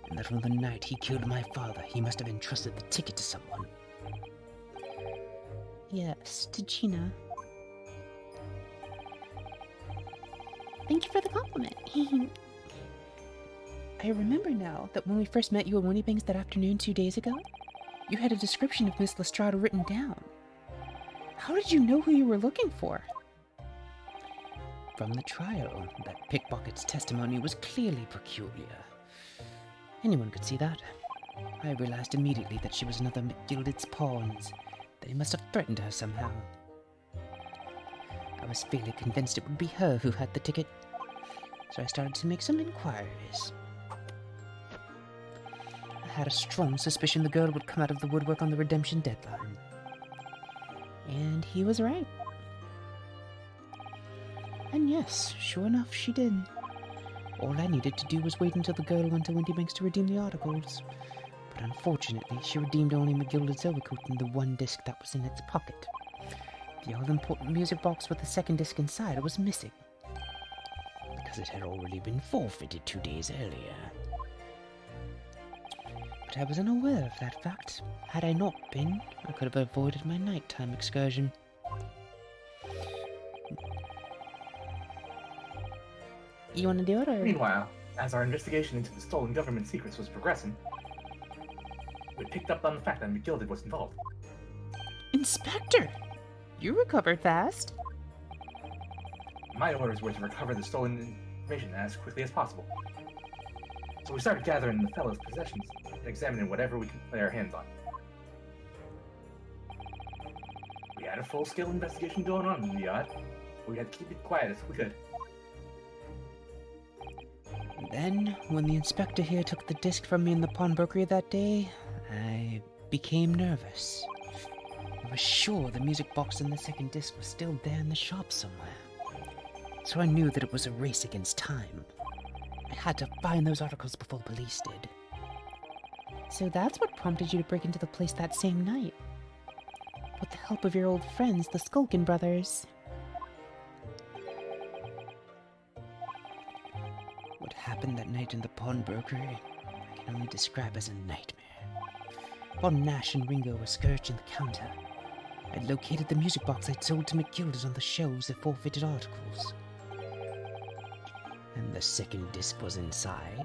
And that on the night he killed my father, he must have entrusted the ticket to someone. Yes, to Gina. Thank you for the compliment. I remember now that when we first met you at Winniebanks that afternoon 2 days ago, you had a description of Miss Lestrada written down. How did you know who you were looking for? From the trial, that pickpocket's testimony was clearly peculiar. Anyone could see that. I realized immediately that she was another McGilded's pawns. They must have threatened her somehow. I was fairly convinced it would be her who had the ticket, so I started to make some inquiries. I had a strong suspicion the girl would come out of the woodwork on the redemption deadline. And he was right. And yes, sure enough, she did. All I needed to do was wait until the girl went to Windy Banks to redeem the articles. But unfortunately, she redeemed only McGilded's overcoat and the one disc that was in its pocket. The all-important music box with the second disc inside was missing, because it had already been forfeited 2 days earlier. But I was unaware of that fact. Had I not been, I could have avoided my nighttime excursion. You want to do it, or? Meanwhile, as our investigation into the stolen government secrets was progressing, we picked up on the fact that McGilded was involved. Inspector! You recovered fast. My orders were to recover the stolen information as quickly as possible. So we started gathering the fellow's possessions and examining whatever we could lay our hands on. We had a full-scale investigation going on in the yard, but we had to keep it quiet as we could. Then, when the inspector here took the disc from me in the pawnbrokery that day, I became nervous. I was sure the music box and the second disc was still there in the shop somewhere. So I knew that it was a race against time. I had to find those articles before the police did. So that's what prompted you to break into the place that same night. With the help of your old friends, the Skulkin brothers. What happened that night in the pawnbrokery, I can only describe as a nightmare. While Nash and Ringo were scourging the counter, I'd located the music box I'd sold to McGilded on the shelves of forfeited articles. And the second disc was inside.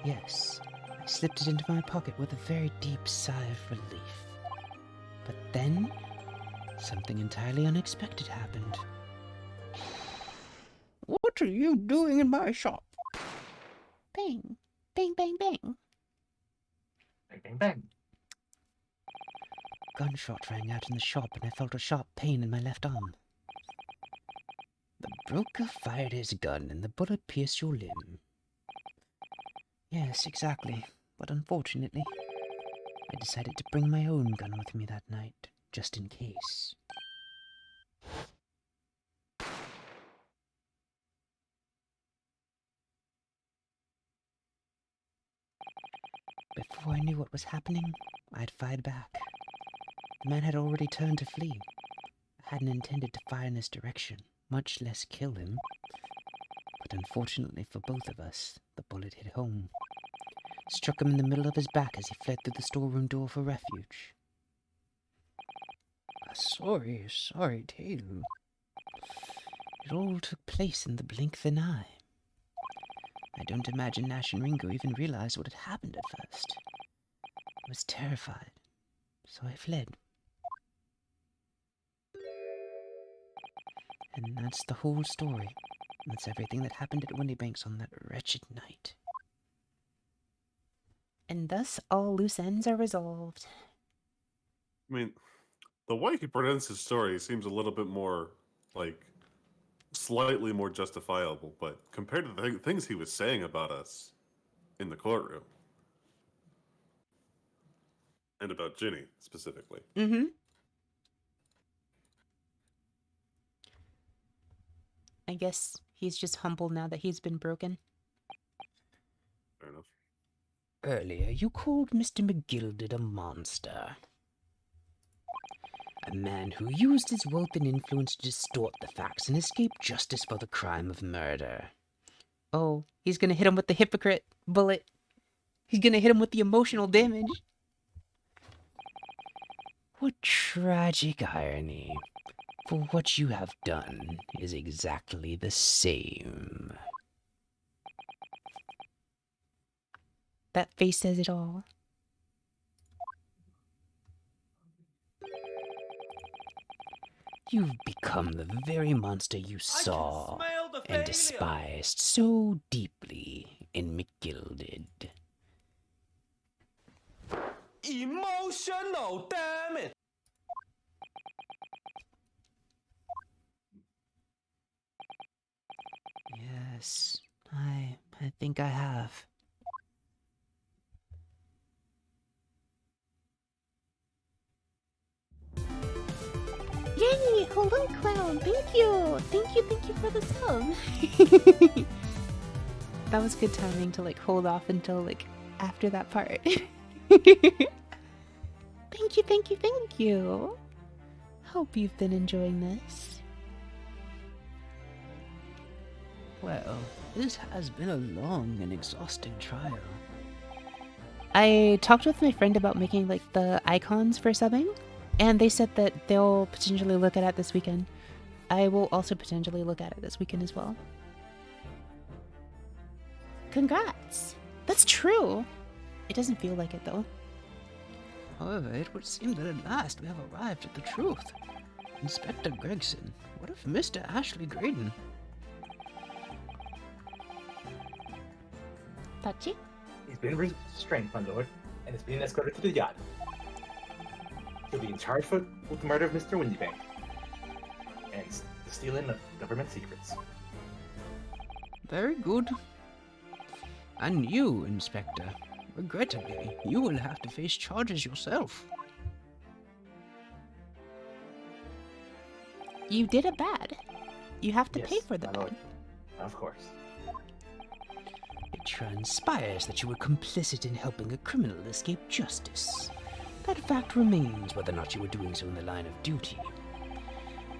Yes, I slipped it into my pocket with a very deep sigh of relief. But then, something entirely unexpected happened. What are you doing in my shop? Bang. Bang, bang, bang. Bang, bang, bang. Gunshot rang out in the shop and I felt a sharp pain in my left arm. The broker fired his gun and the bullet pierced your limb. Yes, exactly. But unfortunately, I decided to bring my own gun with me that night, just in case. Before I knew what was happening, I'd fired back. The man had already turned to flee. I hadn't intended to fire in his direction, much less kill him. But unfortunately for both of us, the bullet hit home. Struck him in the middle of his back as he fled through the storeroom door for refuge. A sorry tale. It all took place in the blink of an eye. I don't imagine Nash and Ringo even realized what had happened at first. I was terrified, so I fled. And that's the whole story. That's everything that happened at Windybanks on that wretched night. And thus all loose ends are resolved. I mean, the way he presents his story seems a little bit more, like, slightly more justifiable, but compared to the things he was saying about us in the courtroom, and about Ginny, specifically. Mm-hmm. I guess he's just humble now that he's been broken. Fair enough. Earlier, you called Mr. McGilded a monster. A man who used his wealth and influence to distort the facts and escape justice for the crime of murder. Oh, he's gonna hit him with the hypocrite bullet. He's gonna hit him with the emotional damage. What tragic irony. For what you have done is exactly the same. That face says it all. You've become the very monster you saw and despised so deeply in McGilded. Emotional, damn it! Yes, I think I have. Yay! Hello, clown. Thank you. Thank you for the sub. That was good timing to like hold off until like after that part. Thank you. Hope you've been enjoying this. Well, this has been a long and exhausting trial. I talked with my friend about making like the icons for subbing, and they said that they'll potentially look at it this weekend. I will also potentially look at it this weekend as well. Congrats! That's true! It doesn't feel like it though. However, it would seem that at last we have arrived at the truth. Inspector Gregson, what of Mr. Ashley Graydon? Tachi? He's been restrained, my lord, and is being escorted to the yacht. He'll be in charge for the murder of Mr. Windybank and the stealing of government secrets. Very good. And you, Inspector, regrettably, you will have to face charges yourself. You did it bad. You have to Yes, pay for the my bad. lord. Of course. It transpires that you were complicit in helping a criminal escape justice. That fact remains whether or not you were doing so in the line of duty.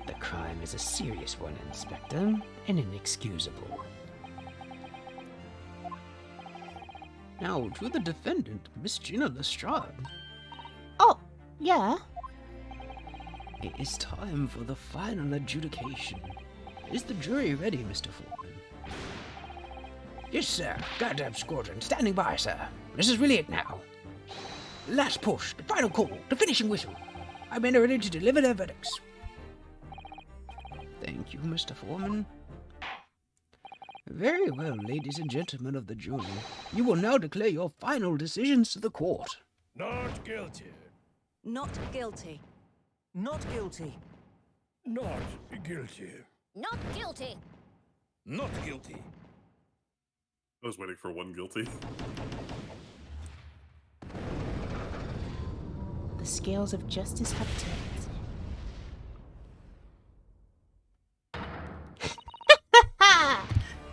The crime is a serious one, Inspector, and inexcusable. Now, to the defendant, Miss Gina Lestrade. Oh, yeah. It is time for the final adjudication. Is the jury ready, Mr. Foreman? Yes, sir. Goddamn squadron. Standing by, sir. This is really it now. Last push, the final call, the finishing whistle. Our men are ready to deliver their verdicts. Thank you, Mr. Foreman. Very well, ladies and gentlemen of the jury. You will now declare your final decisions to the court. Not guilty. Not guilty. Not guilty. Not guilty. Not guilty. Not guilty. I was waiting for one guilty. The scales of justice have tipped.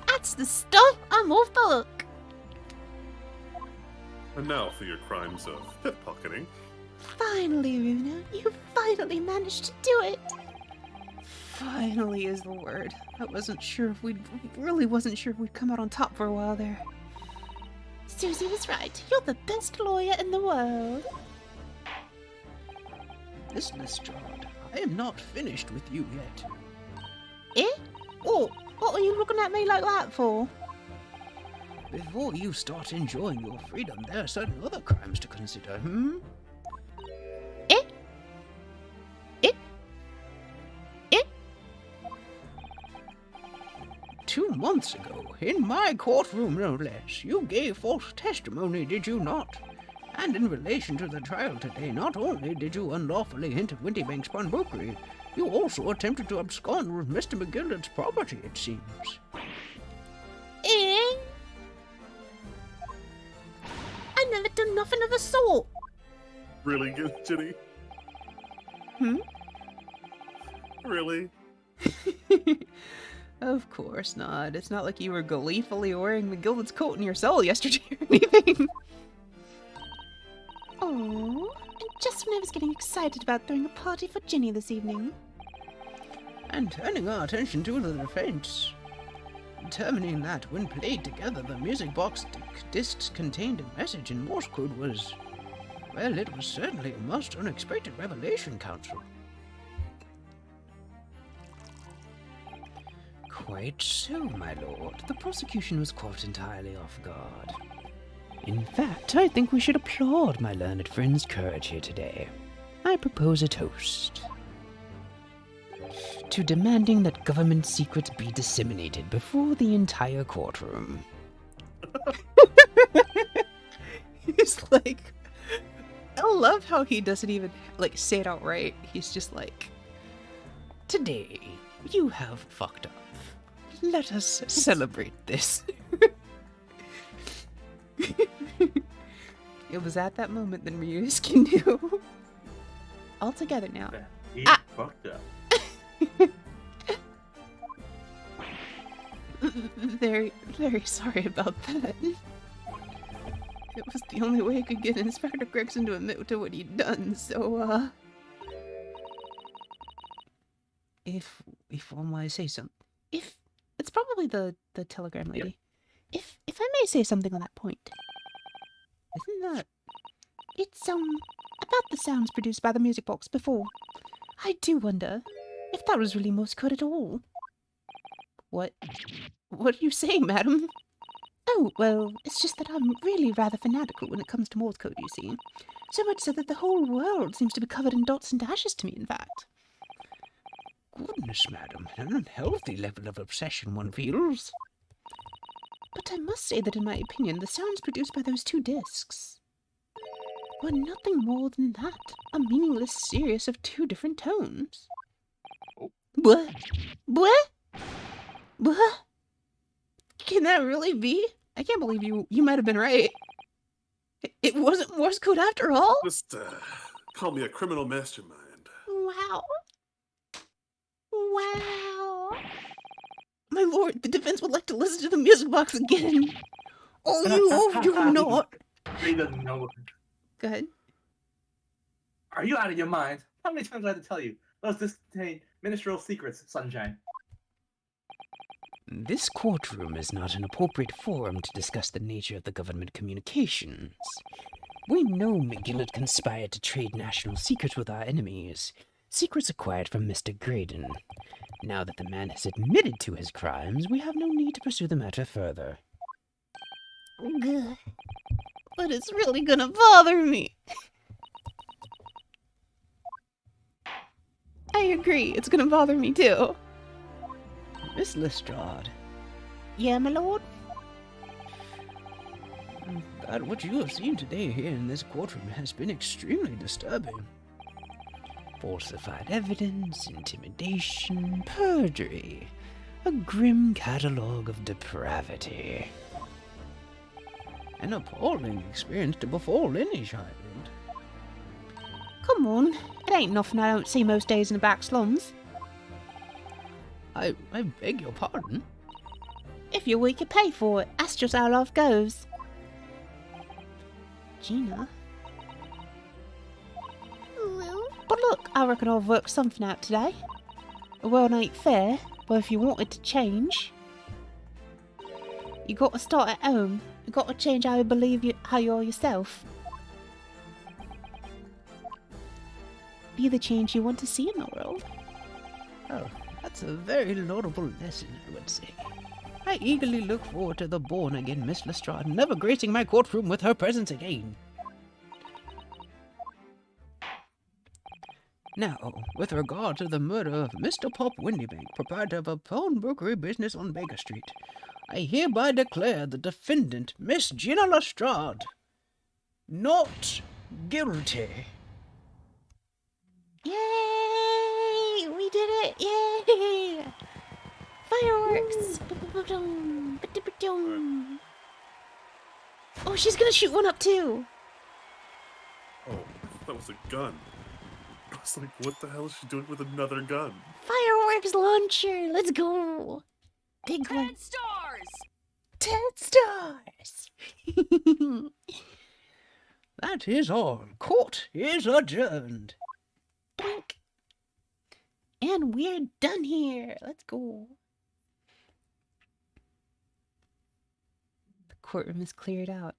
That's the stuff. I'm off the hook. And now for your crimes of pickpocketing. Finally, Runa, you finally managed to do it. Finally is the word. I really wasn't sure if we'd come out on top for a while there. Susie was right. You're the best lawyer in the world. Miss Lestrade, I am not finished with you yet. Eh? Oh, what are you looking at me like that for? Before you start enjoying your freedom, there are certain other crimes to consider, hmm? Eh? Eh? Eh? 2 months ago, in my courtroom no less, you gave false testimony, did you not? And in relation to the trial today, not only did you unlawfully enter Windybank's pawnbrokery, you also attempted to abscond with Mr. McGilden's property, it seems. Eh? I never done nothing of the sort. Really, Ginny? Hmm? Really? Of course not. It's not like you were gleefully wearing the Gilded's coat in your cell yesterday or anything. Oh, and just when I was getting excited about throwing a party for Ginny this evening. And turning our attention to the defense, determining that when played together, the music box discs contained a message in Morse code was, well, it was certainly a most unexpected revelation, Counsel. Quite so, my lord. The prosecution was caught entirely off guard. In fact, I think we should applaud my learned friend's courage here today. I propose a toast to demanding that government secrets be disseminated before the entire courtroom. He's like, I love how he doesn't even, like, say it outright. He's just like, Today, you have fucked up. Let us celebrate this. it was at that moment that Ryusuke knew. All together now. He fucked up. Very, very sorry about that. It was the only way I could get Inspector Gregson to admit to what he'd done, so, If one might say something. if it's probably the telegram lady. If I may say something on that point. Isn't that it's about the sounds produced by the music box before. I do wonder if that was really Morse code at all. What are you saying, madam? Oh, well, it's just that I'm really rather fanatical when it comes to Morse code, you see. So much so that the whole world seems to be covered in dots and dashes to me, in fact. Goodness, madam, an unhealthy level of obsession one feels. But I must say that in my opinion, the sounds produced by those two discs were nothing more than that. A meaningless series of two different tones. What? What? What? Can that really be? I can't believe you might have been right. It wasn't Morse code after all? Just call me a criminal mastermind. Wow. Wow. My lord, the defense would like to listen to the music box again. Oh, you're not. He doesn't know. Go ahead. Are you out of your mind? How many times do I have to tell you? Those contain ministerial secrets, Sunshine. This courtroom is not an appropriate forum to discuss the nature of the government communications. We know McGillett conspired to trade national secrets with our enemies, secrets acquired from Mr. Graydon. Now that the man has admitted to his crimes, we have no need to pursue the matter further. Good. But it's really gonna bother me. I agree, it's gonna bother me too. Miss Lestrade, Yeah, my lord? that what you have seen today here in this courtroom has been extremely disturbing. Falsified evidence, intimidation, perjury. A grim catalogue of depravity. An appalling experience to befall any child. Come on, it ain't nothing I don't see most days in the back slums. I beg your pardon? If you're weak, you pay for it. That's just how life goes. Gina? But look, I reckon I've worked something out today. The world ain't fair, but if you want it to change, you got to start at home. You got to change how you believe how you are yourself. Be the change you want to see in the world. Oh, that's a very laudable lesson, I would say. I eagerly look forward to the born-again Miss Lestrade never gracing my courtroom with her presence again. Now, with regard to the murder of Mr. Pop Windybank, proprietor of a pawnbrokery business on Baker Street, I hereby declare the defendant, Miss Gina Lestrade, not guilty. Yay! We did it! Yay! Fireworks! Oh, she's gonna shoot one up too! Oh, that was a gun. I was like, what the hell is she doing with another gun? Fireworks launcher! Let's go! Big one. 10 stars! 10 stars! That is all. Court is adjourned. Boink! And we're done here! Let's go! The courtroom is cleared out.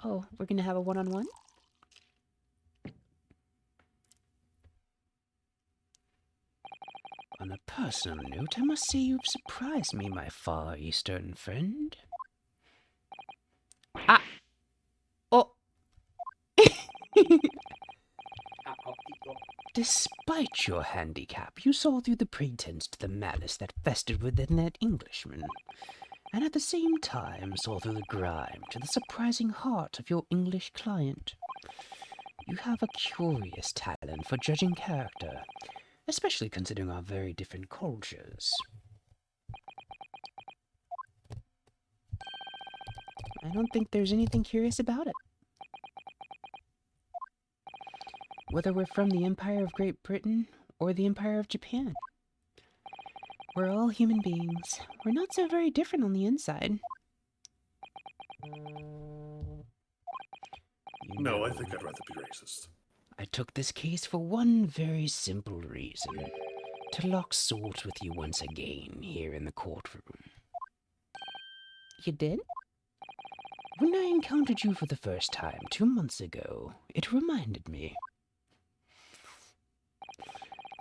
Oh, we're gonna have a one-on-one? On a personal note, I must say you've surprised me, my Far Eastern friend. Ah! Oh! Despite your handicap, you saw through the pretense to the malice that festered within that Englishman. and at the same time saw through the grime to the surprising heart of your English client. You have a curious talent for judging character, especially considering our very different cultures. I don't think there's anything curious about it. Whether we're from the Empire of Great Britain or the Empire of Japan, we're all human beings. We're not so very different on the inside. No, I think I'd rather be racist. I took this case for one very simple reason. To lock swords with you once again here in the courtroom. You did? When I encountered you for the first time 2 months ago, it reminded me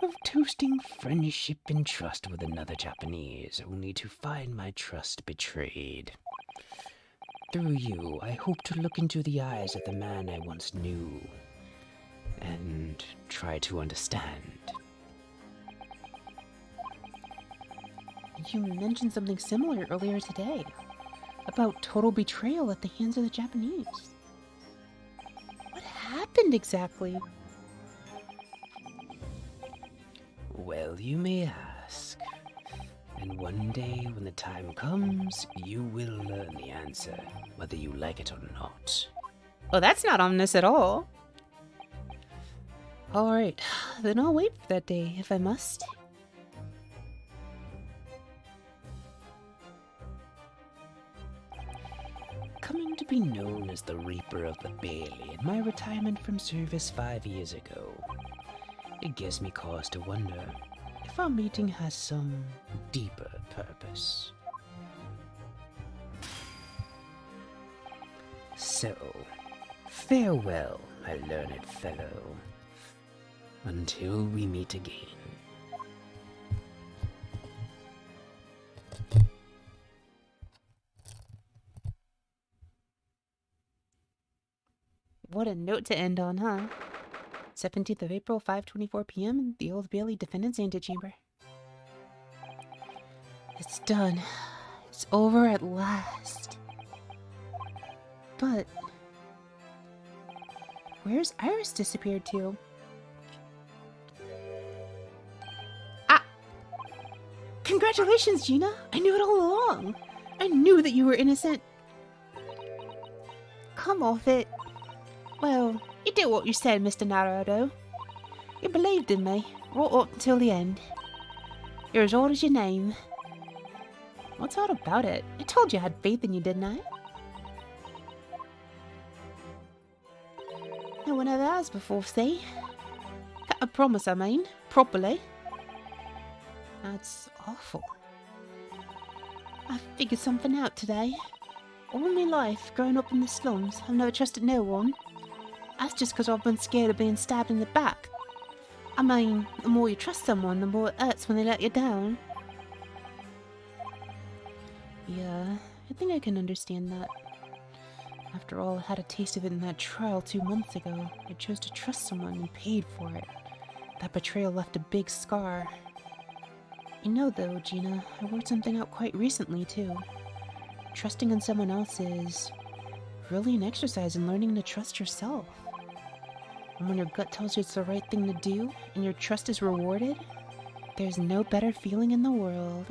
of toasting friendship and trust with another Japanese, only to find my trust betrayed. Through you, I hope to look into the eyes of the man I once knew and try to understand. You mentioned something similar earlier today, about total betrayal at the hands of the Japanese. What happened exactly? Well, you may ask. And one day, when the time comes, you will learn the answer, whether you like it or not. Oh, that's not ominous at all. Alright, then I'll wait for that day, if I must. Coming to be known as the Reaper of the Bailey in my retirement from service 5 years ago, it gives me cause to wonder if our meeting has some deeper purpose. So, farewell, my learned fellow, until we meet again. What a note to end on, huh? 17th of April, 5:24 p.m. in the Old Bailey Defendant's Antechamber. It's done. It's over at last. But where's Iris disappeared to? Ah! Congratulations, Gina! I knew it all along! I knew that you were innocent! Come off it. Well, you did what you said, Mr. Naruto. You believed in me, right up until the end. You're as old as your name. What's odd about it? I told you I had faith in you, didn't I? No one ever has before, see? Kept a promise, I mean. Properly. That's awful. I figured something out today. All my life, growing up in the slums, I've never trusted no one. That's just because I've been scared of being stabbed in the back. I mean, the more you trust someone, the more it hurts when they let you down. Yeah, I think I can understand that. After all, I had a taste of it in that trial 2 months ago. I chose to trust someone and paid for it. That betrayal left a big scar. You know though, Gina, I worked something out quite recently too. Trusting in someone else is really an exercise in learning to trust yourself. And when your gut tells you it's the right thing to do, and your trust is rewarded, there's no better feeling in the world.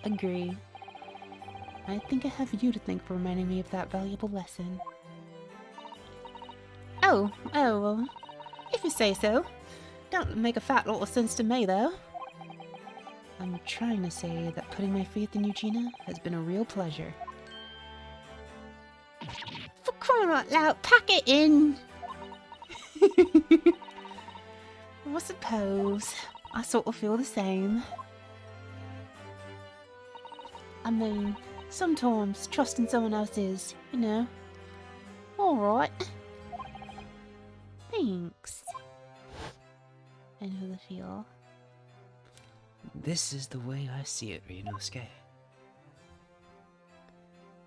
Agree. I think I have you to thank for reminding me of that valuable lesson. Oh, well, if you say so. Don't make a fat lot of sense to me, though. I'm trying to say that putting my faith in you, Gina, has been a real pleasure. For crying out loud, pack it in! I suppose I sort of feel the same. I mean, sometimes trusting someone else is, you know, alright. Thanks. I know the feel. This is the way I see it, Ryunosuke.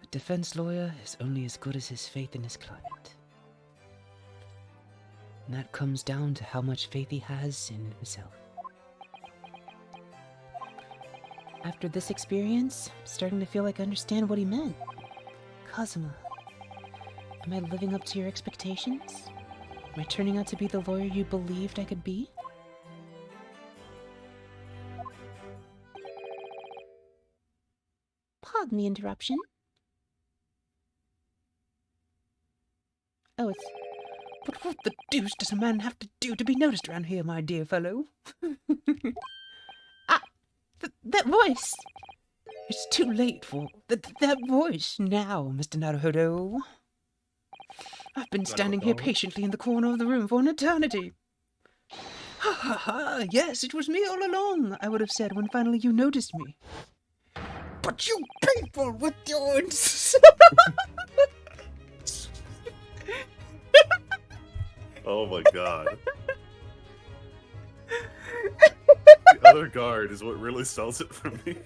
A defense lawyer is only as good as his faith in his client. And that comes down to how much faith he has in himself. After this experience, I'm starting to feel like I understand what he meant. Kazuma, am I living up to your expectations? Am I turning out to be the lawyer you believed I could be? Pardon the interruption. Oh, it's... But what the deuce does a man have to do to be noticed around here, my dear fellow? that voice! It's too late for that voice now, Mr. Naruhodo. I've been standing here patiently in the corner of the room for an eternity. Ha ha ha! Yes, it was me all along, I would have said when finally you noticed me. But you people with your... Oh my god. The other guard is what really sells it for me.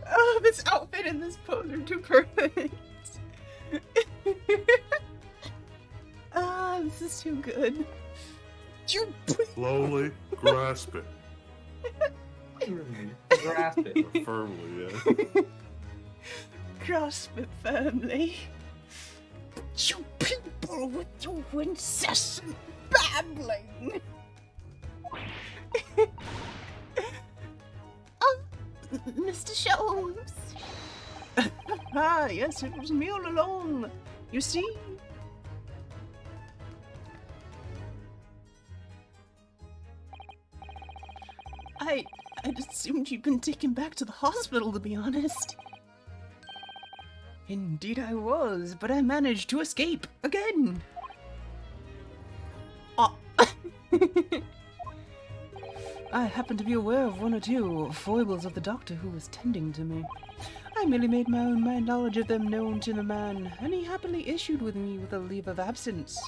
Oh, this outfit and this pose are too perfect. Ah, this is too good. You Slowly grasp it. Grasp it. Firmly, yeah. Grasp it firmly. You people with your incessant babbling! Oh, Mr. Sholmes. Ah, yes, it was me all along. You see? I'd assumed you'd been taken back to the hospital, to be honest. Indeed I was, but I managed to escape again. Oh. I happened to be aware of one or two foibles of the doctor who was tending to me. I merely made my knowledge of them known to the man, and he happily issued with me with a leave of absence.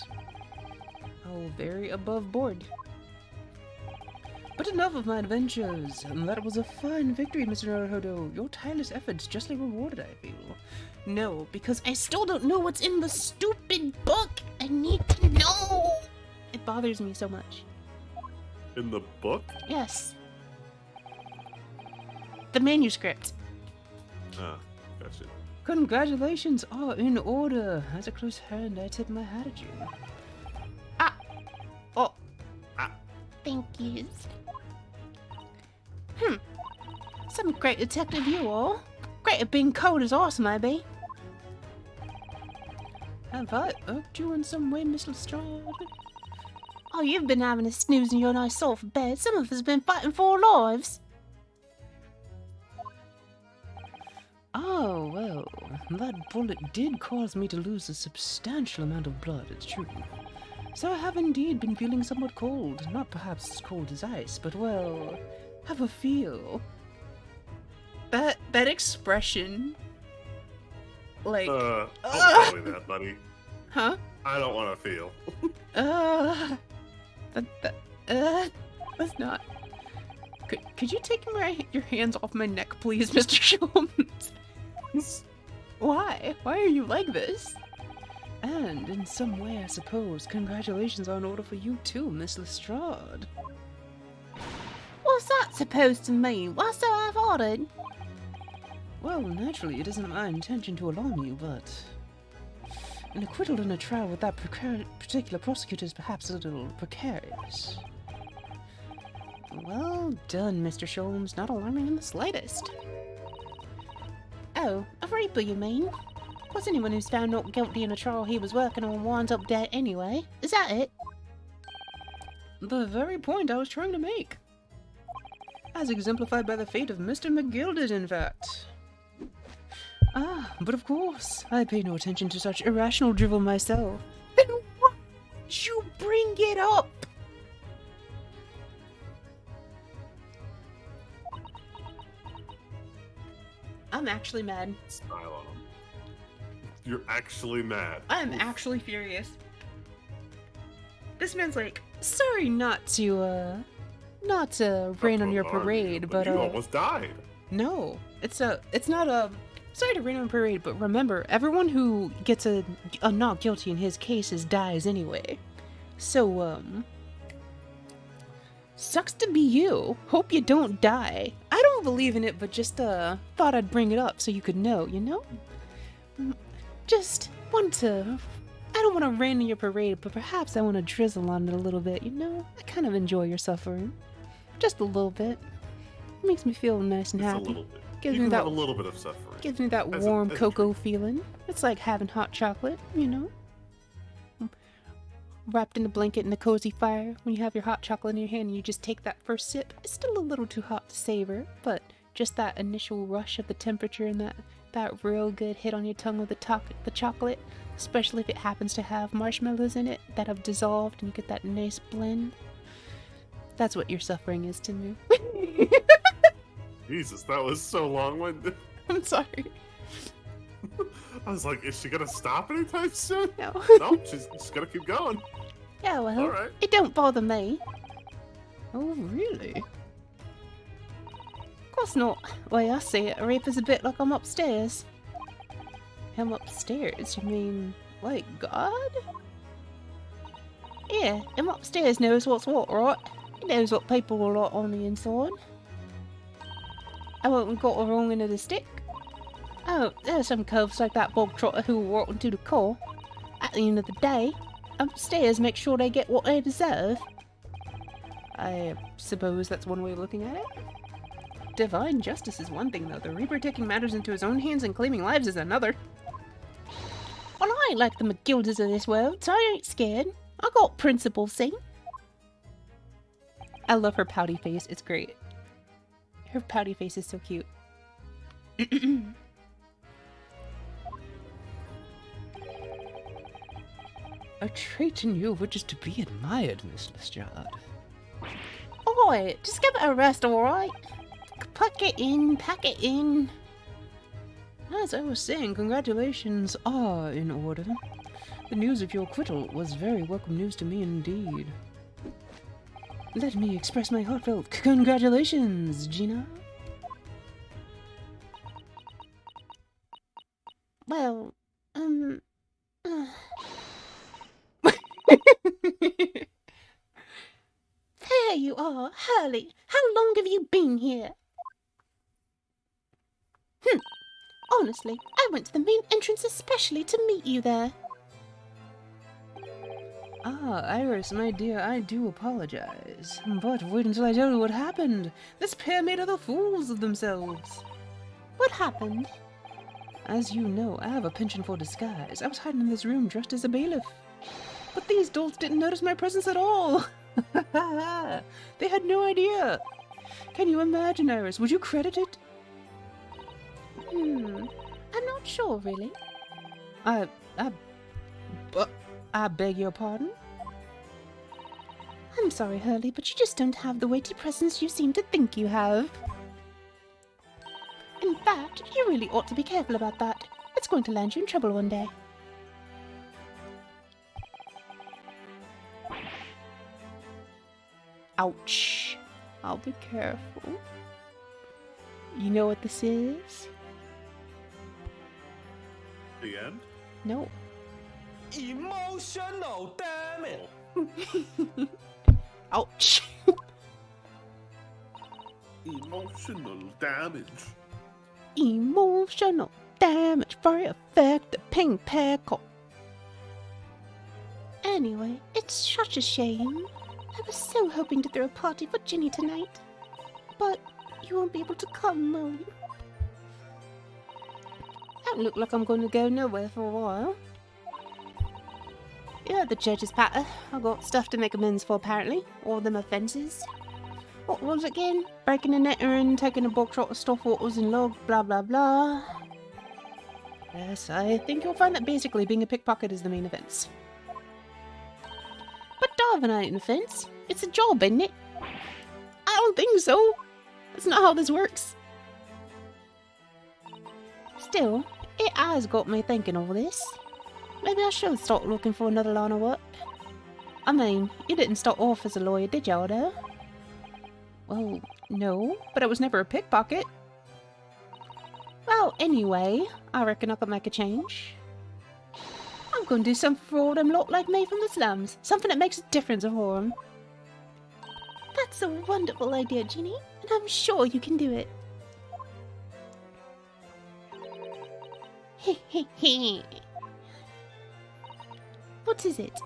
All very above board. But enough of my adventures. That was a fine victory, Mr. Naruhodo. Your tireless efforts justly rewarded, I feel. No, because I still don't know what's in the stupid book. I need to know. It bothers me so much. In the book? Yes. The manuscript. Ah, gotcha. Congratulations are in order. As a close hand, I tip my hat at you. Ah. Oh. Thank yous. Some great detective you are. Great at being cold as ice, maybe. Have I irked you in some way, Miss Lestrade? Oh, you've been having a snooze in your nice soft bed. Some of us have been fighting for our lives. Oh, well, that bullet did cause me to lose a substantial amount of blood, it's true. So I have indeed been feeling somewhat cold. Not perhaps as cold as ice, but, well, have a feel. That expression. Like... Don't tell me that, buddy. Huh? I don't want to feel. That's not... Could you take your hands off my neck, please, Mr. Sholmes? Why? Why are you like this? And, in some way, I suppose, congratulations are in order for you too, Miss Lestrade. What's that supposed to mean? Why so half-hearted? Well, naturally, it isn't my intention to alarm you, but... an acquittal in a trial with that particular prosecutor is perhaps a little precarious. Well done, Mr. Sholmes. Not alarming in the slightest. Oh, a raper, you mean? Of course, anyone who's found not guilty in a trial he was working on winds up dead anyway. Is that it? The very point I was trying to make. As exemplified by the fate of Mr. McGilded, in fact. Ah, but of course, I pay no attention to such irrational drivel myself. Then why would you bring it up? I'm actually mad. Smile on him. You're actually mad. I'm actually furious. This man's like, sorry not to rain on your parade, but you almost died. no, it's not a Sorry to rain on parade, but remember, everyone who gets a not guilty in his cases dies anyway. So, sucks to be you. Hope you don't die. I don't believe in it, but just, thought I'd bring it up so you could know, you know? Just want to... I don't want to rain on your parade, but perhaps I want to drizzle on it a little bit, you know? I kind of enjoy your suffering. Just a little bit. It makes me feel nice and Just happy. a little bit. Gives You me can that have a little bit of suffering. Gives me that As a- warm as a cocoa treat. feeling. It's like having hot chocolate, you know? Wrapped in a blanket in a cozy fire. When you have your hot chocolate in your hand and you just take that first sip, it's still a little too hot to savor, but just that initial rush of the temperature and that real good hit on your tongue with the chocolate, especially if it happens to have marshmallows in it that have dissolved and you get that nice blend. That's what your suffering is to me. Jesus, that was so long-winded. I'm sorry. I was like, is she gonna stop anytime soon? No. No, she's just gonna keep going. Yeah, well, All right. it don't bother me. Oh, really? Of course not. The way I see it, a rape is a bit like I'm upstairs. I'm upstairs? You mean, like God? Yeah, him upstairs knows what's what, right? He knows what people are like on the inside. I won't got a wrong end of the stick. Oh, there are some coves like that bog trotter who are rotten to the core. At the end of the day, upstairs make sure they get what they deserve. I suppose that's one way of looking at it. Divine justice is one thing, though. The Reaper taking matters into his own hands and claiming lives is another. Well, I ain't like the McGildas of this world, so I ain't scared. I got principles, see? I love her pouty face. It's great. Her pouty face is so cute. A trait in you which is to be admired, Miss Lestrade. Alright, just give it a rest, alright? Pack it in. As I was saying, congratulations are in order. The news of your acquittal was very welcome news to me indeed. Let me express my heartfelt congratulations, Gina. Well, there you are, Hurley. How long have you been here? Honestly, I went to the main entrance especially to meet you there. Ah, Iris, my dear, I do apologize. But wait until I tell you what happened. This pair made other fools of themselves. What happened? As you know, I have a penchant for disguise. I was hiding in this room dressed as a bailiff. But these dolts didn't notice my presence at all. They had no idea. Can you imagine, Iris? Would you credit it? I'm not sure, really. I beg your pardon? I'm sorry, Hurley, but you just don't have the weighty presence you seem to think you have. In fact, you really ought to be careful about that. It's going to land you in trouble one day. Ouch. I'll be careful. You know what this is? The end? No. Emotional damage. Ouch. Emotional damage. Emotional damage for effect the ping peckle. Anyway, it's such a shame. I was so hoping to throw a party for Ginny tonight. But you won't be able to come, will you? Don't look like I'm going to go nowhere for a while. Yeah, the judge's patter. I got stuff to make amends for, apparently. All them offences. What was it again? Breaking and entering, taking a box out of stuff what was in log, blah blah blah. Yes, I think you'll find that basically being a pickpocket is the main offense. But diving ain't an offence. It's a job, isn't it? I don't think so. That's not how this works. Still, it has got me thinking all this. Maybe I should start looking for another line of work. I mean, you didn't start off as a lawyer, did you, though? Well, no, but I was never a pickpocket. Well, anyway, I reckon I could make a change. I'm going to do something for all them lot like me from the slums. Something that makes a difference for them. That's a wonderful idea, Ginny, and I'm sure you can do it. Heh. What is it?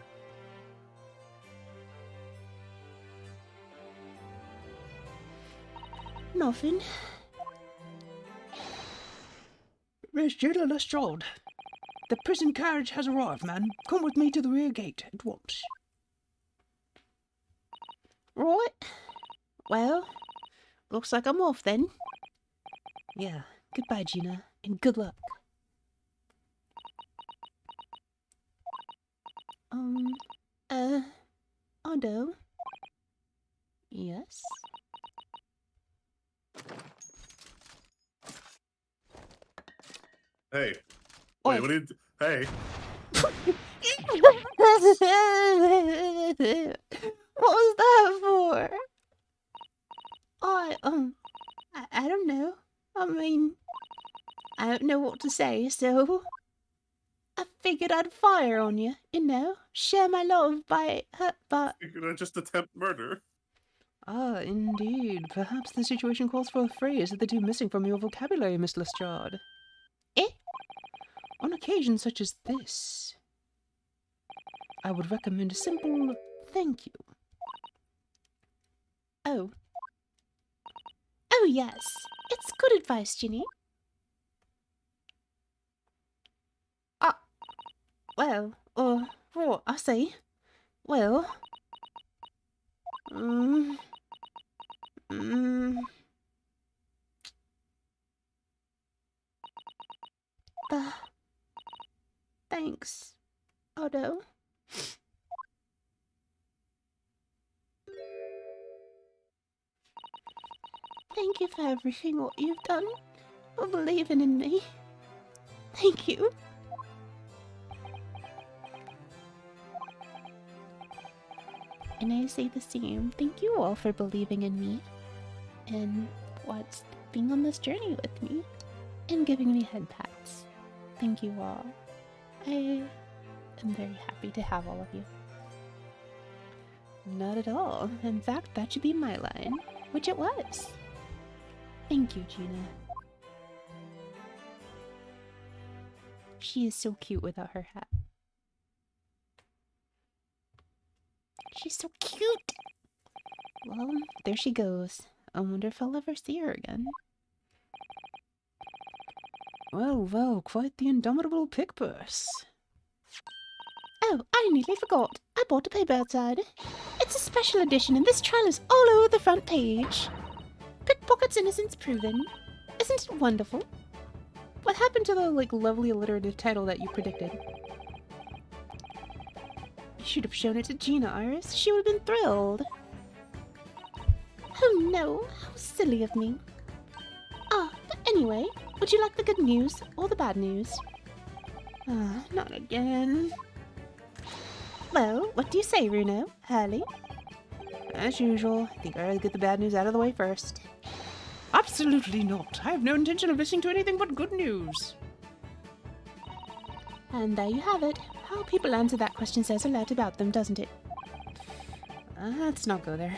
Nothing. Miss Jenna Lestrade, the prison carriage has arrived, man. Come with me to the rear gate at once. Right. Well, looks like I'm off then. Yeah, goodbye, Gina, and good luck. Odo? Yes? Hey. Oi. Wait, what did? Hey. What was that for? I don't know. I mean, I don't know what to say, so I figured I'd fire on you, share my love by You're gonna just attempt murder. Ah, indeed. Perhaps the situation calls for a phrase that the two missing from your vocabulary, Miss Lestrade. Eh? On occasions such as this, I would recommend a simple thank you. Oh. Oh, yes. It's good advice, Ginny. Well, what I say. Well, thanks, Odo. Thank you for everything what you've done, for believing in me. Thank you. And I say the same. Thank you all for believing in me, and what's being on this journey with me, and giving me head pats. Thank you all. I am very happy to have all of you. Not at all. In fact, that should be my line, which it was. Thank you, Gina. She is so cute without her hat. She's so cute. Well, there she goes. I wonder if I'll ever see her again. Well, quite the indomitable pick purse. Oh, I nearly forgot. I bought a paper outside. It's a special edition, and this trial is all over the front page. Pickpocket's innocence proven. Isn't it wonderful? What happened to the, lovely alliterative title that you predicted? You should have shown it to Gina, Iris. She would have been thrilled. Oh no, how silly of me. But anyway, would you like the good news or the bad news? Not again. Well, what do you say, Runo? Hurley? As usual, I think I'd rather get the bad news out of the way first. Absolutely not. I have no intention of listening to anything but good news. And there you have it. How people answer that question says a lot about them, doesn't it? Let's not go there.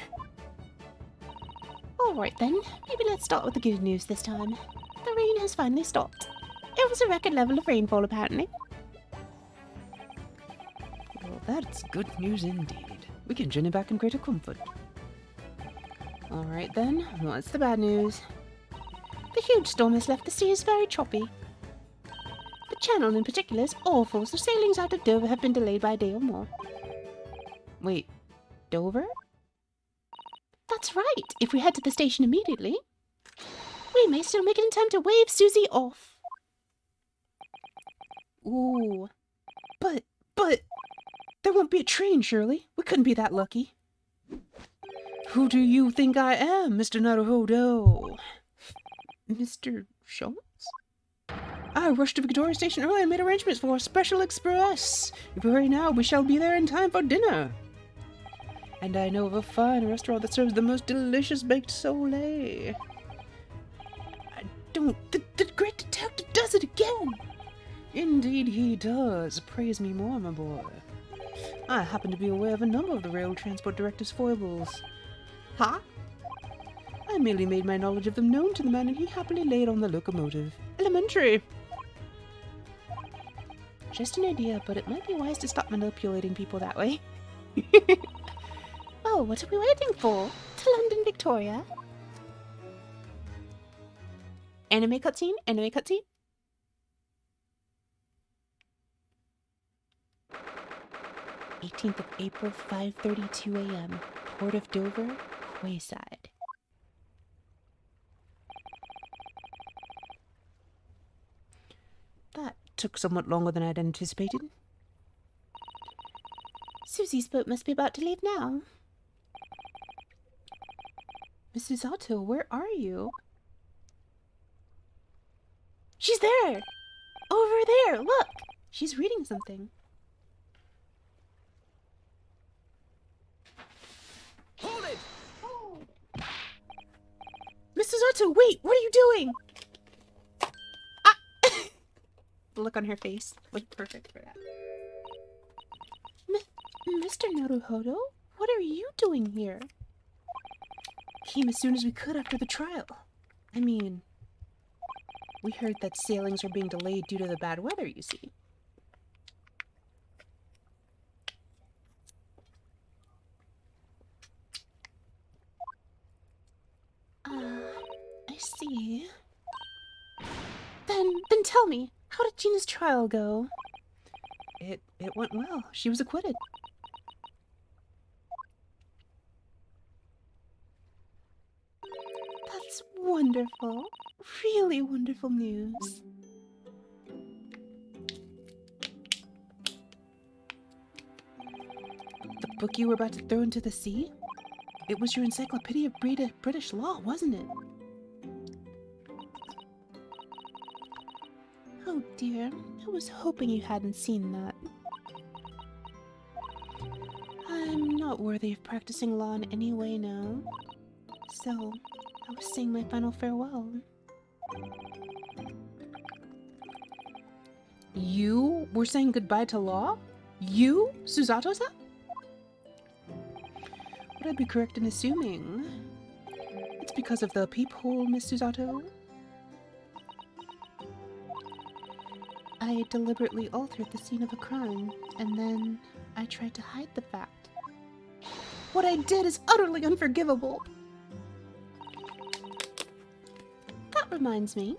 Alright then, maybe let's start with the good news this time. The rain has finally stopped. It was a record level of rainfall, apparently. Well, that's good news indeed. We can journey back in greater comfort. Alright then, what's the bad news? The huge storm has left the seas very choppy. The channel in particular is awful, so sailings out of Dover have been delayed by a day or more. Wait, Dover? That's right, if we head to the station immediately, we may still make it in time to wave Susie off. Ooh. But, there won't be a train, surely? We couldn't be that lucky. Who do you think I am, Mr. Naruhodo? Mr. Schultz? I rushed to Victoria Station early and made arrangements for a special express. If we hurry now, we shall be there in time for dinner. And I know of a fine restaurant that serves the most delicious baked soleil. I don't... The great detective does it again! Indeed he does. Praise me more, my boy. I happen to be aware of a number of the Rail Transport Director's foibles. Huh? I merely made my knowledge of them known to the man, and he happily laid on the locomotive. Elementary! Just an idea, but it might be wise to stop manipulating people that way. Oh, what are we waiting for? To London, Victoria? Anime cutscene? Anime cutscene? 18th of April, 5:32 a.m. Port of Dover, Quayside. That took somewhat longer than I'd anticipated. Susie's boat must be about to leave now. Mrs. Otto, where are you? She's there! Over there, look! She's reading something. Hold it! Mrs. Otto, wait! What are you doing? The look on her face looked perfect for that. Mr. Naruhodo, what are you doing here? Came as soon as we could after the trial. I mean, we heard that sailings were being delayed due to the bad weather, you see. I see. Then tell me, how did Gina's trial go? It went well. She was acquitted. That's wonderful. Really wonderful news. The book you were about to throw into the sea? It was your Encyclopedia of British Law, wasn't it? Oh dear, I was hoping you hadn't seen that. I'm not worthy of practicing law in any way now. So, I was saying my final farewell. You were saying goodbye to law? You? Susato-san? Would I be correct in assuming it's because of the peephole, Miss Susato? I deliberately altered the scene of a crime, and then I tried to hide the fact. What I did is utterly unforgivable. That reminds me.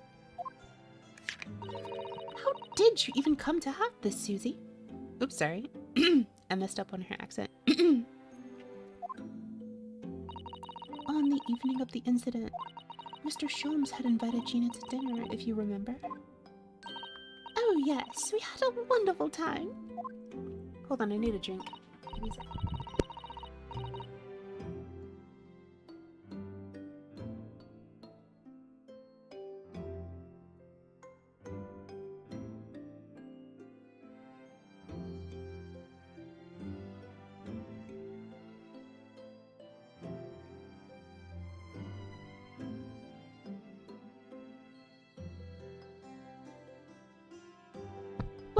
How did you even come to have this, Susie? Oops, sorry. I messed up on her accent. On the evening of the incident, Mr. Sholmes had invited Gina to dinner, if you remember. Oh yes, we had a wonderful time. Hold on, I need a drink. Give me a sec.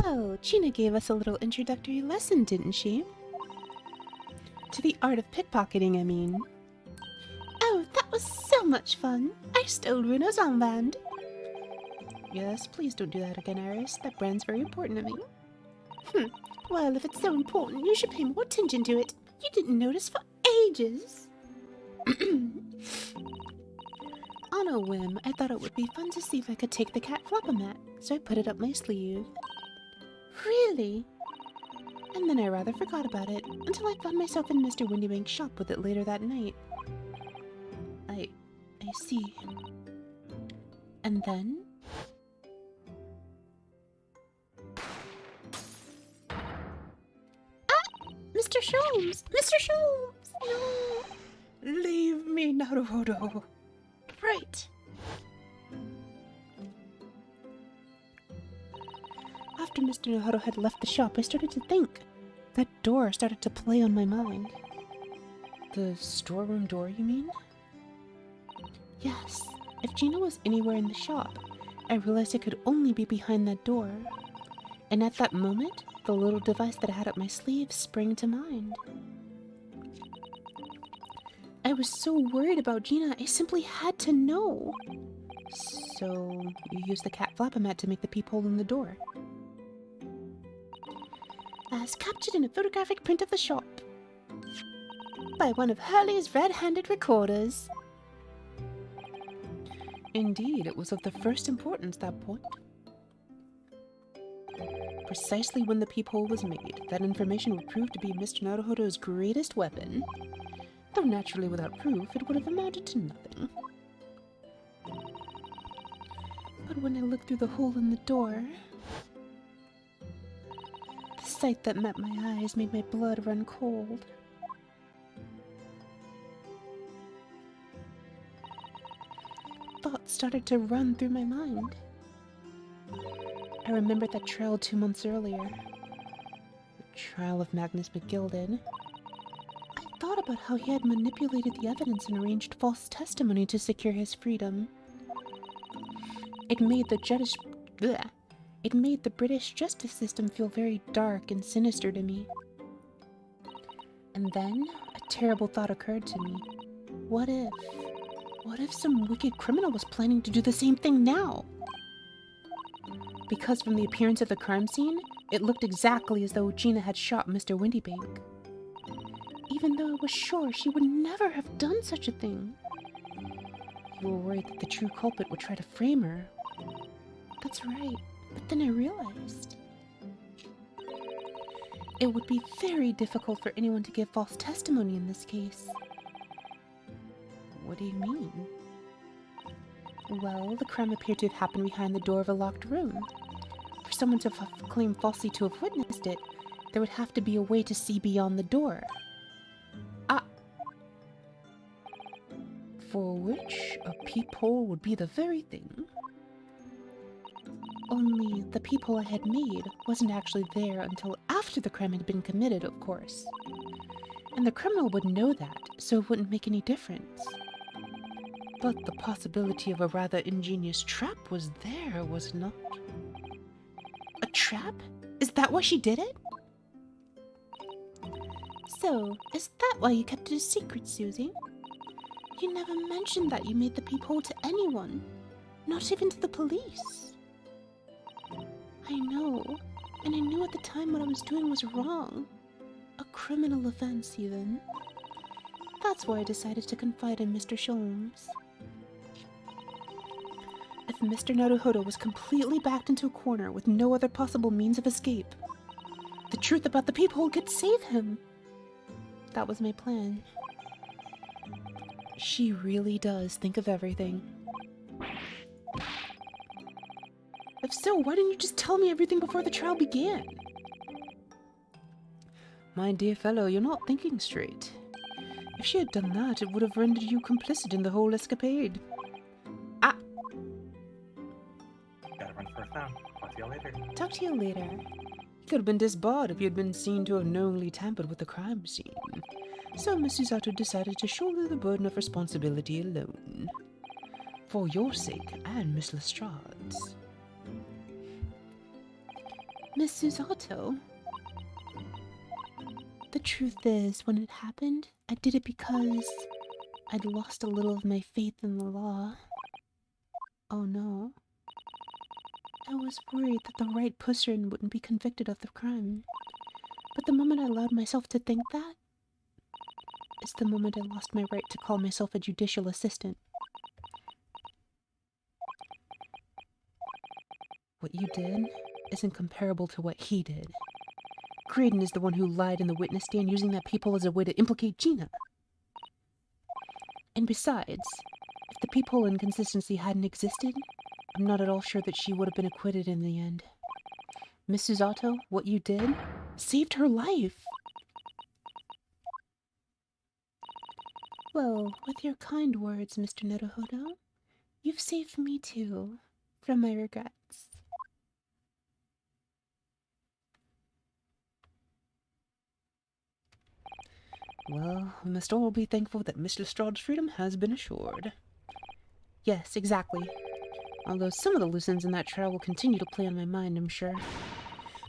Well, Gina gave us a little introductory lesson, didn't she? To the art of pickpocketing, I mean. Oh, that was so much fun. I stole Runo's armband. Yes, please don't do that again, Iris. That brand's very important to me. Well, if it's so important, you should pay more attention to it. You didn't notice for ages. On a whim, I thought it would be fun to see if I could take the cat flop-a-mat, so I put it up my sleeve. Really? And then I rather forgot about it, until I found myself in Mr. Windybank's shop with it later that night. I see. And then... Mr. Sholmes! Mr. Sholmes! No! Leave me, Naruhodo. Right. After Mr. Naruto had left the shop, I started to think. That door started to play on my mind. The storeroom door, you mean? Yes. If Gina was anywhere in the shop, I realized it could only be behind that door. And at that moment, the little device that I had up my sleeve sprang to mind. I was so worried about Gina, I simply had to know. So, you used the cat flap-o-mat to make the peephole in the door. As captured in a photographic print of the shop. By one of Hurley's red-handed recorders. Indeed, it was of the first importance, that point. Precisely when the peephole was made, that information would prove to be Mr. Naruhodo's greatest weapon. Though naturally without proof, it would have amounted to nothing. But when I looked through the hole in the door, the sight that met my eyes made my blood run cold. Thoughts started to run through my mind. I remembered that trial 2 months earlier. The trial of Magnus McGilden. I thought about how he had manipulated the evidence and arranged false testimony to secure his freedom. It made the British justice system feel very dark and sinister to me. And then, a terrible thought occurred to me. What if some wicked criminal was planning to do the same thing now? Because from the appearance of the crime scene, it looked exactly as though Gina had shot Mr. Windybank. Even though I was sure she would never have done such a thing. You were worried that the true culprit would try to frame her. That's right, but then I realized it would be very difficult for anyone to give false testimony in this case. What do you mean? Well, the crime appeared to have happened behind the door of a locked room. For someone to claim falsely to have witnessed it, there would have to be a way to see beyond the door. For which a peephole would be the very thing. Only the peephole I had made wasn't actually there until after the crime had been committed, of course. And the criminal would know that, so it wouldn't make any difference. But the possibility of a rather ingenious trap was there, was it not? A trap? Is that why she did it? So, is that why you kept it a secret, Susie? You never mentioned that you made the peephole to anyone, not even to the police. I know, and I knew at the time what I was doing was wrong. A criminal offense, even. That's why I decided to confide in Mr. Sholmes. If Mr. Naruhodo was completely backed into a corner with no other possible means of escape, the truth about the peephole could save him. That was my plan. She really does think of everything. If so, why didn't you just tell me everything before the trial began? My dear fellow, you're not thinking straight. If she had done that, it would have rendered you complicit in the whole escapade. Gotta run for a found. Talk to you later. Talk to you later. He could have been disbarred if he had been seen to have knowingly tampered with the crime scene. So Mrs. Otto decided to shoulder the burden of responsibility alone. For your sake and Miss Lestrade's. Mrs. Otto? The truth is, when it happened, I did it because I'd lost a little of my faith in the law. Oh no. I was worried that the right person wouldn't be convicted of the crime. But the moment I allowed myself to think that, is the moment I lost my right to call myself a judicial assistant. What you did isn't comparable to what he did. Graydon is the one who lied in the witness stand using that peephole as a way to implicate Gina. And besides, if the peephole inconsistency hadn't existed, I'm not at all sure that she would have been acquitted in the end. Mrs. Otto, what you did saved her life. Well, with your kind words, Mr. Naruhodo, you've saved me too, from my regrets. Well, we must all be thankful that Miss Lestrade's freedom has been assured. Yes, exactly. Although some of the loose ends in that trial will continue to play on my mind, I'm sure.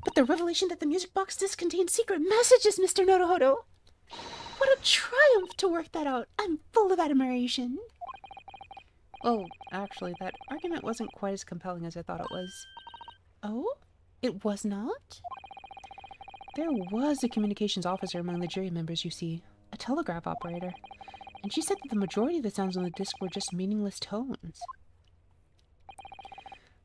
But the revelation that the music box disc contains secret messages, Mr. Nodohodo! What a triumph to work that out! I'm full of admiration! Well, actually, that argument wasn't quite as compelling as I thought it was. Oh? It was not? There was a communications officer among the jury members, you see. A telegraph operator. And she said that the majority of the sounds on the disc were just meaningless tones.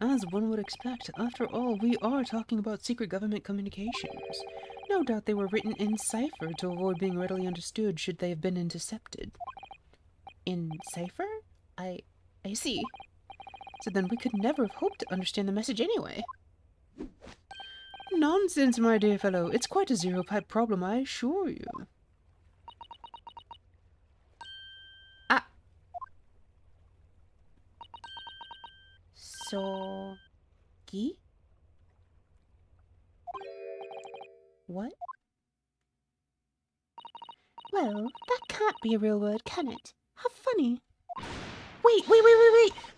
As one would expect, after all, we are talking about secret government communications. No doubt they were written in cipher to avoid being readily understood should they have been intercepted. In cipher? I see. So then we could never have hoped to understand the message anyway. Nonsense, my dear fellow. It's quite a zero-pipe problem, I assure you. Ah. Sogi? What? Well, that can't be a real word, can it? How funny. Wait.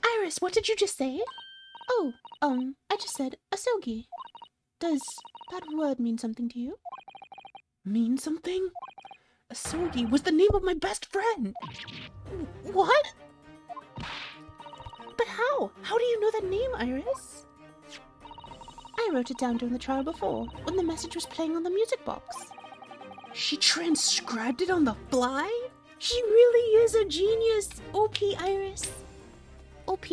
Iris, what did you just say? Oh, I just said asogi. Does that word mean something to you? Mean something? Asogi was the name of my best friend. What? But how? How do you know that name, Iris? I wrote it down during the trial before, when the message was playing on the music box. She transcribed it on the fly? She really is a genius! OP, Iris. OP.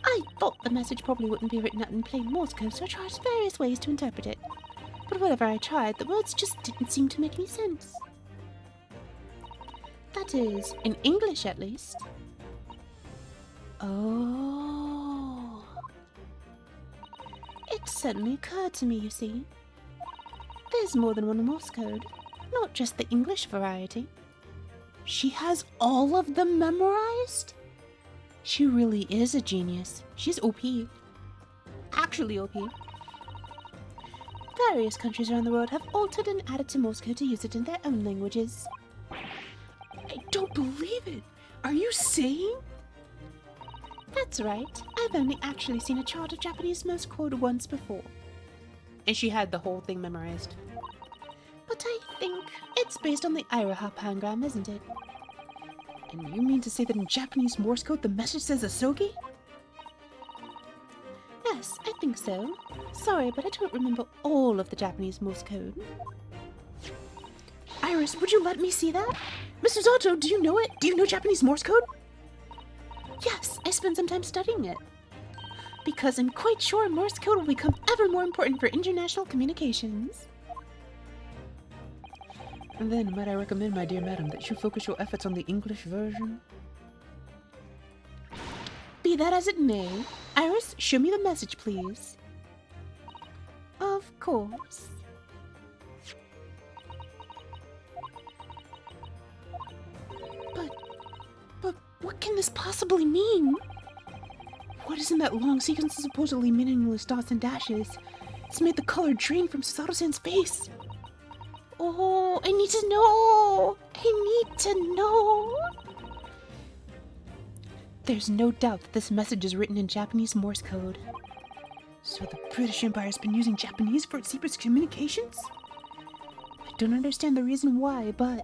I thought the message probably wouldn't be written out in plain Morse code, so I tried various ways to interpret it. But whenever I tried, the words just didn't seem to make any sense. That is, in English at least. Oh. It suddenly occurred to me, you see. There's more than one Morse code, not just the English variety. She has all of them memorized? She really is a genius. She's OP. Actually OP. Various countries around the world have altered and added to Morse code to use it in their own languages. I don't believe it! Are you saying? That's right. I've only actually seen a chart of Japanese Morse code once before. And she had the whole thing memorized. But I think it's based on the Iroha pangram, isn't it? And you mean to say that in Japanese Morse code the message says asogi? Yes, I think so. Sorry, but I don't remember all of the Japanese Morse code. Iris, would you let me see that? Mr. Zato, do you know it? Do you know Japanese Morse code? Yes, I spent some time studying it. Because I'm quite sure Morse code will become ever more important for international communications. And then, might I recommend, my dear madam, that you focus your efforts on the English version? Be that as it may, Iris, show me the message, please. Of course. But what can this possibly mean? What is in that long sequence of supposedly meaningless dots and dashes? It's made the color drain from Susato-san's face. Oh, I need to know! I need to know! There's no doubt that this message is written in Japanese Morse code. So the British Empire has been using Japanese for its secret communications? I don't understand the reason why, but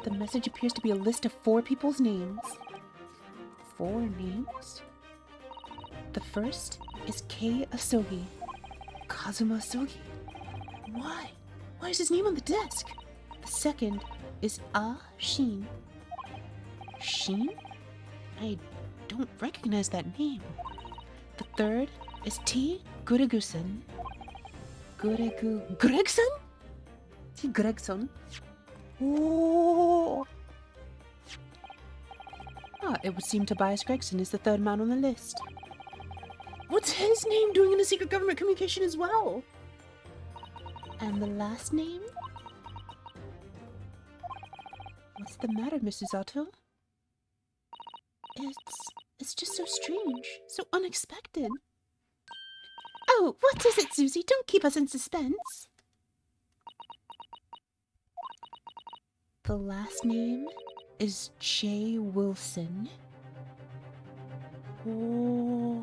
the message appears to be a list of 4 people's names. 4 names? The first is Kei Asogi. Kazuma Asogi? Why? Why is his name on the desk? The second is Shin. Shin? I don't recognize that name. The third is T. Gregson. Gregson? T. Gregson? Oh! It would seem Tobias Gregson is the third man on the list. What's his name doing in a secret government communication as well? And the last name? What's the matter, Mrs. Zato? It's just so strange, so unexpected. Oh, what is it, Susie? Don't keep us in suspense. The last name is J. Wilson. Oh.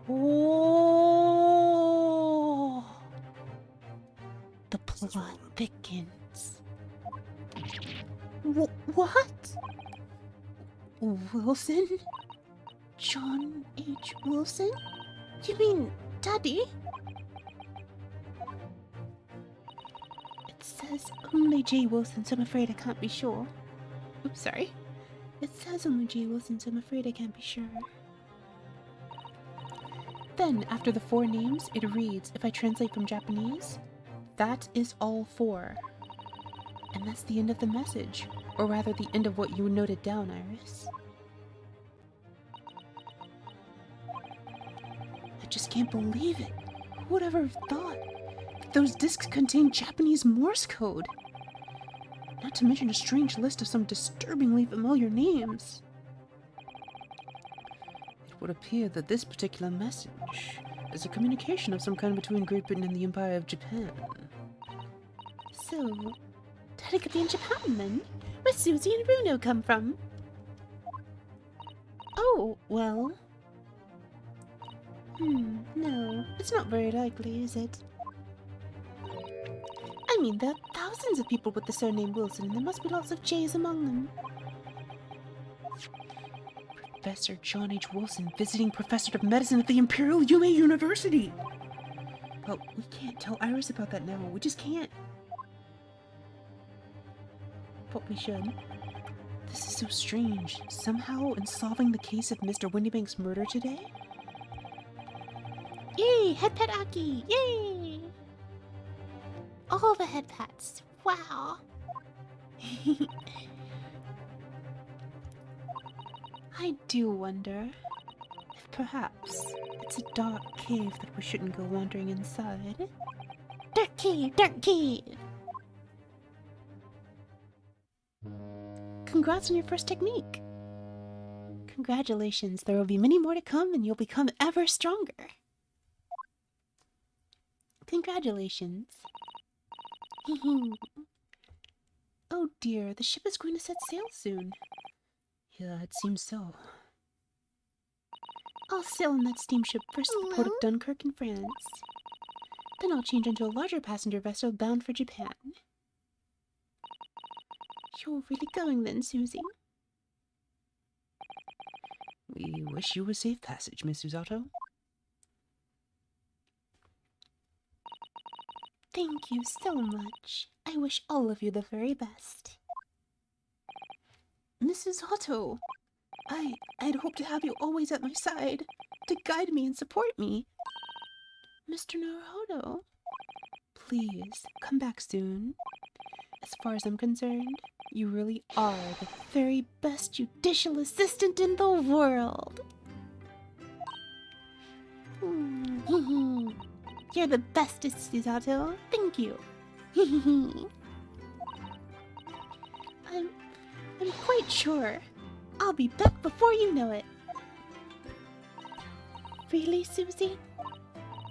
Oh. The This is plot relevant. thickens. What? Wilson? John H. Wilson? You mean Daddy? It says only J. Wilson, so I'm afraid I can't be sure. Oops, sorry. It says only J. Wilson, so I'm afraid I can't be sure. Then, after the 4 names, it reads, if I translate from Japanese, that is all 4. And that's the end of the message. Or rather, the end of what you noted down, Iris. I just can't believe it. Who would ever have thought that those discs contain Japanese Morse code? Not to mention a strange list of some disturbingly familiar names. It would appear that this particular message is a communication of some kind between Great Britain and the Empire of Japan. So, Daddy could be in Japan then? Where Susie and Bruno come from? Oh, well. No, it's not very likely, is it? I mean, there are thousands of people with the surname Wilson, and there must be lots of J's among them. Professor John H. Wilson, visiting professor of medicine at the Imperial Yume University! Well, we can't tell Iris about that now. We just can't. But we should. This is so strange. Somehow, in solving the case of Mr. Windybank's murder today? Yay! Head pet Aki! Yay! All the head pets. Wow! I do wonder if perhaps it's a dark cave that we shouldn't go wandering inside. Dark cave! Dark cave! Congrats on your first technique! Congratulations, there will be many more to come and you'll become ever stronger. Congratulations. Oh dear, the ship is going to set sail soon. Yeah, it seems so. I'll sail in that steamship first to the port of Dunkirk in France. Then I'll change into a larger passenger vessel bound for Japan. You're really going then, Susie? We wish you a safe passage, Miss Usato. Thank you so much. I wish all of you the very best. Mrs. Otto, I'd hoped to have you always at my side, to guide me and support me. Mr. Naruhodo, please, come back soon. As far as I'm concerned, you really are the very best judicial assistant in the world. You're the bestest, Susato. Thank you. I'm quite sure I'll be back before you know it. Really, Susie?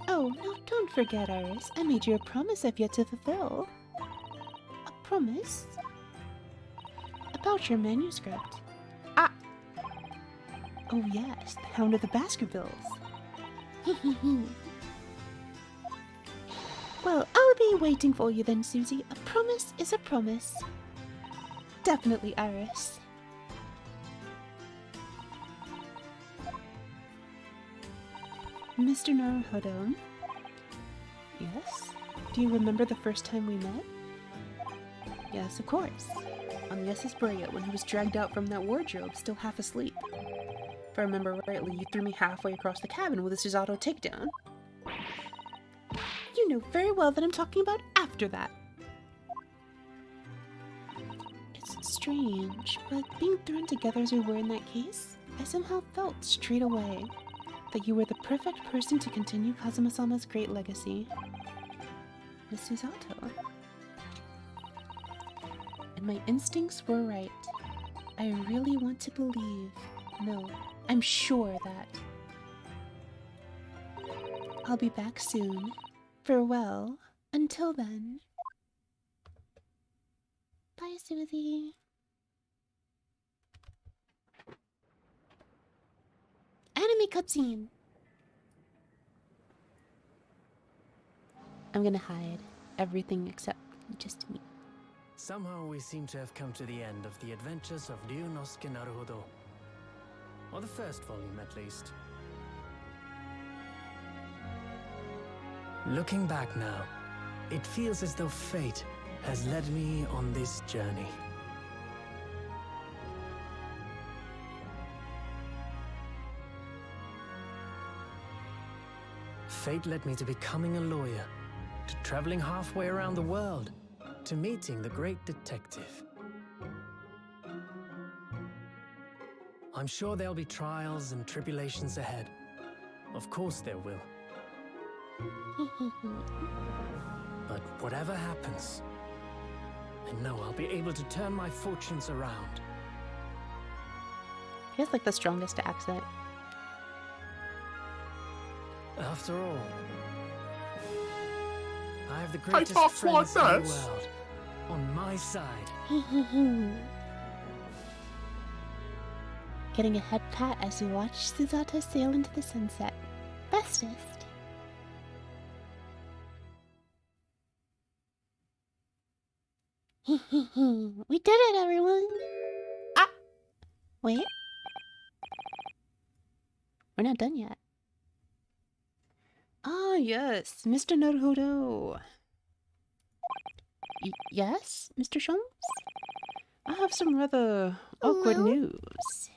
Oh, no, don't forget, Iris. I made you a promise I've yet to fulfill. A promise? About your manuscript. Ah! Oh yes, the Hound of the Baskervilles. Well, I'll be waiting for you then, Susie. A promise is a promise. Definitely, Iris. Mr. Naruhodo? Yes? Do you remember the first time we met? Yes, of course. On the SS Brea, when he was dragged out from that wardrobe, still half asleep. If I remember rightly, you threw me halfway across the cabin with a Susato takedown. You know very well that I'm talking about after that. It's strange, but being thrown together as we were in that case, I somehow felt straight away that you were the perfect person to continue Kazuma-sama's great legacy. Miss Susato. And my instincts were right. I really want to believe, no, I'm sure that I'll be back soon. Farewell. Until then. Bye, Susie. Anime cutscene. I'm gonna hide everything except just me. Somehow we seem to have come to the end of the adventures of Ryunosuke Naruhodo. Or the first volume, at least. Looking back now, it feels as though fate has led me on this journey. Fate led me to becoming a lawyer, to traveling halfway around the world, to meeting the great detective. I'm sure there'll be trials and tribulations ahead. Of course there will. But whatever happens, I know I'll be able to turn my fortunes around. He has like the strongest accent. After all, I have the I greatest talk friends like in the this. world on my side. Getting a head pat as we watch Susato sail into the sunset. Bestest. We did it, everyone! Ah! Wait. We're not done yet. Ah, yes, Mr. Naruhodo. Yes, Mr. Sholmes? I have some rather awkward Hello? news.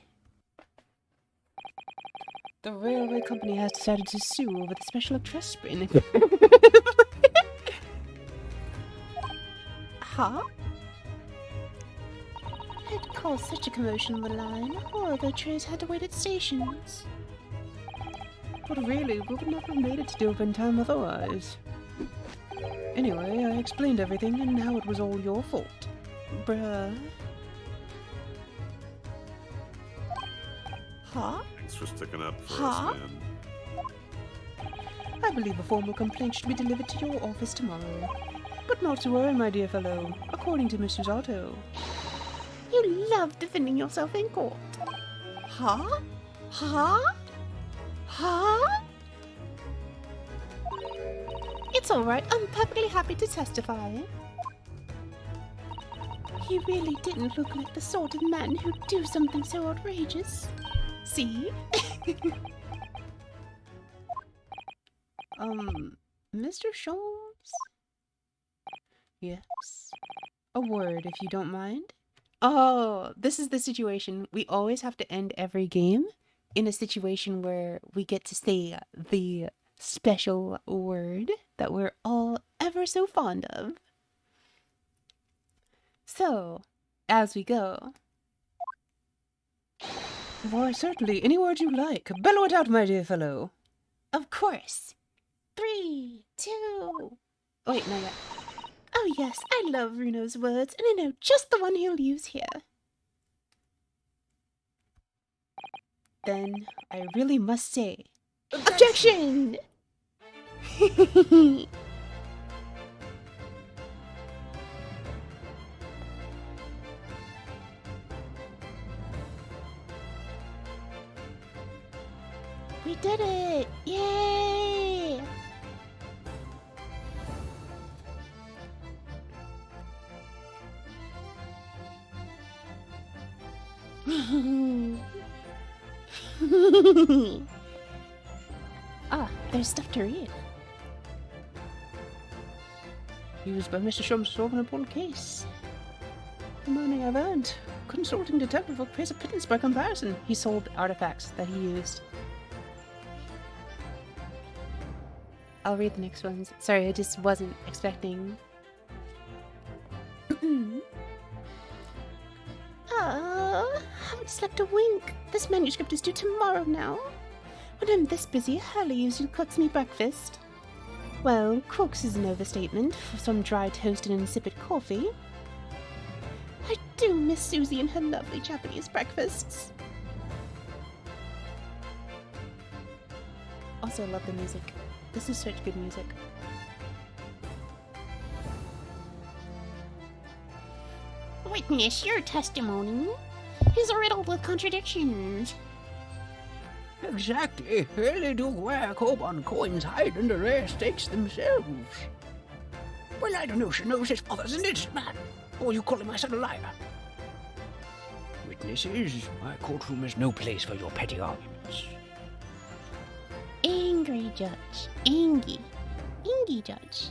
The railway company has decided to sue over the special express train. Huh? It caused such a commotion on the line. All other trains had to wait at stations. But really, we would not have made it to Dover in time otherwise. Anyway, I explained everything and how it was all your fault. Bruh. Huh? Thanks for sticking up for Huh? us, man. I believe a formal complaint should be delivered to your office tomorrow. But not to worry, my dear fellow. According to Miss Susato. You love defending yourself in court. Huh? Huh? Huh? It's alright, I'm perfectly happy to testify. He really didn't look like the sort of man who'd do something so outrageous. See? Mr. Sholmes? Yes? A word, if you don't mind. Oh, this is the situation. We always have to end every game in a situation where we get to say the special word that we're all ever so fond of. So, as we go. Why, certainly, any word you like. Bellow it out, my dear fellow. Of course. 3, 2... Wait, not yet. Oh yes, I love Runo's words, and I know just the one he'll use here. Then I really must say, Objection! We did it! Yay! Ah, there's stuff to read. used by Mr. Sholmes to solve an important case. The money I've earned. Consulting detective will pays a pittance by comparison. He sold artifacts that he used. I'll read the next ones. Sorry, I just wasn't expecting. Haven't slept a wink. This manuscript is due tomorrow now. When I'm this busy, I hardly usually cooks me breakfast. Well, cooks is an overstatement for some dry toast and insipid coffee. I do miss Susie and her lovely Japanese breakfasts. Also, I love the music. This is such good music. Witness your testimony is riddled with contradictions. Exactly. They do work up on coins hide under their stakes themselves. Well, I don't know. She knows his father's an innocent man. Or you calling my son a liar? Witnesses, my courtroom is no place for your petty arguments. Angry judge. Angie. Angie judge.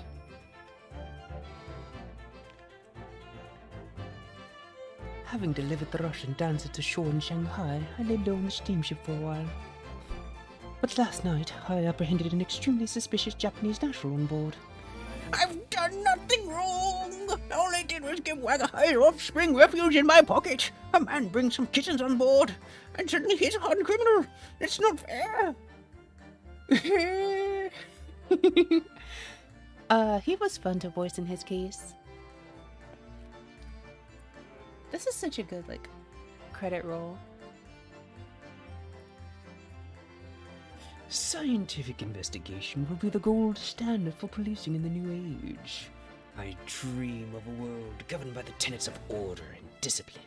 Having delivered the Russian dancer to shore in Shanghai, I laid low on the steamship for a while. But last night, I apprehended an extremely suspicious Japanese national on board. I've done nothing wrong. All I did was give Wag a higher offspring refuge in my pocket. A man brings some kittens on board, and suddenly he's a hardened criminal. It's not fair. He was fun to voice in his case. This is such a good, like, credit roll. Scientific investigation will be the gold standard for policing in the new age. I dream of a world governed by the tenets of order and discipline.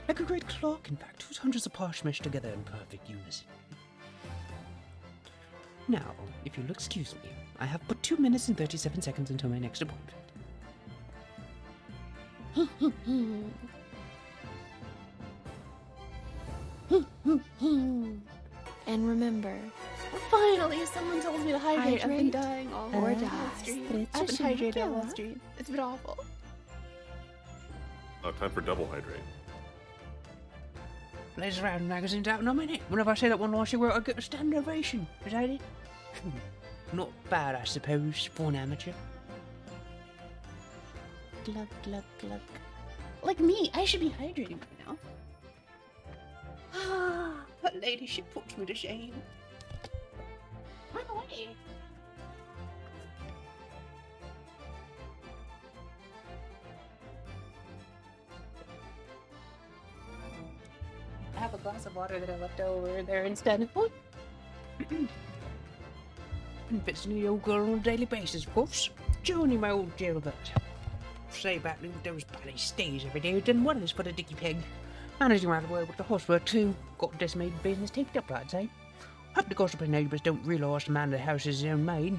Like a great clock, in fact, whose hundreds of parts mesh together in perfect unison. Now, if you'll excuse me, I have but 2 minutes and 37 seconds until my next appointment. And remember, Finally, someone told me to hydrate. I've been Hydrate dying all or morning. die. I've been hydrated on Wall Street. It's been awful. Oh, time for double hydrate. Blaze around magazine's out in a minute. Whenever I say that one last year, I get a standing ovation. Is that it? Not bad, I suppose, for an amateur. glug, glug, glug. Like me, I should be hydrating right now. Ah, her ladyship puts me to shame. Run away. I have a glass of water that I left over there instead. Benefits the old girl on a daily basis, of course. Johnny, my old jailbird. Say about those bloody stays every day, done wonders for the dicky peg. Managing around the world with the horsework too. Got decimated business taped up, I'd say. Hope the gossiping neighbours don't realise the man of the house is his own maid.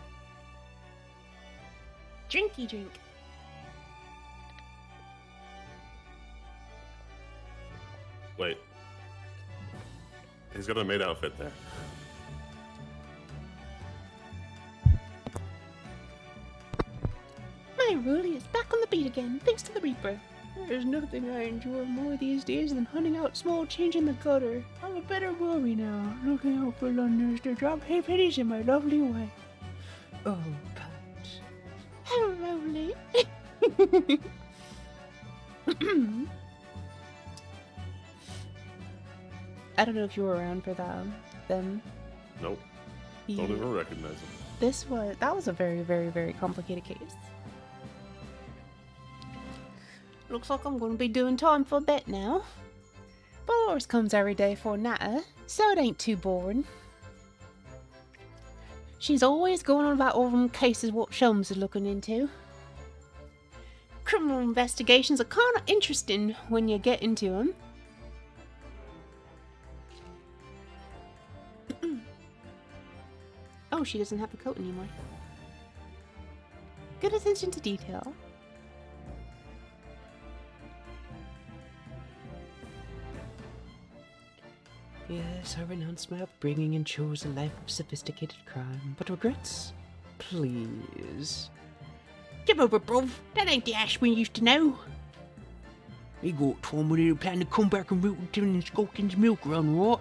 Drinky drink. Wait. He's got a maid outfit there. My Ruli is back on the beat again, thanks to the Reaper. There's nothing I enjoy more these days than hunting out small change in the gutter. I'm a better worry now, looking out for Londoners to drop halfpennies in my lovely way. Oh, Pat. How lovely. I don't know if you were around for them. Nope. You- Don't even recognize him. that was a very, very, very complicated case. Looks like I'm gonna be doing time for a bit now. Dolores comes every day for Nata, so it ain't too boring. She's always going on about all them cases what Shelms is looking into. Criminal investigations are kind of interesting when you get into them. Oh, she doesn't have the coat anymore. Good attention to detail. Yes, I renounced my upbringing and chose a life of sophisticated crime. But regrets? Please. Give over, bruv. That ain't the Ash we used to know. He got Tom when he planned to come back and Milton and Skulkin's milk run, right?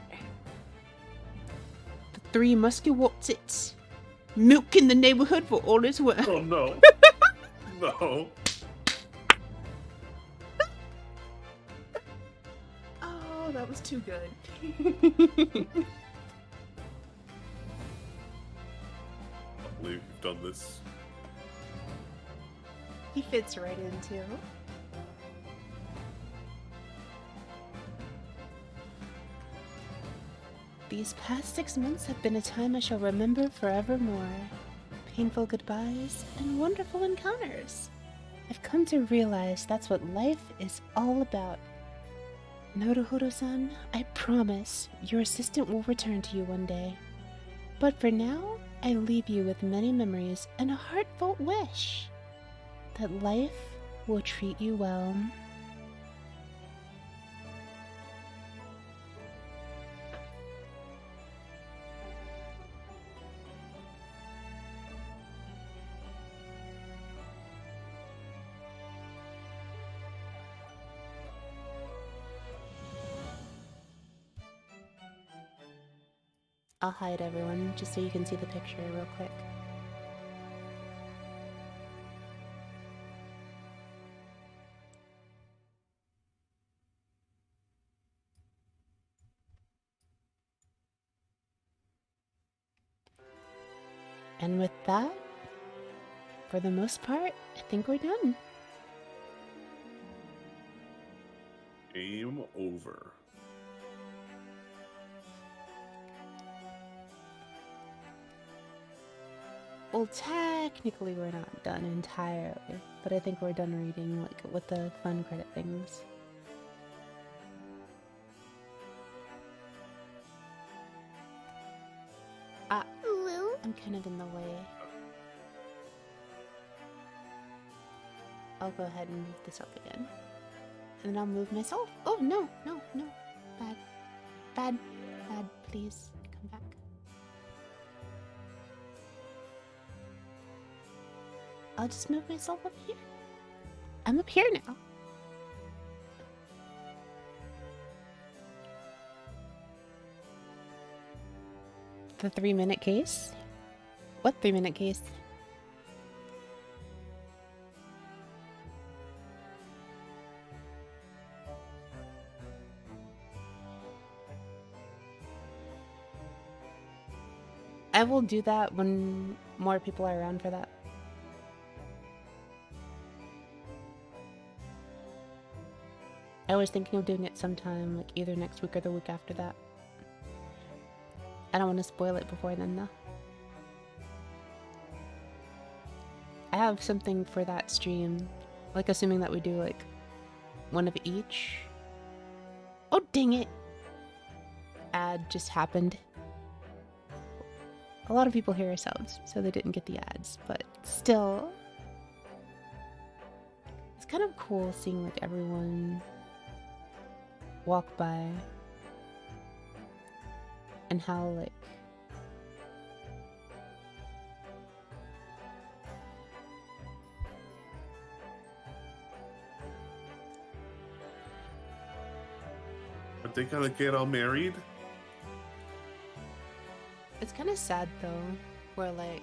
The Three Musketeers. Milk in the neighborhood for all it's worth. Oh no. No. Oh, that was too good. I believe you've done this. He fits right in too. These past 6 months have been a time I shall remember forevermore. Painful goodbyes and wonderful encounters. I've come to realize that's what life is all about. Naruhodo-san, I promise your assistant will return to you one day. But for now, I leave you with many memories and a heartfelt wish that life will treat you well. I'll hide everyone just so you can see the picture real quick. And with that, for the most part, I think we're done. Game over. Well, technically we're not done entirely, but I think we're done reading, like, with the fun credit things. Ah, I'm kind of in the way. I'll go ahead and move this up again. And then I'll move myself. Oh, no, no, no. Bad. Bad. Bad, please. Come back. I'll just move myself up here. I'm up here now. The 3-minute case? What 3-minute case? I will do that when more people are around for that. I was thinking of doing it sometime, like either next week or the week after that. I don't want to spoil it before then, though. I have something for that stream, like assuming that we do like one of each. Oh, dang it! Ad just happened. A lot of people hear ourselves, so they didn't get the ads, but still. It's kind of cool seeing like everyone walk by and how like But they gotta get all married? it's kind of sad though, where like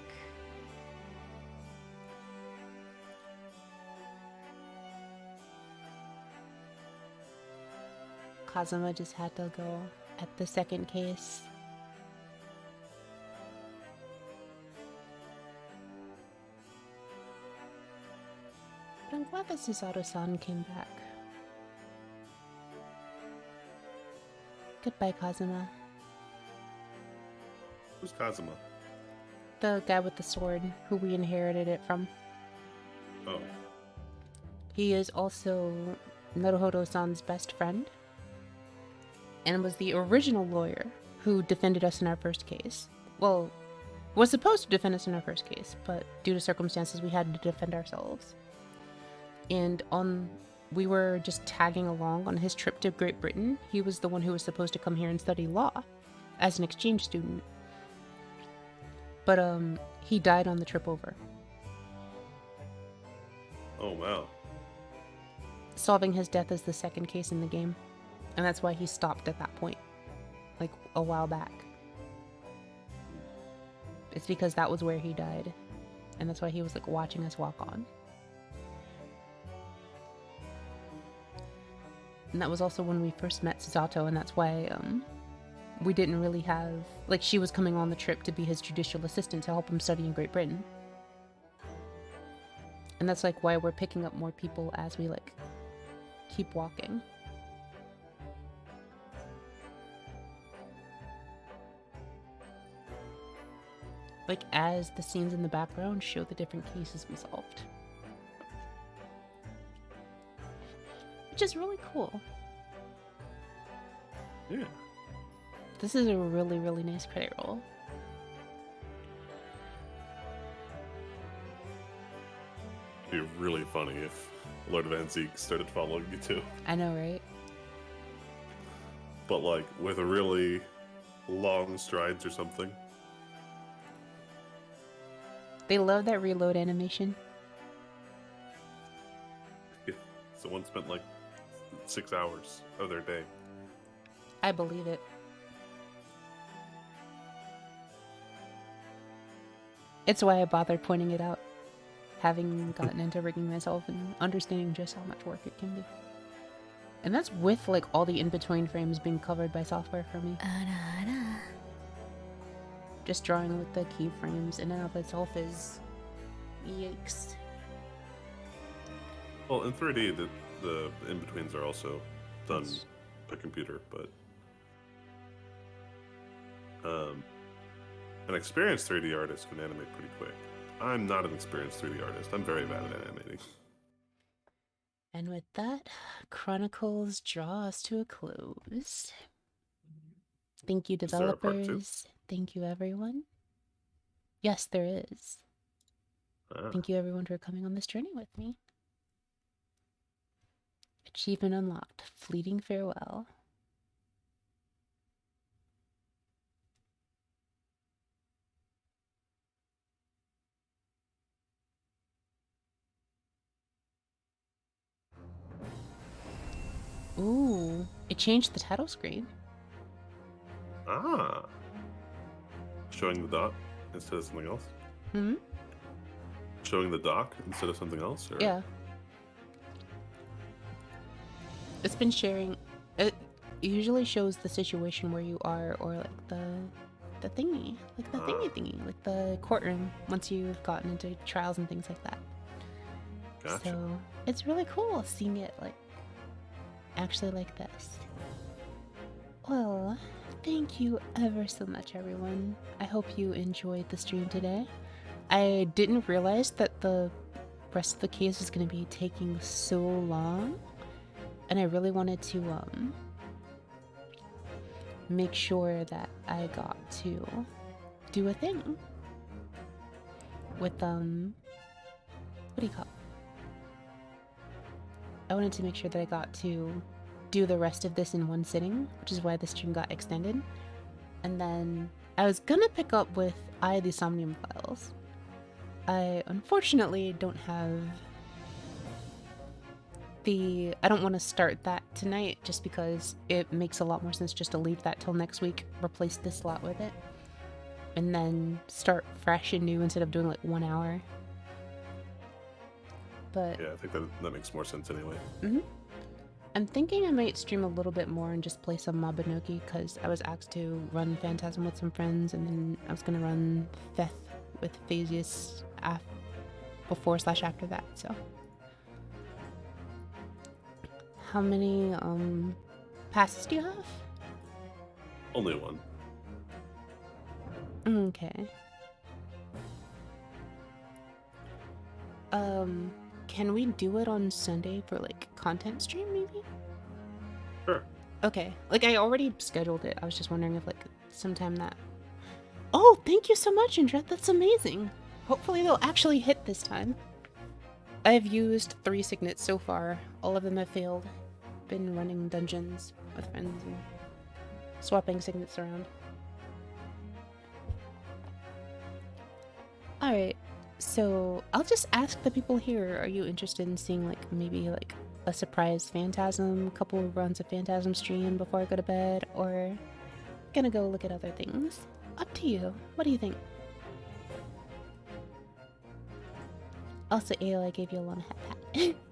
Kazuma just had to go at the second case. But I'm glad that Susato-san came back. Goodbye, Kazuma. Who's Kazuma? The guy with the sword who we inherited it from. Oh. He is also Naruhodo-san's best friend and was the original lawyer who defended us in our first case. Well, was supposed to defend us in our first case, but due to circumstances we had to defend ourselves. And we were just tagging along on his trip to Great Britain. He was the one who was supposed to come here and study law as an exchange student. But he died on the trip over. Oh, wow. Solving his death is the second case in the game. And that's why he stopped at that point. Like, a while back. It's because that was where he died. And that's why he was, like, watching us walk on. And that was also when we first met Susato, and that's why, we didn't really have... Like, she was coming on the trip to be his judicial assistant to help him study in Great Britain. And that's, like, why we're picking up more people as we, like, keep walking. Like, as the scenes in the background show the different cases we solved. Which is really cool. Yeah. This is a really, really nice credit roll. It'd be really funny if Lord of Antique started following you too. I know, right? But like with a really long strides or something. They love that reload animation. Yeah. Someone spent like 6 hours of their day. I believe it. It's why I bothered pointing it out, having gotten into rigging myself and understanding just how much work it can be. And that's with like all the in-between frames being covered by software for me. Just drawing with the keyframes in and of itself is yikes. Well, in 3D, the in-betweens are also done Yes. by computer, but an experienced 3D artist can animate pretty quick. I'm not an experienced 3D artist. I'm very bad at animating. And with that, Chronicles draw us to a close. Thank you, Is there a part two? developers. Thank you, everyone. Yes, there is. Ah. Thank you, everyone, for coming on this journey with me. Achievement unlocked. Fleeting farewell. Ooh, it changed the title screen. Ah. Showing the dot instead of something else? Hmm? Showing the dock instead of something else? Or? Yeah. It's been sharing. It usually shows the situation where you are, or like the thingy, like the thingy, like the courtroom. Once you've gotten into trials and things like that. Gotcha. So it's really cool seeing it like actually like this. Well, thank you ever so much, everyone. I hope you enjoyed the stream today. I didn't realize that the rest of the case was going to be taking so long, and I really wanted to make sure that I got to do a thing with what do you call it? I wanted to make sure that I got to do the rest of this in one sitting, which is why the stream got extended. And then I was gonna pick up with the Somnium Files. I unfortunately don't have I don't want to start that tonight just because it makes a lot more sense just to leave that till next week, replace this slot with it, and then start fresh and new instead of doing like 1 hour. But Yeah, I think that makes more sense anyway. I'm thinking I might stream a little bit more and just play some Mabinogi because I was asked to run Phantasm with some friends, and then I was gonna run Theth with Phasius before/after that. So, how many passes do you have? Only one. Okay. Can we do it on Sunday for like content stream maybe? Sure. Okay. Like I already scheduled it. I was just wondering if like sometime that. Oh, thank you so much, Indra. That's amazing. Hopefully they'll actually hit this time. I've used 3 signets so far. All of them have failed. Been running dungeons with friends and swapping signets around. Alright. So I'll just ask the people here, are you interested in seeing like maybe like a surprise Phantasm, a couple of runs of Phantasm stream before I go to bed, or gonna go look at other things? Up to you. What do you think? Also, AO, I gave you a long hat.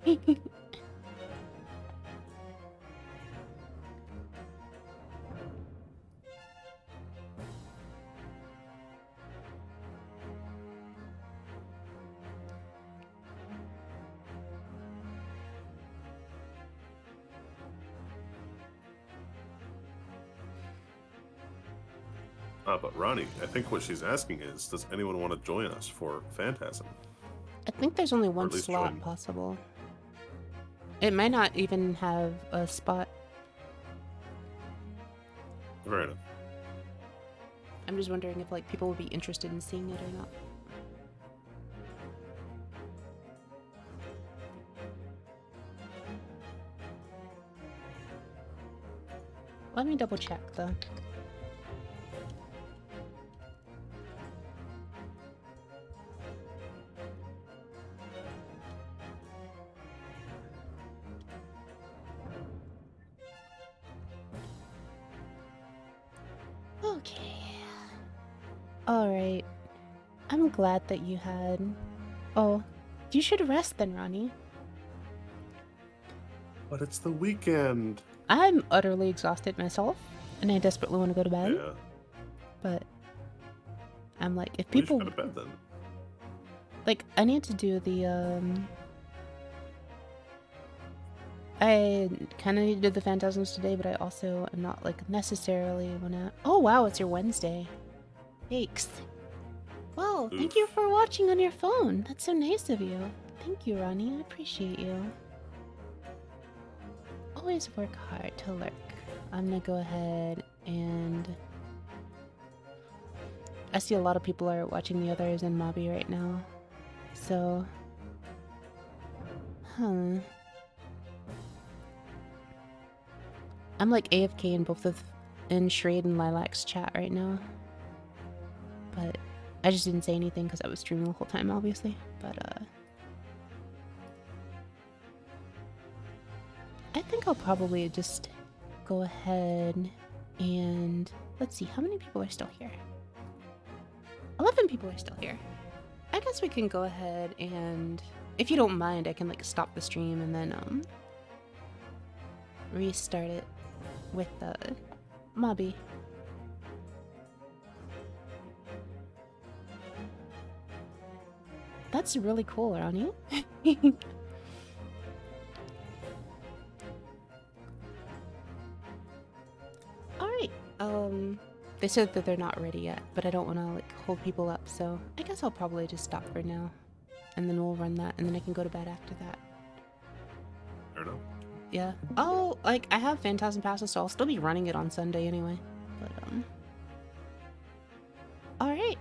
But Ronnie, I think what she's asking is, does anyone want to join us for Phantasm? I think there's only one at least slot join. possible. It might not even have a spot. Fair enough. I'm just wondering if like people would be interested in seeing it or not. Let me double check though. Okay. Alright. I'm glad that you had... Oh, you should rest then, Ronnie. But it's the weekend. I'm utterly exhausted myself, and I desperately want to go to bed. Yeah. But I'm like, if We people... should go to bed then. Like, I need to do the, I kind of need to do the Phantasms today, but I also am not, like, necessarily wanna... Oh, wow, it's your Wednesday. Thanks. Well, thank you for watching on your phone. That's so nice of you. Thank you, Ronnie. I appreciate you. Always work hard to lurk. I'm gonna go ahead and... I see a lot of people are watching the others in Mobby right now. So... I'm like AFK in both of... in Shrade and Lilac's chat right now. But I just didn't say anything because I was streaming the whole time, obviously. But, I think I'll probably just go ahead and... Let's see, how many people are still here? 11 people are still here. I guess we can go ahead and... If you don't mind, I can, like, stop the stream and then, restart it with, Mobby. That's really cool, Ronnie. Alright, they said that they're not ready yet, but I don't want to, like, hold people up, so I guess I'll probably just stop for now. And then we'll run that, and then I can go to bed after that. Fair enough. Yeah. Oh, like, I have Phantasm passes, so I'll still be running it on Sunday anyway. But, Alright.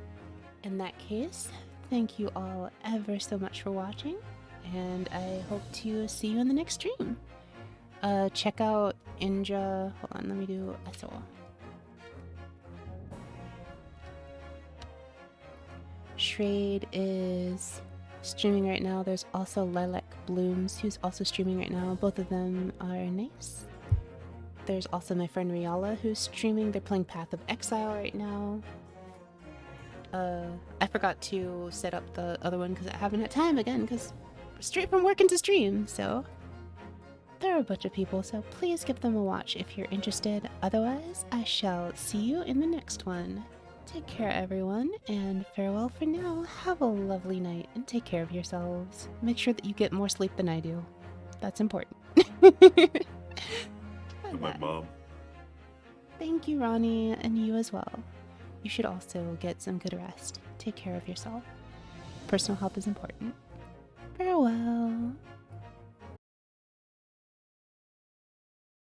In that case, thank you all ever so much for watching, and I hope to see you in the next stream. Check out Inja... Hold on, let me do SOL. Shrade is streaming right now. There's also Lilac Blooms, who's also streaming right now. Both of them are nice. There's also my friend Riala, who's streaming. They're playing Path of Exile right now. I forgot to set up the other one because I haven't had time again, because straight from work into stream, so... There are a bunch of people, so please give them a watch if you're interested. Otherwise, I shall see you in the next one. Take care, everyone, and farewell for now. Have a lovely night, and take care of yourselves. Make sure that you get more sleep than I do. That's important. With my mom. Thank you, Ronnie, and you as well. You should also get some good rest. Take care of yourself. Personal health is important. Farewell.